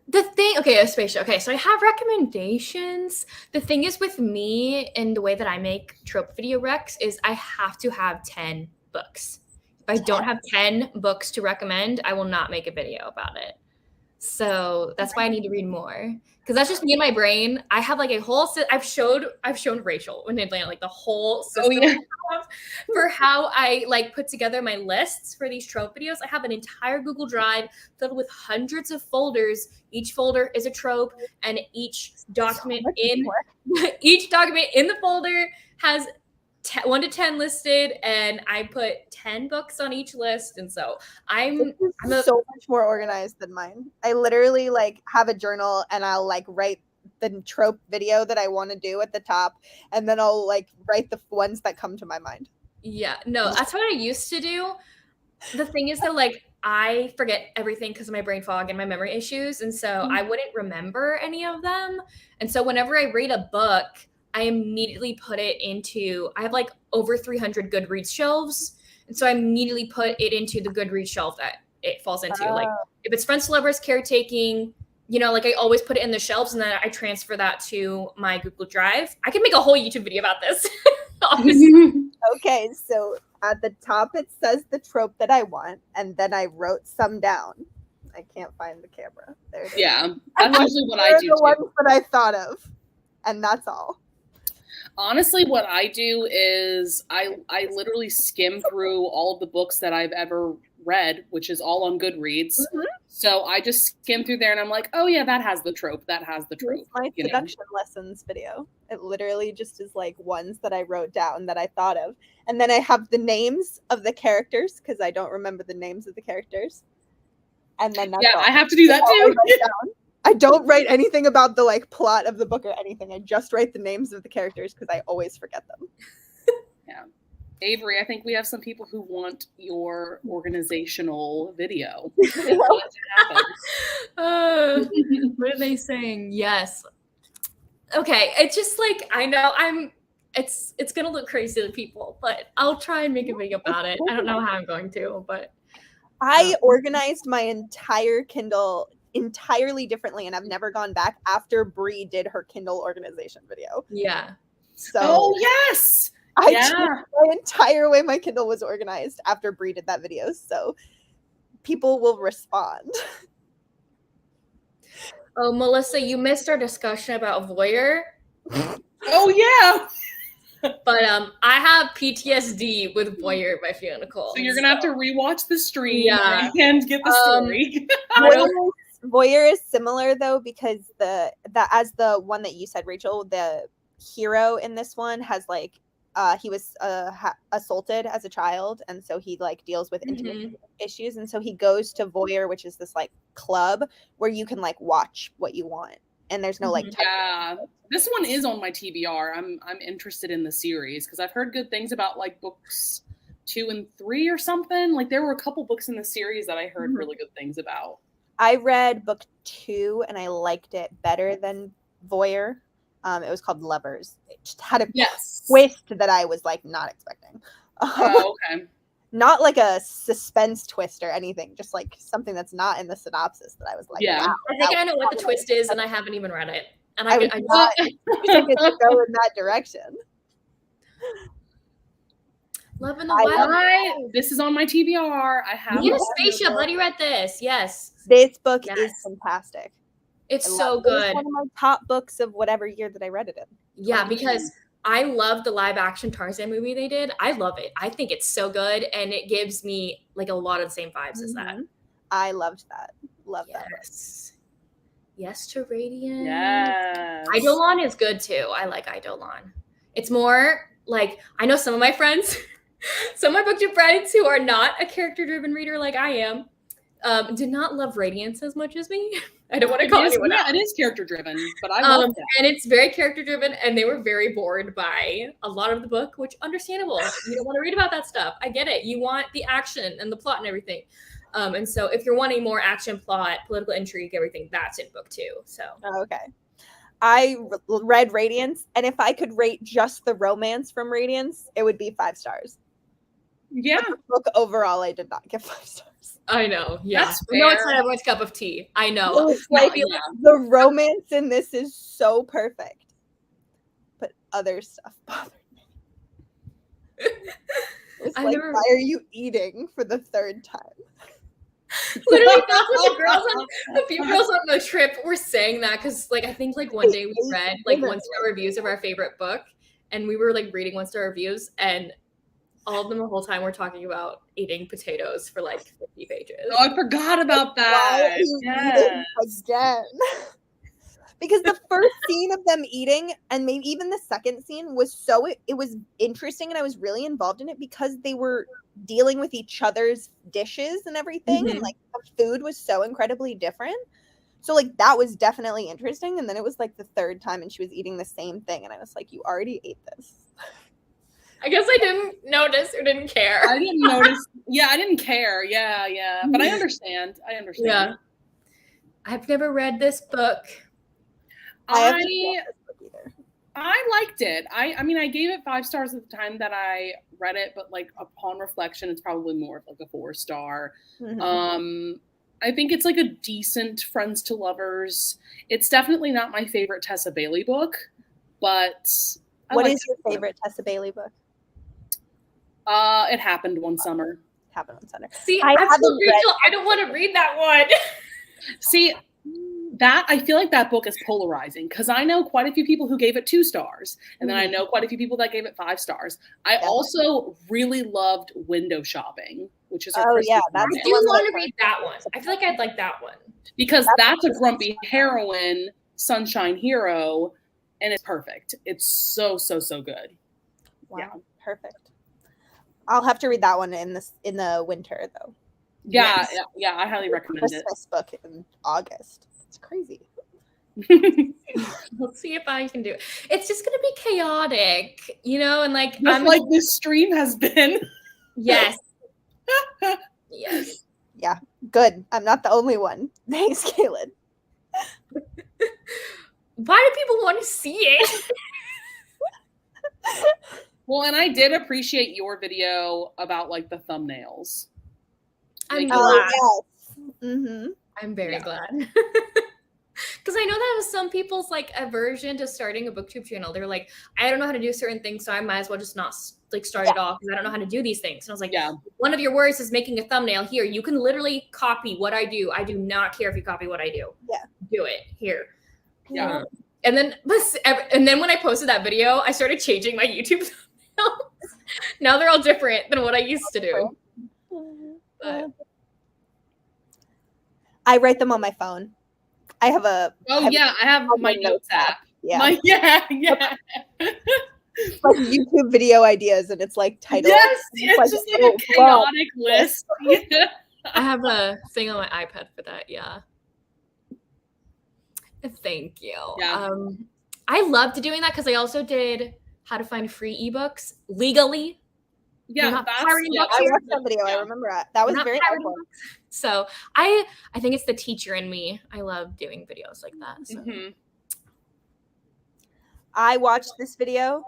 Speaker 1: The thing, okay, Aspacia. Okay, so I have recommendations. The thing is with me and the way that I make trope video recs is I have to have 10 books. If I don't have 10 books to recommend, I will not make a video about it. So that's why I need to read more. Because that's just me in my brain. I have like a whole I've shown Rachel when they like the whole system for how I like put together my lists for these trope videos. I have an entire Google Drive filled with hundreds of folders. Each folder is a trope, and each document in the folder has 1 to 10 listed, and I put 10 books on each list, and so I'm
Speaker 3: so much more organized than mine. I literally like have a journal and I'll like write the trope video that I want to do at the top, and then I'll like write the ones that come to my mind.
Speaker 1: Yeah, no, that's what I used to do. The thing is, though, like, I forget everything because of my brain fog and my memory issues, and so I wouldn't remember any of them. And so whenever I read a book, I immediately put it into, I have like over 300 Goodreads shelves, and so I immediately put it into the Goodreads shelf that it falls into. Like, if it's friends to lovers, caretaking, you know, like I always put it in the shelves, and then I transfer that to my Google Drive. I could make a whole YouTube video about this.
Speaker 3: Okay, so at the top it says the trope that I want, and then I wrote some down. I can't find the camera. There it is.
Speaker 2: Yeah, that's usually what I do
Speaker 3: the
Speaker 2: too.
Speaker 3: ones that I thought of, and that's all.
Speaker 2: Honestly, what I do is I literally skim through all of the books that I've ever read, which is all on Goodreads.
Speaker 3: Mm-hmm.
Speaker 2: So I just skim through there and I'm like, oh yeah, that has the trope. That has the trope.
Speaker 3: It's my seduction lessons video. It literally just is like ones that I wrote down that I thought of. And then I have the names of the characters because I don't remember the names of the characters. And then that's all.
Speaker 2: I have to do that too.
Speaker 3: I don't write anything about the like plot of the book or anything. I just write the names of the characters because I always forget them.
Speaker 2: Yeah. Avery, I think we have some people who want your organizational video.
Speaker 1: What are they saying? Yes. Okay, it's just like, I know it's gonna look crazy to people, but I'll try and make a video about it. I don't know how I'm going to, but
Speaker 3: I organized my entire Kindle entirely differently, and I've never gone back after Bree did her Kindle organization video.
Speaker 1: Yeah.
Speaker 3: So
Speaker 2: yes.
Speaker 3: I changed my entire way my Kindle was organized after Bree did that video. So people will respond.
Speaker 1: Oh, Melissa, you missed our discussion about Voyeur.
Speaker 2: Oh yeah.
Speaker 1: But I have PTSD with Voyeur by Fiona Cole.
Speaker 2: So you're gonna have to rewatch the stream and get the story.
Speaker 3: Voyeur is similar though, because as the one that you said, Rachel, the hero in this one has like he was assaulted as a child, and so he like deals with intimate issues, and so he goes to Voyeur, which is this like club where you can like watch what you want, and there's no like
Speaker 2: this one is on my TBR. I'm interested in the series because I've heard good things about like books 2 and 3 or something. Like there were a couple books in the series that I heard really good things about.
Speaker 3: I read book 2 and I liked it better than Voyeur. It was called Lovers. It just had a twist that I was like not expecting.
Speaker 2: Okay.
Speaker 3: Not like a suspense twist or anything, just like something that's not in the synopsis that I was like, wow,
Speaker 1: I think I know what the twist is, and I haven't even read it. And
Speaker 3: I was not expecting to go in that direction.
Speaker 1: Love in the Wild.
Speaker 2: This is on my TBR. I have
Speaker 1: Me and a Spaceship. Letty read this. Yes.
Speaker 3: This book is fantastic.
Speaker 1: It's so good.
Speaker 3: It's one of my top books of whatever year that I read it in.
Speaker 1: Yeah, because I love the live action Tarzan movie they did. I love it. I think it's so good, and it gives me like a lot of the same vibes as that.
Speaker 3: I loved that. Love that.
Speaker 1: Yes to Radiant.
Speaker 2: Yes.
Speaker 1: Eidolon is good too. I like Eidolon. It's more like, I know some of my friends, some of my book friends who are not a character-driven reader like I am, did not love Radiance as much as me. I don't want to call anyone out.
Speaker 2: It is character-driven, but I love that.
Speaker 1: And it's very character-driven, and they were very bored by a lot of the book, which understandable. You don't want to read about that stuff. I get it. You want the action and the plot and everything. And so if you're wanting more action, plot, political intrigue, everything, that's in book 2. So
Speaker 3: okay. I read Radiance, and if I could rate just the romance from Radiance, it would be 5 stars.
Speaker 2: Yeah.
Speaker 3: But the book overall, I did not give 5 stars.
Speaker 1: I know. Yeah.
Speaker 2: That's
Speaker 1: fair. No, it's not everyone's cup of tea. I know.
Speaker 3: Like, the romance in this is so perfect. But other stuff bothered me. It's like, why are you eating for the 3rd time?
Speaker 1: Literally, that's what the few girls on the trip were saying that, because like I think like one day we read like 1-star reviews of our favorite book, and we were like reading 1-star reviews, and all of them the whole time were talking about eating potatoes for like 50 pages.
Speaker 2: Oh, I forgot about that.
Speaker 3: Again. Because the first scene of them eating, and maybe even the second scene, was it was interesting, and I was really involved in it because they were dealing with each other's dishes and everything, and like the food was so incredibly different. So like that was definitely interesting. And then it was like the third time and she was eating the same thing. And I was like, you already ate this.
Speaker 1: I guess I didn't notice or didn't care.
Speaker 2: I didn't notice. Yeah, I didn't care. Yeah. But I understand.
Speaker 1: Yeah. I've never read this book.
Speaker 3: I haven't read this book either.
Speaker 2: I liked it. I mean, I gave it 5 stars at the time that I read it, but like upon reflection, it's probably more of like a 4-star. I think it's like a decent friends to lovers. It's definitely not my favorite Tessa Bailey book, but
Speaker 3: what is your favorite Tessa Bailey book?
Speaker 2: It Happened One Summer.
Speaker 3: Happened One Summer.
Speaker 1: See, I don't want to read that one.
Speaker 2: See, that I feel like that book is polarizing because I know quite a few people who gave it 2 stars, and then I know quite a few people that gave it 5 stars. I also really loved Window Shopping, which is
Speaker 3: that's I
Speaker 1: do want to read that one. I feel like I'd like that one
Speaker 2: because that's a grumpy heroine, sunshine hero, and it's perfect. It's so good.
Speaker 3: Wow, yeah. Perfect. I'll have to read that one in the winter though.
Speaker 2: Yeah, I highly recommend it.
Speaker 3: Christmas book in August. It's crazy.
Speaker 1: Let's see if I can do it. It's just gonna be chaotic, and like
Speaker 2: just like this stream has been.
Speaker 1: Yes. Yes.
Speaker 3: Yeah. Good. I'm not the only one. Thanks, Kaylin.
Speaker 1: Why do people want to see it?
Speaker 2: Well, and I did appreciate your video about like the thumbnails.
Speaker 1: I'm glad.
Speaker 3: Yes.
Speaker 1: I'm very glad. Because I know that was some people's like aversion to starting a booktube channel. They're like, I don't know how to do certain things, so I might as well just not like start it off because I don't know how to do these things. And I was like, one of your words is making a thumbnail. Here, you can literally copy what I do. I do not care if you copy what I do.
Speaker 3: Yeah,
Speaker 1: do it here.
Speaker 2: Yeah.
Speaker 1: And then when I posted that video, I started changing my YouTube thumbnails. Now they're all different than what I used to do. But
Speaker 3: I write them on my phone. I have a.
Speaker 2: I have my notes app.
Speaker 3: Yeah.
Speaker 2: Yeah.
Speaker 3: Like YouTube video ideas, and it's like title.
Speaker 2: Yes, it's just like a chaotic list. Yeah.
Speaker 1: I have a thing on my iPad for that. Yeah. Thank you.
Speaker 2: Yeah.
Speaker 1: I loved doing that because I also did how to find free ebooks legally.
Speaker 2: Yeah,
Speaker 3: I watched that video. I remember that was very helpful.
Speaker 1: So I think it's the teacher in me. I love doing videos like that. So.
Speaker 3: I watched this video,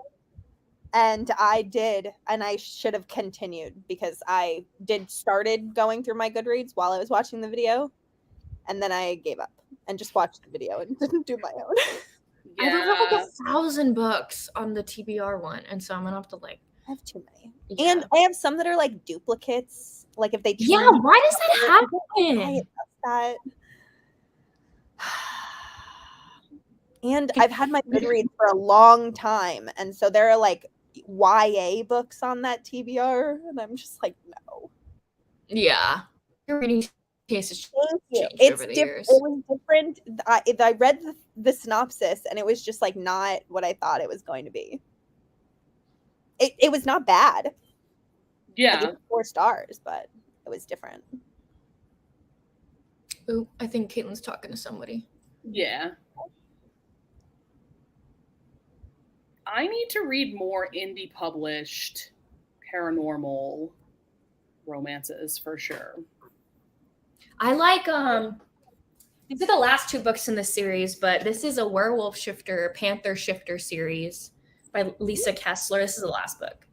Speaker 3: and I should have continued because I started going through my Goodreads while I was watching the video, and then I gave up and just watched the video and didn't do my own.
Speaker 1: Yeah. I have like 1,000 books on the TBR one, and so I'm gonna have to like.
Speaker 3: I have too many. Yeah. And I have some that are like duplicates. Like if they
Speaker 1: why does that happen?
Speaker 3: That. And I've had my Goodreads for a long time, and so there are like YA books on that TBR, and I'm just like, no.
Speaker 1: Yeah, your reading taste has
Speaker 3: changed over the years. It was different. I read the synopsis, and it was just like not what I thought it was going to be. It was not bad.
Speaker 2: Yeah.
Speaker 3: Like 4 stars, but it was different.
Speaker 1: Oh, I think Caitlin's talking to somebody.
Speaker 2: Yeah. I need to read more indie published paranormal romances for sure.
Speaker 1: I like these are the last 2 books in the series, but this is a werewolf shifter, panther shifter series by Lisa Kessler. This is the last book,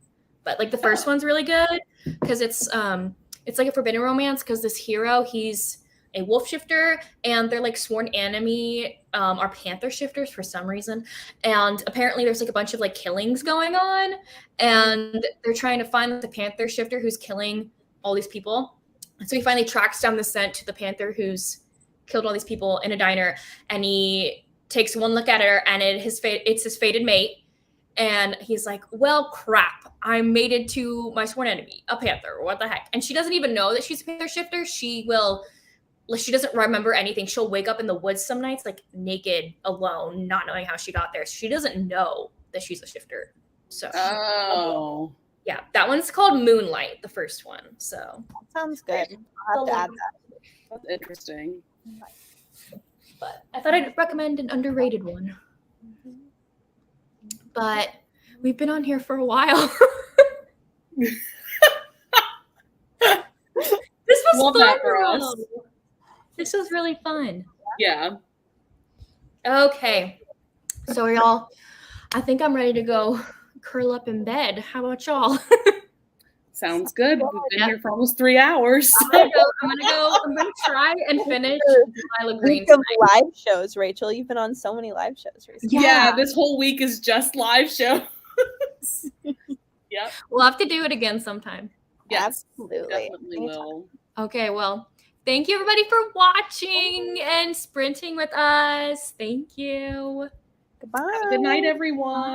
Speaker 1: but like the first one's really good because it's like a forbidden romance because this hero, he's a wolf shifter, and they're like sworn enemy are panther shifters for some reason, and apparently there's like a bunch of like killings going on, and they're trying to find the panther shifter who's killing all these people. And so he finally tracks down the scent to the panther who's killed all these people in a diner, and he takes one look at her, and it's his fated mate. And he's like, well, crap, I'm mated to my sworn enemy, a panther. What the heck? And she doesn't even know that she's a panther shifter. She doesn't remember anything. She'll wake up in the woods some nights, like naked, alone, not knowing how she got there. So she doesn't know that she's a shifter. So, yeah, that one's called Moonlight, the first one. So
Speaker 3: that sounds good. I'll have to add that.
Speaker 2: That's interesting.
Speaker 1: but I thought I'd recommend an underrated one. But we've been on here for a while. This was
Speaker 2: Love
Speaker 1: fun.
Speaker 2: that for us.
Speaker 1: though. This was really fun.
Speaker 2: Yeah.
Speaker 1: Okay. So y'all, I think I'm ready to go curl up in bed. How about y'all?
Speaker 2: Sounds good. We've been
Speaker 1: Yeah.
Speaker 2: here for almost 3 hours.
Speaker 1: I'm gonna try and finish Lila Green
Speaker 3: Week of
Speaker 1: tonight.
Speaker 3: live shows, Rachel. You've been on so many live shows recently.
Speaker 2: Yeah, this whole week is just live shows. Yep.
Speaker 1: We'll have to do it again sometime.
Speaker 2: Yes,
Speaker 3: Absolutely.
Speaker 2: definitely
Speaker 3: Anytime.
Speaker 2: will.
Speaker 1: Okay, well, thank you everybody for watching and sprinting with us. Thank you.
Speaker 3: Goodbye.
Speaker 2: Have a good night, everyone.